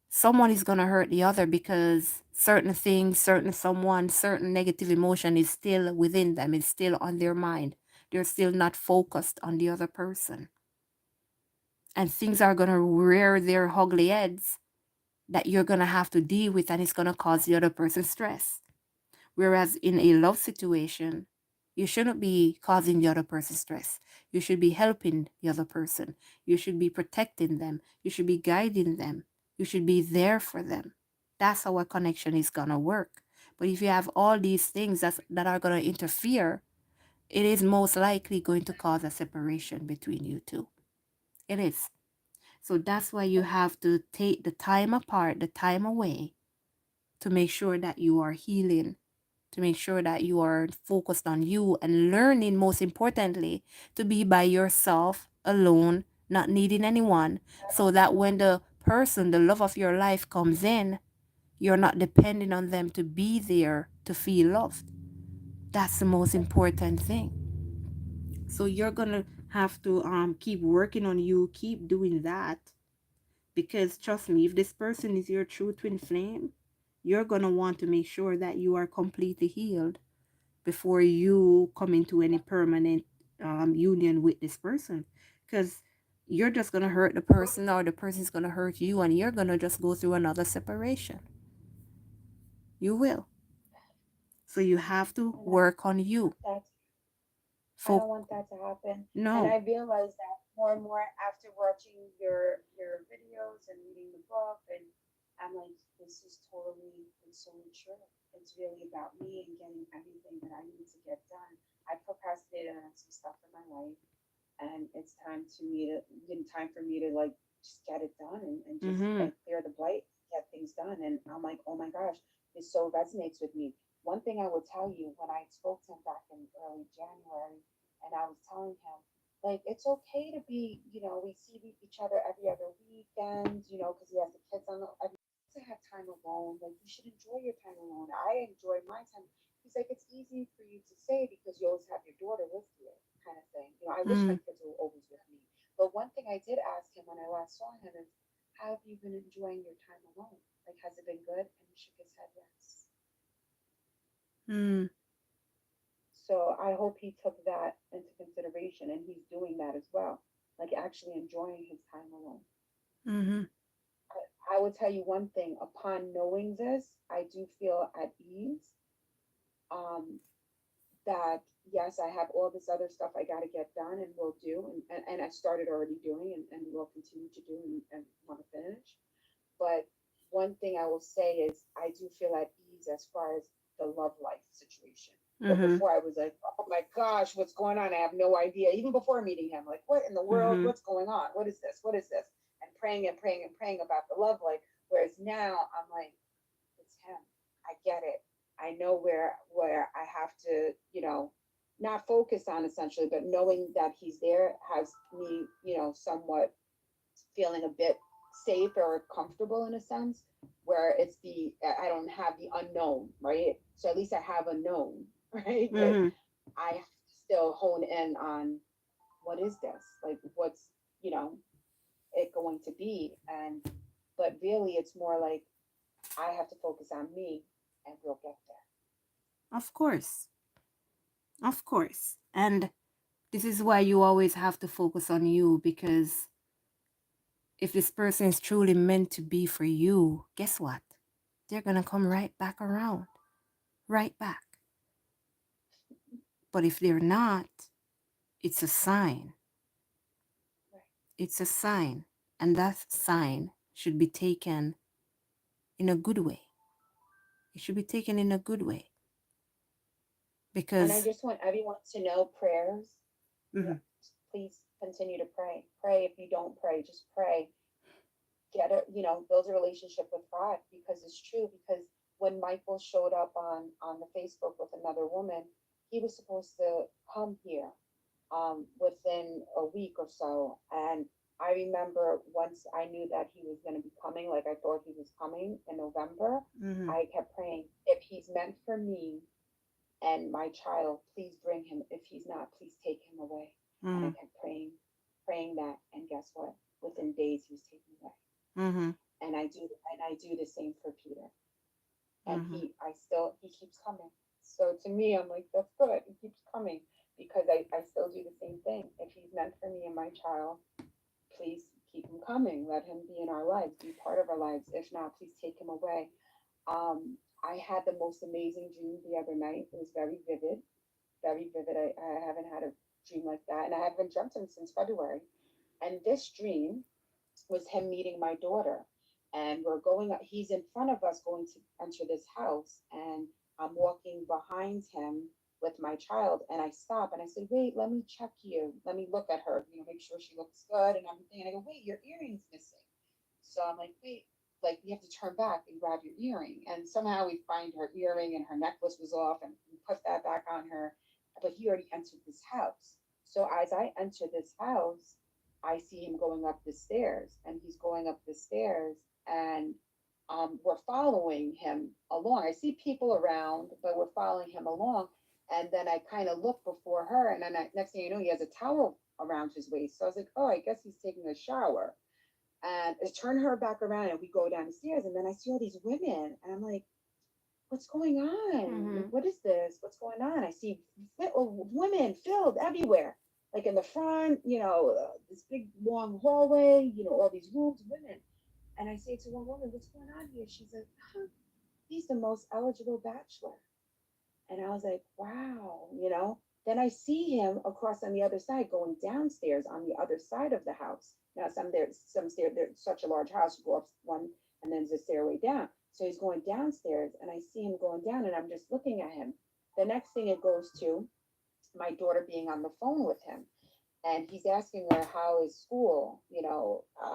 Speaker 1: someone is going to hurt the other, because certain things, certain someone, certain negative emotion is still within them, it's still on their mind. They're still not focused on the other person. And things are going to rear their ugly heads that you're going to have to deal with, and it's going to cause the other person stress. Whereas in a love situation, you shouldn't be causing the other person stress. You should be helping the other person. You should be protecting them. You should be guiding them. You should be there for them. That's how a connection is going to work. But if you have all these things that are going to interfere, it is most likely going to cause a separation between you two. It is. So that's why you have to take the time apart, the time away, to make sure that you are healing, to make sure that you are focused on you and learning, most importantly, to be by yourself, alone, not needing anyone, so that when the person, the love of your life comes in, you're not depending on them to be there to feel loved. That's the most important thing. So you're gonna have to keep working on you, keep doing that, because trust me, if this person is your true twin flame, you're gonna want to make sure that you are completely healed before you come into any permanent union with this person, because you're just going to hurt the person, or the person's going to hurt you, and you're going to just go through another separation. You will. So you have to
Speaker 2: And
Speaker 1: work on
Speaker 2: I
Speaker 1: you.
Speaker 2: don't want that. I don't
Speaker 1: Folk.
Speaker 2: want that to happen. And
Speaker 1: No.
Speaker 2: I realized that more and more after watching your videos and reading the book, and I'm like, this is totally and solely true. It's really about me and getting everything that I need to get done. I procrastinated on some stuff in my life, and it's time to me to time for me to like just get it done, and just
Speaker 1: Mm-hmm.
Speaker 2: like clear the blight, get things done. And I'm like, oh my gosh, this so resonates with me. One thing I will tell you, when I spoke to him back in early January, and I was telling him, like, it's okay to be, we see each other every other weekend, because he has the kids on the every to have time alone. Like, you should enjoy your time alone. I enjoy my time. He's like, it's easy for you to say because you always have your daughter with you, kind of thing. I wish
Speaker 1: Mm-hmm.
Speaker 2: my kids were always with me. But one thing I did ask him when I last saw him is, how have you been enjoying your time alone? Like, has it been good? And he shook his head yes.
Speaker 1: Mm-hmm.
Speaker 2: So I hope he took that into consideration and he's doing that as well, like actually enjoying his time alone.
Speaker 1: Mm-hmm.
Speaker 2: I will tell you one thing, upon knowing this, I do feel at ease. Um, that yes, I have all this other stuff I got to get done and will do, and I started already doing, and will continue to do, and want to finish. But one thing I will say is I do feel at ease as far as the love life situation. Where
Speaker 1: Mm-hmm.
Speaker 2: before I was like, oh my gosh, what's going on? I have no idea. Even before meeting him, like, what in the world?
Speaker 1: Mm-hmm.
Speaker 2: What's going on? What is this? What is this? And praying and praying and praying about the love life. Whereas now I'm like, it's him. I get it. I know where I have to, not focus on essentially, but knowing that he's there has me, somewhat feeling a bit safe or comfortable in a sense, where it's I don't have the unknown, right? So at least I have a known, right? But
Speaker 1: Mm-hmm.
Speaker 2: I have to still hone in on what is this? Like what's, you know, it going to be? And but really it's more like I have to focus on me and we'll get there.
Speaker 1: Of course. Of course. And this is why you always have to focus on you, because if this person is truly meant to be for you, guess what? They're going to come right back around, right back. But if they're not, it's a sign.
Speaker 2: Right.
Speaker 1: It's a sign. And that sign should be taken in a good way. It should be taken in a good way.
Speaker 2: And I
Speaker 1: because
Speaker 2: just want everyone to know prayers.
Speaker 1: mhm,
Speaker 2: Please continue to pray. Pray. If you don't pray, just pray. Get a, build a relationship with God, because it's true. Because when Michael showed up on the Facebook with another woman, he was supposed to come here within a week or so. And I remember once I knew that he was going to be coming, like I thought he was coming in November,
Speaker 1: mhm,
Speaker 2: I kept praying, if he's meant for me and my child, please bring him. If he's not, please take him away. And I
Speaker 1: mhm,
Speaker 2: kept praying, praying that. And guess what? Within days, he was taken away.
Speaker 1: mhm,
Speaker 2: And I do the same for Peter. And
Speaker 1: mhm,
Speaker 2: he keeps coming. So to me, I'm like, that's good. He keeps coming because I still do the same thing. If he's meant for me and my child, please keep him coming. Let him be in our lives, be part of our lives. If not, please take him away. I had the most amazing dream the other night. It was very vivid, very vivid. I haven't had a dream like that, and I haven't dreamt him since February. And this dream was him meeting my daughter. And he's in front of us going to enter this house. And I'm walking behind him with my child. And I stop and I said, wait, let me check you. Let me look at her, make sure she looks good and everything. And I go, wait, your earring's missing. So I'm like, wait, like we have to turn back and grab your earring. And somehow we find her earring and her necklace was off and we put that back on her. But he already entered this house. So as I enter this house, I see him going up the stairs, and he's going up the stairs, and we're following him along. I see people around, but we're following him along. And then I kind of look before her, and then next thing you know, he has a towel around his waist. So I was like, oh, I guess he's taking a shower. And I turn her back around, and we go down the stairs, and then I see all these women, and I'm like, what's going on? Like,
Speaker 1: mhm,
Speaker 2: what is this? What's going on? I see women filled everywhere, like in the front, this big long hallway, all these rooms, women. And I say to one woman, what's going on here? She's like, huh, he's the most eligible bachelor. And I was like, wow. Then I see him across on the other side going downstairs on the other side of the house. Now, some stairs, there's such a large house, you go up one and then there's a stairway down. So he's going downstairs and I see him going down and I'm just looking at him. The next thing it goes to my daughter being on the phone with him, and he's asking her, how is school,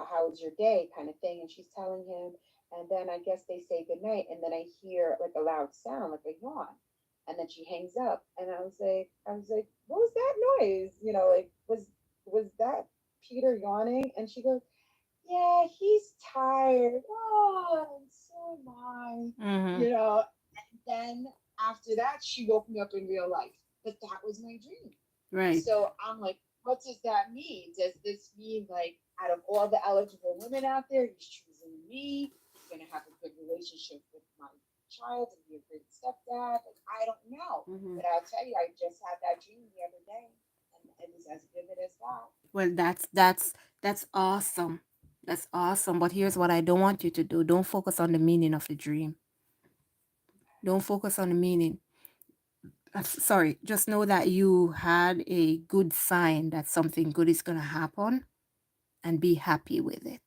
Speaker 2: how is your day, kind of thing, and she's telling him. And then I guess they say goodnight, and then I hear like a loud sound, like a yawn. And then she hangs up, and I was like, what was that noise, like, was that Peter yawning? And she goes, yeah, he's tired. Oh, and so am I.
Speaker 1: mhm.
Speaker 2: you know then after that, she woke me up in real life, but that was my dream.
Speaker 1: Right.
Speaker 2: So I'm like, what does that mean? Does this mean, like, out of all the eligible women out there, he's choosing me? He's going to have a good relationship with my child and be a great stepdad? Like, I don't know.
Speaker 1: Mhm.
Speaker 2: But I'll tell you, I just had that dream the other day, and it was as vivid as that.
Speaker 1: Well, that's awesome. That's awesome. But here's what I don't want you to do. Don't focus on the meaning of the dream. Don't focus on the meaning. Sorry, just know that you had a good sign that something good is going to happen and be happy with it.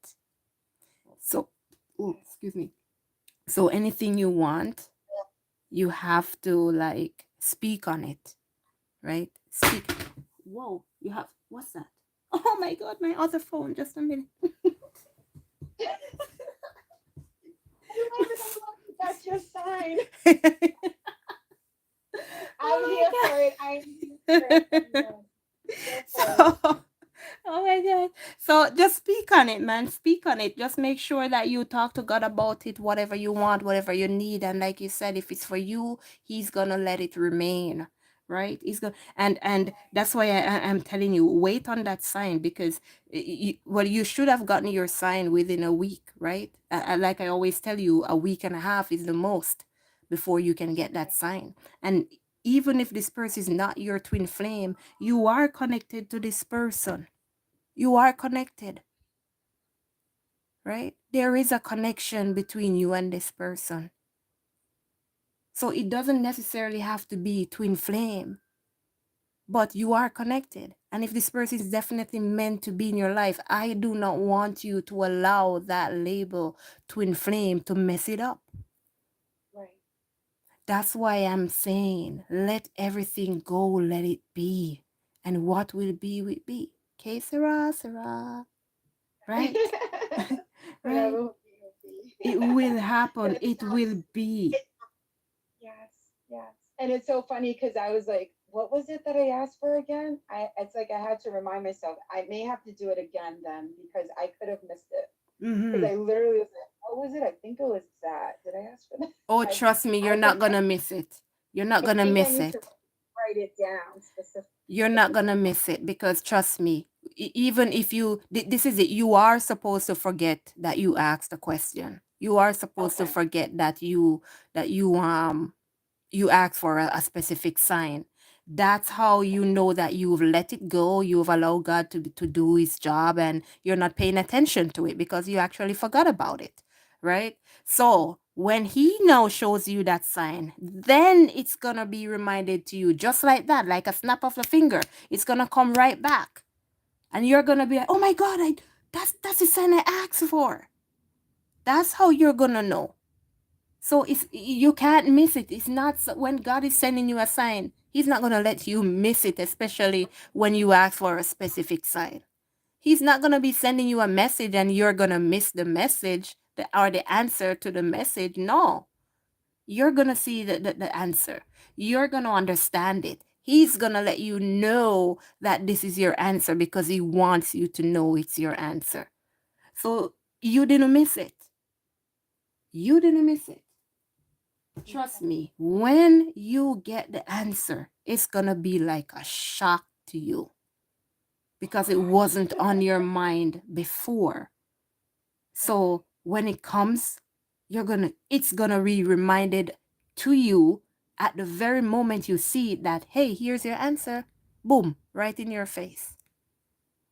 Speaker 1: So, oh,
Speaker 2: Okay.
Speaker 1: excuse me. So, anything you want, you have to like speak on it, right? Speak. Whoa, you have, what's that? Oh my God, my other phone. Just a minute.
Speaker 2: I love it. That's your sign. I'm here
Speaker 1: Oh
Speaker 2: for it. I'm here for
Speaker 1: my
Speaker 2: it,
Speaker 1: God.
Speaker 2: everyone. Here for it.
Speaker 1: So, oh my God. So just speak on it, man. Speak on it. Just make sure that you talk to God about it, whatever you want, whatever you need. And like you said, if it's for you, He's gonna let it remain. Right? He's gonna, and that's why I'm telling you, wait on that sign because well, you should have gotten your sign within a week, right? Like I always tell you, a week and a half is the most before you can get that
Speaker 2: Okay.
Speaker 1: sign. And even if this person is not your twin flame, you are connected to this person. You are connected, right? There is a connection between you and this person. So it doesn't necessarily have to be twin flame, but you are connected. And if this person is definitely meant to be in your life, I do not want you to allow that label twin flame to mess it up.
Speaker 2: Right.
Speaker 1: That's why I'm saying, let everything go, let it be. And what will be, will be. Que sera, sera. Right? Right?
Speaker 2: Whatever will be, will be.
Speaker 1: It will happen.
Speaker 2: That
Speaker 1: It
Speaker 2: sounds,
Speaker 1: will be.
Speaker 2: yes, yes. And it's so funny because I was like, what was it that I asked for again? It's like I had to remind myself. I may have to do it again then because I could have missed it. Because
Speaker 1: Hmm.
Speaker 2: I literally was like, what was it? I think it was that. Did I ask for that?
Speaker 1: Oh,
Speaker 2: I
Speaker 1: trust me, you're
Speaker 2: I
Speaker 1: not
Speaker 2: think
Speaker 1: going to miss it. You're not
Speaker 2: I
Speaker 1: going to
Speaker 2: think I
Speaker 1: miss
Speaker 2: need to
Speaker 1: it.
Speaker 2: write it down
Speaker 1: You're not going to
Speaker 2: specifically.
Speaker 1: miss it because trust me, even if you, this is it, you are supposed to forget that you asked a question. You are supposed to
Speaker 2: Okay.
Speaker 1: forget that you ask for a specific sign. That's how
Speaker 2: Okay.
Speaker 1: you know that you've let it go, you've allowed God to do his job, and you're not paying attention to it because you actually forgot about it, right? So when he now shows you that sign, then it's gonna be reminded to you just like that, like a snap of the finger. It's gonna come right back. And you're gonna be like, oh my God, that's the sign I asked for. That's how you're gonna know. So it's you can't miss it. It's not when God is sending you a sign, he's not going to let you miss it, especially when you ask for a specific sign. He's not going to be sending you a message and you're going to miss the message or the answer to the message. No. You're going to see the answer. You're going to understand it. He's going to let you know that this is your answer because he wants you to know it's your answer. So you didn't miss it. You didn't miss it. Trust
Speaker 2: Okay.
Speaker 1: me, when you get the answer, it's gonna be like a shock to you
Speaker 2: Oh
Speaker 1: because it wasn't
Speaker 2: gosh.
Speaker 1: on your mind before.
Speaker 2: Okay.
Speaker 1: So when it comes, it's gonna be reminded to you at the very moment you see it that, hey, here's your answer. Boom, right in your face.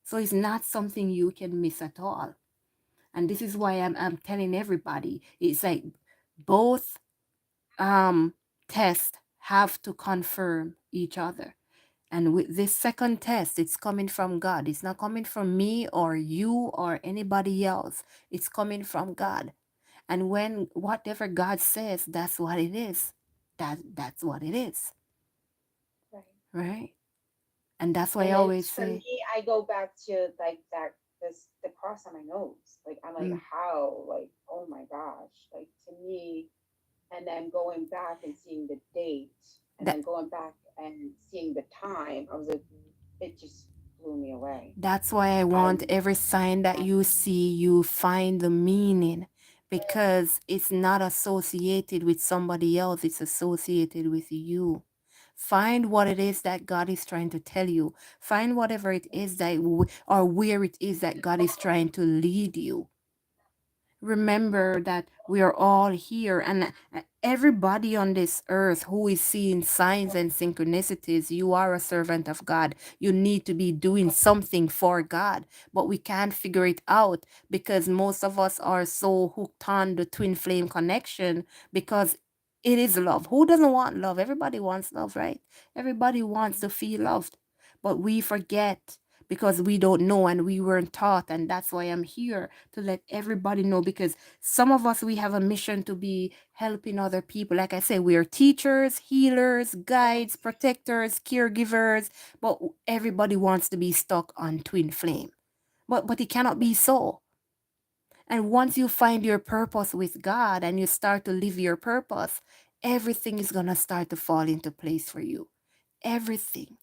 Speaker 1: So it's not something you can miss at all. And this is why I'm telling everybody, it's like both um, tests have to confirm each other. And with this second test, it's coming from God. It's not coming from me or you or anybody else. It's coming from God. And when whatever God says, that's what it is. That's what it is.
Speaker 2: Right.
Speaker 1: Right? And that's why I
Speaker 2: And
Speaker 1: always
Speaker 2: it's for
Speaker 1: say,
Speaker 2: me, I go back to like that this the cross on my nose. Like I'm like,
Speaker 1: mm,
Speaker 2: how? Like, oh my gosh. Like to me, and then going back and seeing the date and
Speaker 1: that
Speaker 2: then going back and seeing the time, I was like, it just blew me away.
Speaker 1: That's why I
Speaker 2: I
Speaker 1: want every sign that you see, you find the meaning because it's not associated with somebody else, it's associated with you. Find what it is that God is trying to tell you. Find whatever it is or where it is that God is trying to lead you. Remember that we are all here and everybody on this earth who is seeing signs and synchronicities, you are a servant of God. You need to be doing something for God, but we can't figure it out because most of us are so hooked on the twin flame connection because it is love. Who doesn't want love? Everybody wants love, right? Everybody wants to feel loved, but we forget because we don't know and we weren't taught. And that's why I'm here to let everybody know because some of us, we have a mission to be helping other people. Like I said, we are teachers, healers, guides, protectors, caregivers, but everybody wants to be stuck on twin flame. But it cannot be so. And once you find your purpose with God and you start to live your purpose, everything is going to start to fall into place for you. Everything.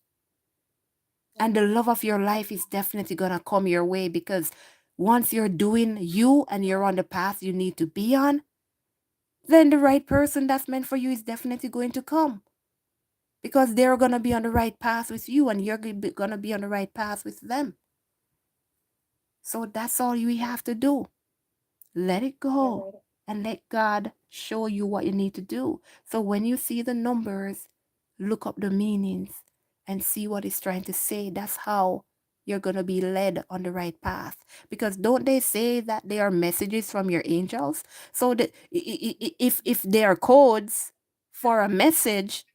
Speaker 1: And the love of your life is definitely going to come your way because once you're doing you and you're on the path you need to be on, then the right person that's meant for you is definitely going to come because they're going to be on the right path with you and you're going to be on the right path with them. So that's all you have to do. Let it
Speaker 2: yeah,
Speaker 1: go
Speaker 2: right.
Speaker 1: and let God show you what you need to do. So when you see the numbers, look up the meanings and see what it's trying to say. That's how you're going to be led on the right path. Because don't they say that they are messages from your angels? So that if they are codes for a message,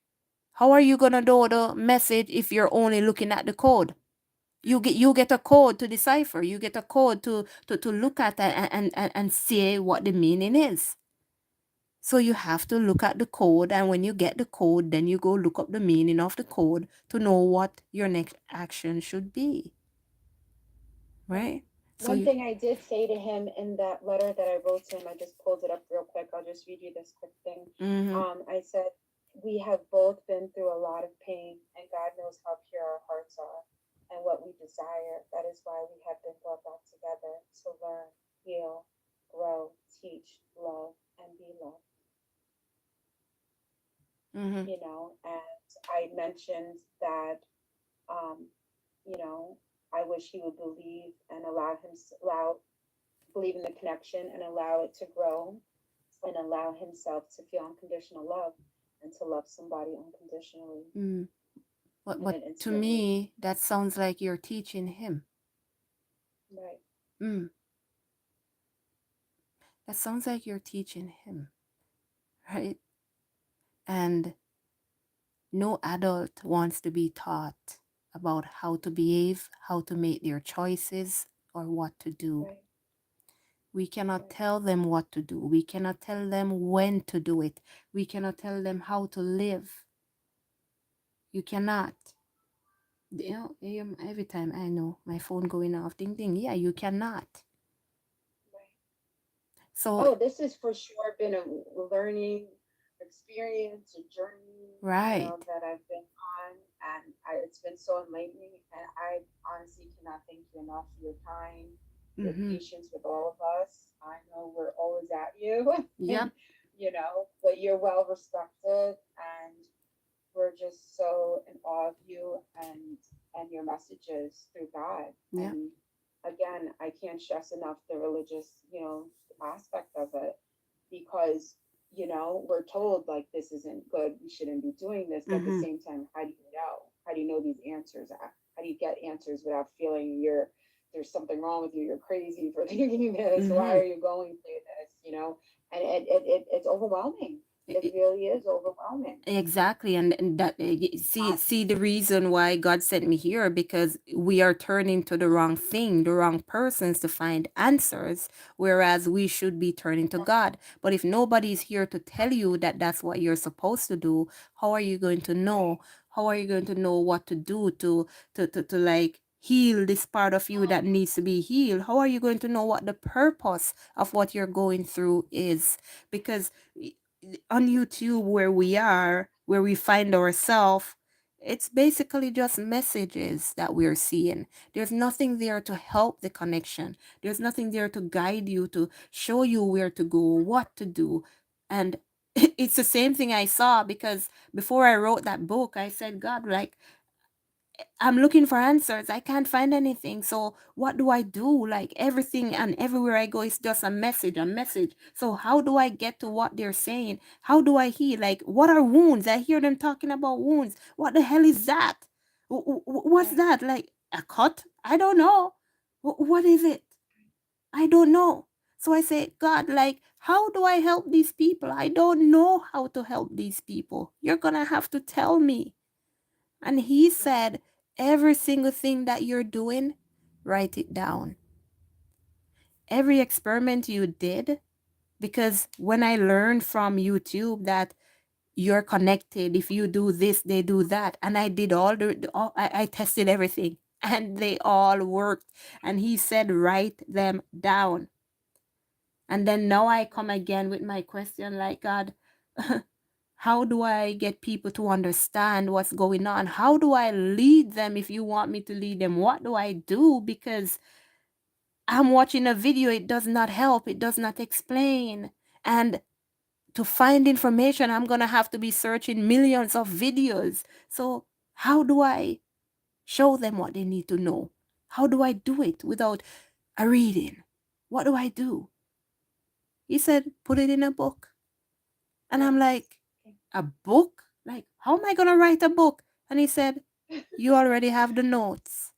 Speaker 1: how are you going to know the message if you're only looking at the code? You get a code to decipher. You get a code to look at and see what the meaning is. So you have to look at the code, and when you get the code, then you go look up the meaning of the code to know what your next action should be,
Speaker 2: Right.
Speaker 1: right? So
Speaker 2: One
Speaker 1: you,
Speaker 2: thing I did say to him in that letter that I wrote to him, I just pulled it up real quick. I'll just read you this quick thing.
Speaker 1: mm-hmm,
Speaker 2: I said, we have both been through a lot of pain, and God knows how pure our hearts are and what we desire. That is why we have been brought back together to learn, heal, grow, teach, love, and be loved.
Speaker 1: mm-hmm,
Speaker 2: And I mentioned that, um, I wish he would believe and allow believe in the connection and allow it to grow and allow himself to feel unconditional love and to love somebody unconditionally
Speaker 1: mm.
Speaker 2: in
Speaker 1: But
Speaker 2: an
Speaker 1: to
Speaker 2: intimate way.
Speaker 1: me, that sounds like you're teaching him.
Speaker 2: Right.
Speaker 1: Mm, that sounds like you're teaching him, right? And no adult wants to be taught about how to behave, how to make their choices, or what to do.
Speaker 2: Right.
Speaker 1: We cannot
Speaker 2: Right.
Speaker 1: tell them what to do. We cannot tell them when to do it. We cannot tell them how to live. You cannot. Every time I know my phone going off, ding ding. Yeah, you cannot.
Speaker 2: Right.
Speaker 1: So,
Speaker 2: Oh, this has for sure been a learning experience, a journey,
Speaker 1: right.
Speaker 2: that I've been on, and it's been so enlightening. And I honestly cannot thank you enough for your time, your
Speaker 1: Mm-hmm.
Speaker 2: patience with all of us. I know we're always at you, and
Speaker 1: Yep.
Speaker 2: but you're well respected, and we're just so in awe of you and your messages through God.
Speaker 1: Yep.
Speaker 2: And again, I can't stress enough the religious, aspect of it because we're told like this isn't good, we shouldn't be doing this, but at the
Speaker 1: Mm-hmm.
Speaker 2: same time, how do you know? How do you know these answers? How do you get answers without feeling there's something wrong with you? You're crazy for thinking this. Why
Speaker 1: Mm-hmm.
Speaker 2: are you going through this? And it's overwhelming. It really is overwhelming.
Speaker 1: Exactly, and that see the reason why God sent me here, because we are turning to the wrong thing, the wrong persons to find answers, whereas we should be turning to God. But if nobody's here to tell you that that's what you're supposed to do, how are you going to know?
Speaker 2: Right.
Speaker 1: How are you going to know what to do to like heal this part of you that needs to be healed? How are you going to know what the purpose of what you're going through is? Because on YouTube where we are, where we find ourselves, it's basically just messages that we're seeing. There's nothing there to help the connection. There's nothing there to guide you, to show you where to go, what to do. And it's the same thing I saw, because before I wrote that book, I said, God, like, I'm looking for answers. I can't find anything. So what do I do? Like everything and everywhere I go is just a message, a message. So how do I get to what they're saying? How do I heal? Like what are wounds? I hear them talking about wounds. What the hell is that? What's
Speaker 2: Right.
Speaker 1: that? Like a cut? I don't know. What is it? I don't know. So I say, God, like, how do I help these people? I don't know how to help these people. You're going to have to tell me. And he
Speaker 2: Right.
Speaker 1: said, every single thing that you're doing, write it down. Every experiment you did, because when I learned from YouTube that you're connected, if you do this, they do that. And I did I tested everything and they all worked. And he said, write them down. And then now I come
Speaker 2: Right.
Speaker 1: again with my question like, God, how do I get people to understand what's going on? How do I lead them if you want me to lead them? What do I do? Because I'm watching a video, it does not help, it does not explain. And to find information, I'm going to have to be searching millions of videos. So, how do I show them what they need to know? How do I do it without a reading? What do I do? He said, put it in a book. And I'm
Speaker 2: Yes.
Speaker 1: like, a book? Like, how am I going to write a book? And he said, you already have the notes.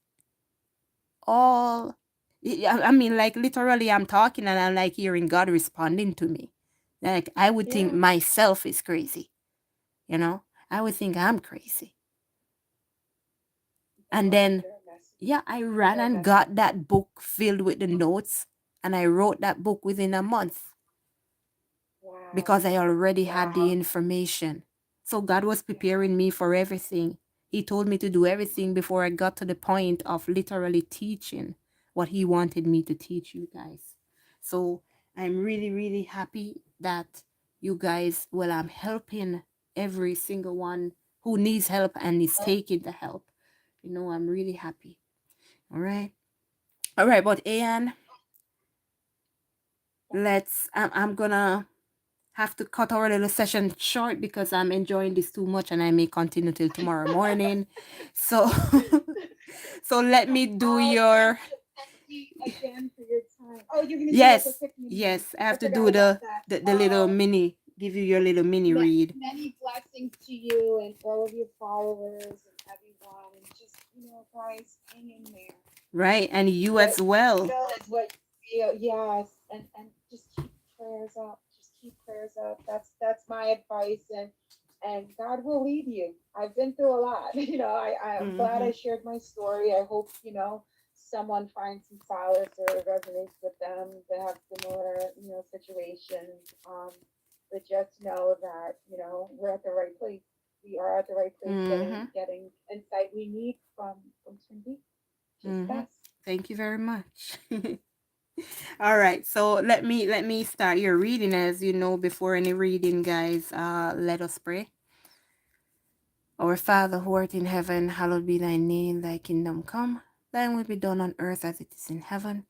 Speaker 1: All, I mean, like, literally, I'm talking and I'm like hearing God responding to me. Like, I would think
Speaker 2: Yeah.
Speaker 1: myself is crazy, you know? I would think I'm crazy. And
Speaker 2: No,
Speaker 1: then,
Speaker 2: you're a message.
Speaker 1: yeah, I ran
Speaker 2: You're a
Speaker 1: and
Speaker 2: message.
Speaker 1: got that book filled with the notes and I wrote that book within a month. because I already had the
Speaker 2: Wow.
Speaker 1: information. So God was preparing me for everything. He told me to do everything before I got to the point of literally teaching what He wanted me to teach you guys. So I'm really, really happy that you guys, well, I'm helping every single one who needs help and is taking the help. I'm really happy. All right. All right. But Anne, I'm gonna have to cut our little session short because I'm enjoying this too much and I may continue till tomorrow morning. So so let me do your
Speaker 2: Thank you again for your time. Oh, you're gonna do like a
Speaker 1: yes,
Speaker 2: quick mini read.
Speaker 1: yes, I
Speaker 2: I
Speaker 1: have to
Speaker 2: forgot
Speaker 1: do
Speaker 2: about
Speaker 1: the
Speaker 2: that.
Speaker 1: the little mini, give you your little mini read,
Speaker 2: Many blessings to you and all of your followers and everyone. And just, guys, hang in there.
Speaker 1: right? And you
Speaker 2: What
Speaker 1: as
Speaker 2: you
Speaker 1: well.
Speaker 2: feel is what you feel. Yes. And just keep prayers up. Just keep prayers up. That's my advice. And God will lead you. I've been through a lot. I'm glad I
Speaker 1: Mm-hmm.
Speaker 2: shared my story. I hope, someone finds some solace or it resonates with them that have similar, situations. But just know that, we're at the right place. We are at the right place
Speaker 1: Mm-hmm.
Speaker 2: getting insight we need from Twin Peaks. Just
Speaker 1: Mm-hmm.
Speaker 2: best.
Speaker 1: Thank you very much. All right, so let me start your reading. As you know, before any reading, guys, let us pray. Our Father who art in heaven, hallowed be thy name, thy kingdom come, thine will be done on earth as it is in heaven.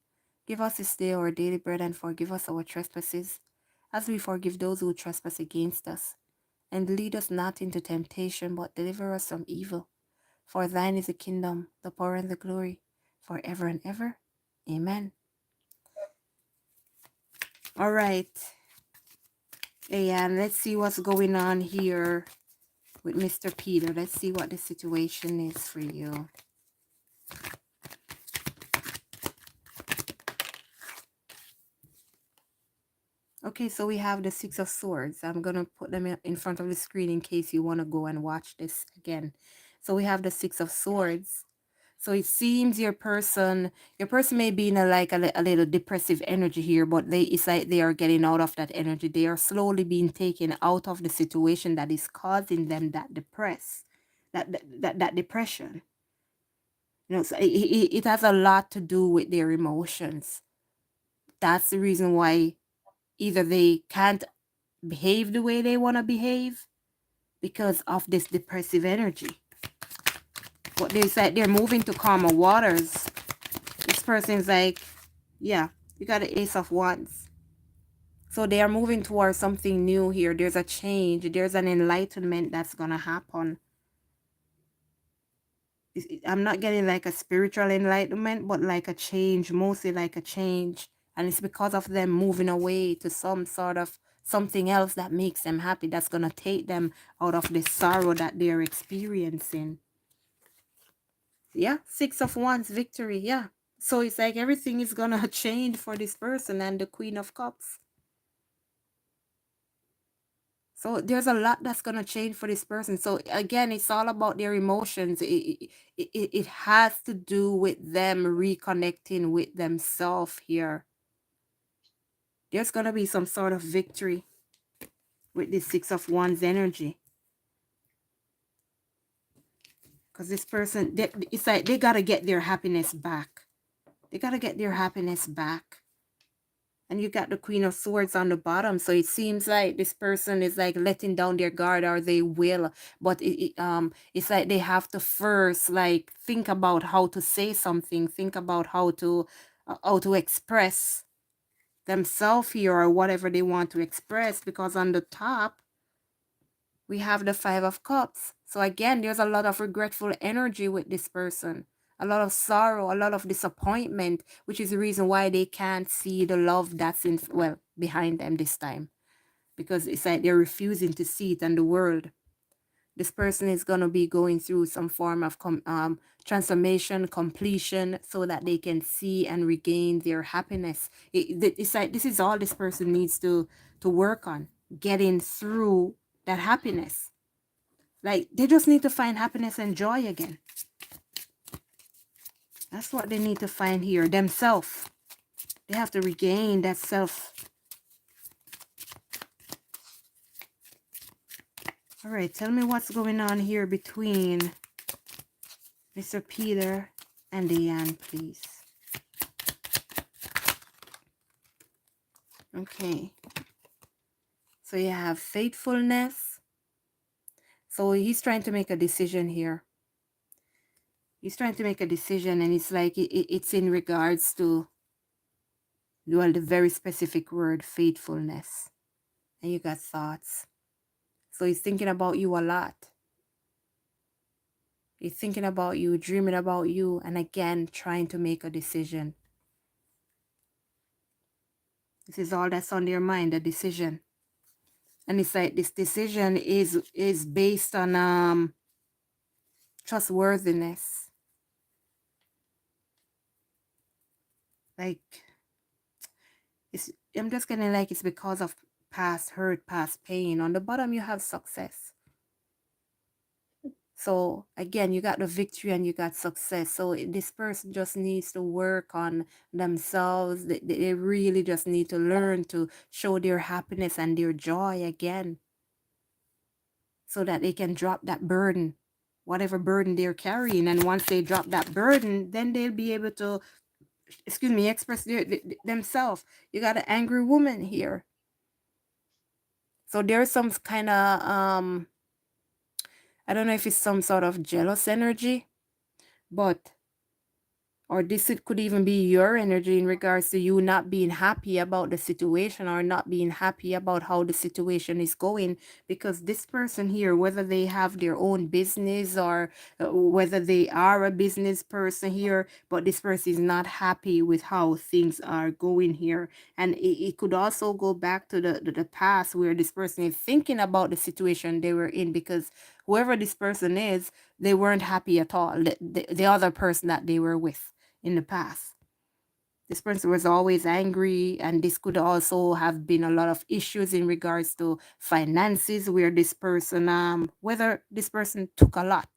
Speaker 1: Give us this day our daily bread and forgive us our trespasses, as we forgive those who trespass against us. And lead us not into temptation, but deliver us from evil. For thine is the kingdom, the power, and the glory, forever and ever. Amen. All right, and let's see what's going on here with Mr. Peter. Let's see what the situation is for you. Okay, so we have the Six of Swords. I'm going to put them in front of the screen in case you want to go and watch this again. So we have the Six of Swords. So it seems your person may be in a little depressive energy here, but it's like they are getting out of that energy. They are slowly being taken out of the situation that is causing them that depression. So it has a lot to do with their emotions. That's the reason why either they can't behave the way they want to behave because of this depressive energy. But they said they're moving to calmer waters. This person's like, yeah, you got the Ace of Wands. So they are moving towards something new here. There's a change. There's an enlightenment that's going to happen. I'm not getting like a spiritual enlightenment, but like a change, mostly like a change. And it's because of them moving away to some sort of something else that makes them happy, that's going to take them out of the sorrow that they're experiencing. Yeah, Six of Wands, victory. Yeah. So it's like everything is going to change for this person and the Queen of Cups. So there's a lot that's going to change for this person. So again, it's all about their emotions. It has to do with them reconnecting with themselves here. There's going to be some sort of victory with this Six of Wands energy. Because this person, it's like they got to get their happiness back. They got to get their happiness back. And you got the Queen of Swords on the bottom. So it seems like this person is like letting down their guard, or they will. But it's like they have to first like think about how to say something, think about how to express themselves here, or whatever they want to express. Because on the top, we have the Five of Cups. So again, there's a lot of regretful energy with this person. A lot of sorrow, a lot of disappointment, which is the reason why they can't see the love that's behind them this time. Because it's like they're refusing to see it in the world. This person is going to be going through some form of transformation, completion, so that they can see and regain their happiness. It's like this is all this person needs to work on, getting through that happiness. Like, they just need to find happiness and joy again. That's what they need to find here, themselves. They have to regain that self. All right, tell me what's going on here between Mr. Peter and Diane, please. Okay, so you have faithfulness. So he's trying to make a decision here. He's trying to make a decision, and it's like it's in regards to, well, the very specific word, faithfulness. And you got thoughts. So he's thinking about you a lot. He's thinking about you, dreaming about you, and again, trying to make a decision. This is all that's on their mind, a decision. And it's like this decision is based on trustworthiness. Like, I'm just getting like it's because of past hurt, past pain. On the bottom, you have success. So again, you got the victory and you got success. So this person just needs to work on themselves. They really just need to learn to show their happiness and their joy again, so that they can drop that burden, whatever burden they're carrying. And once they drop that burden, then they'll be able to, express themselves. You got an angry woman here. So there's some kind of, I don't know if it's some sort of jealous energy, but, or this it could even be your energy in regards to you not being happy about the situation, or not being happy about how the situation is going. Because this person here, whether they have their own business, or whether they are a business person here, but this person is not happy with how things are going here. And it could also go back to the past, where this person is thinking about the situation they were in, because whoever this person is, they weren't happy at all, the other person that they were with in the past. This person was always angry, and this could also have been a lot of issues in regards to finances, where this person, whether this person took a lot,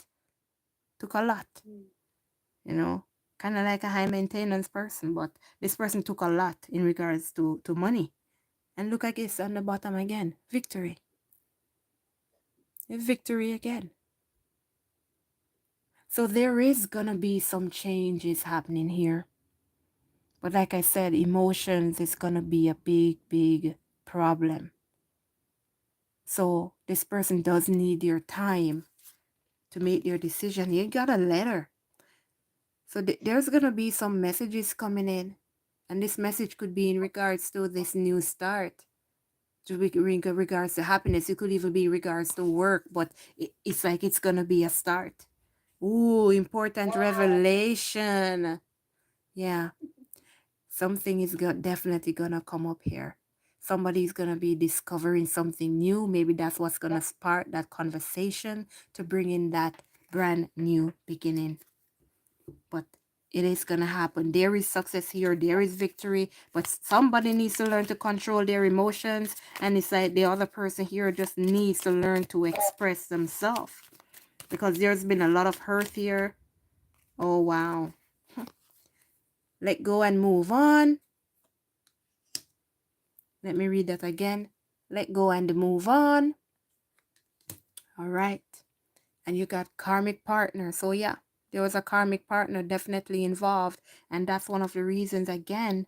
Speaker 1: you know, kind of like a high maintenance person, but this person took a lot in regards to money. And look, I guess on the bottom again, victory. Victory again. So there is gonna be some changes happening here. But like I said, emotions is going to be a big, big problem. So this person does need your time to make their decision. You got a letter. So there's going to be some messages coming in. And this message could be in regards to this new start. To regards to happiness. It could even be in regards to work. But it's like it's going to be a start. Ooh, important revelation. Yeah. Something is definitely gonna come up here. Somebody's gonna be discovering something new. Maybe that's what's gonna spark that conversation to bring in that brand new beginning. But it is gonna happen. There is success here. There is victory. But somebody needs to learn to control their emotions. And it's like the other person here just needs to learn to express themselves, because there's been a lot of hurt here. Oh wow. Let go and move on. Let me read that again. Let go and move on. All right. And you got karmic partner. So yeah, there was a karmic partner definitely involved. And that's one of the reasons, again,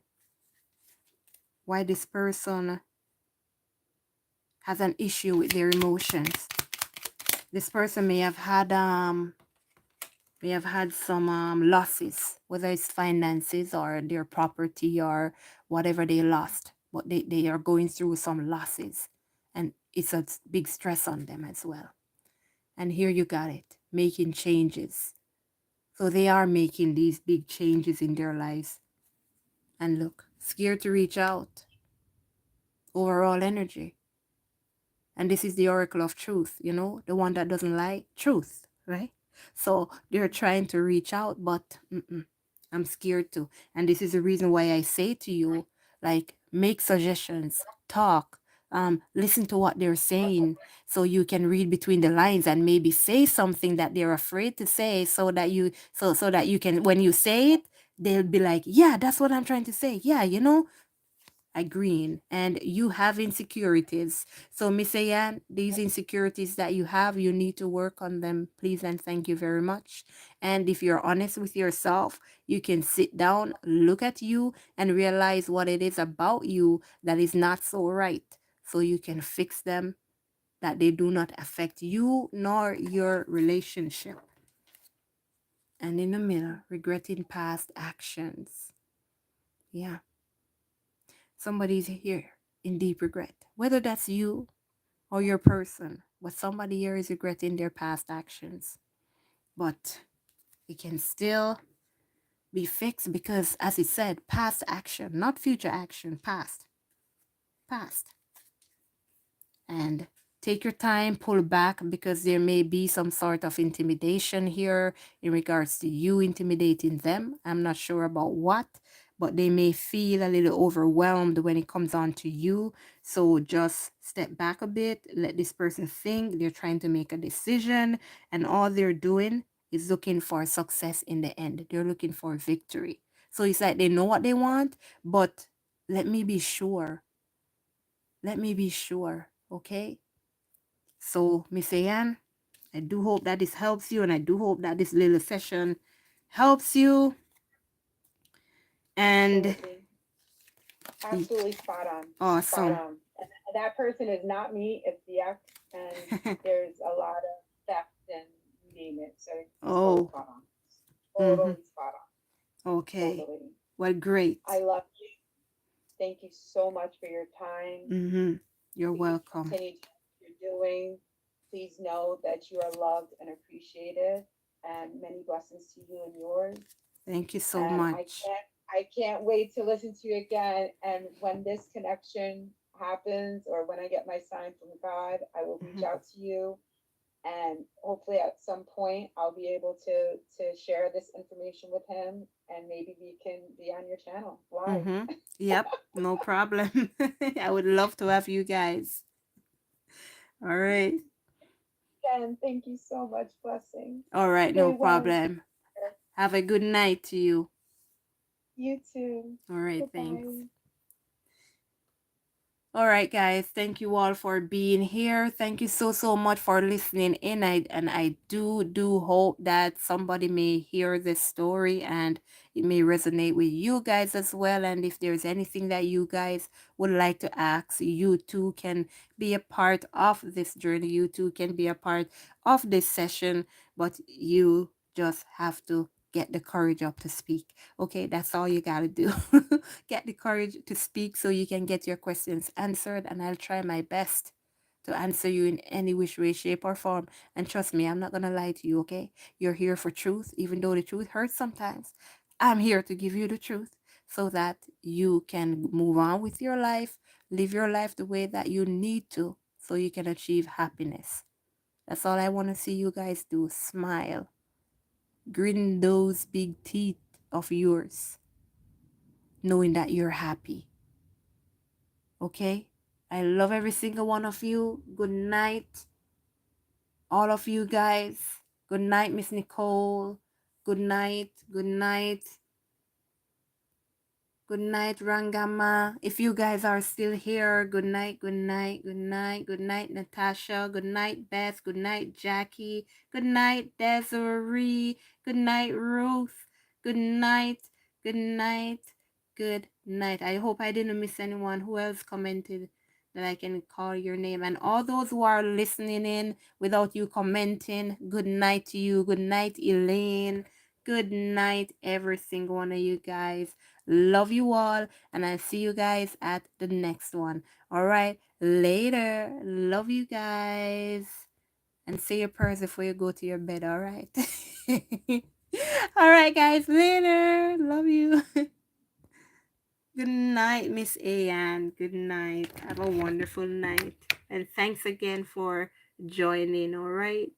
Speaker 1: why this person has an issue with their emotions. This person may have had some losses, whether it's finances or their property or whatever they lost. But they are going through some losses. And it's a big stress on them as well. And here you got it, making changes. So they are making these big changes in their lives. And look, scared to reach out. Overall energy. And this is the oracle of truth, the one that doesn't like truth, right? So they're trying to reach out, but I'm scared to. And this is the reason why I say to you, like, make suggestions, talk, listen to what they're saying, so you can read between the lines and maybe say something that they're afraid to say, so that you can, when you say it, they'll be like, yeah, that's what I'm trying to say. Yeah, agreeing, and you have insecurities. So Miss Ayan, these insecurities that you have, you need to work on them, please and thank you very much. And if you're honest with yourself, you can sit down, look at you, and realize what it is about you that is not so right, so you can fix them, that they do not affect you nor your relationship. And in the middle, regretting past actions. Yeah, somebody's here in deep regret, whether that's you or your person, but somebody here is regretting their past actions. But it can still be fixed because, as it said, past action, not future action, past. And take your time, pull back, because there may be some sort of intimidation here in regards to you intimidating them. I'm not sure about what, but they may feel a little overwhelmed when it comes on to you. So just step back a bit, let this person think they're trying to make a decision, and all they're doing is looking for success in the end. They're looking for victory. So it's like they know what they want, but let me be sure. Let me be sure, okay? So, Miss Ann, I do hope that this helps you, and I do hope that this little session helps you. And
Speaker 2: Absolutely. Absolutely spot on. Spot
Speaker 1: awesome.
Speaker 2: on. And that person is not me, it's the ex, and there's a lot of theft and you name it. So it's totally
Speaker 1: Oh,
Speaker 2: spot on.
Speaker 1: mm-hmm.
Speaker 2: Totally spot on.
Speaker 1: Okay.
Speaker 2: Totally.
Speaker 1: Well,
Speaker 2: I
Speaker 1: great.
Speaker 2: love you. Thank you so much for your time.
Speaker 1: Mm-hmm. You're
Speaker 2: Please
Speaker 1: welcome.
Speaker 2: continue to do what you're doing. Please know that you are loved and appreciated, and many blessings to you and yours.
Speaker 1: Thank you so
Speaker 2: And
Speaker 1: much.
Speaker 2: I can't wait to listen to you again. And when this connection happens, or when I get my sign from God, I will reach
Speaker 1: Mm-hmm.
Speaker 2: out to you, and hopefully at some point I'll be able to share this information with him, and maybe we can be on your channel live.
Speaker 1: Mm-hmm. Yep, no problem. I would love to have you guys. All right.
Speaker 2: Again, thank you so much. Blessings.
Speaker 1: All right, no
Speaker 2: Stay well and take
Speaker 1: problem.
Speaker 2: care.
Speaker 1: Have a good night to you.
Speaker 2: You too.
Speaker 1: All right,
Speaker 2: Bye
Speaker 1: thanks.
Speaker 2: bye.
Speaker 1: All right, guys. Thank you all for being here. Thank you so much for listening in. I do hope that somebody may hear this story and it may resonate with you guys as well. And if there's anything that you guys would like to ask, you too can be a part of this journey. You too can be a part of this session, but you just have to get the courage up to speak. Okay, that's all you got to do. Get the courage to speak so you can get your questions answered, and I'll try my best to answer you in any which way, shape, or form. And trust me, I'm not going to lie to you, okay? You're here for truth, even though the truth hurts sometimes. I'm here to give you the truth so that you can move on with your life, live your life the way that you need to, so you can achieve happiness. That's all I want to see you guys do. Smile, grin those big teeth of yours, knowing that you're happy. Okay? I love every single one of you. Good night, all of you guys. Good night, Miss Nicole. Good night. Good night. Good night, Rangama. If you guys are still here, good night, good night, good night, good night, Natasha. Good night, Beth. Good night, Jackie. Good night, Desiree. Good night, Ruth. Good night, good night, good night. I hope I didn't miss anyone. Who else commented that I can call your name? And all those who are listening in without you commenting, good night to you. Good night, Elaine. Good night, every single one of you guys. Love you all, and I'll see you guys at the next one. All right, later. Love you guys. And say your prayers before you go to your bed, all right? All right, guys, later. Love you. Good night, Miss Ann. Good night. Have a wonderful night. And thanks again for joining, all right?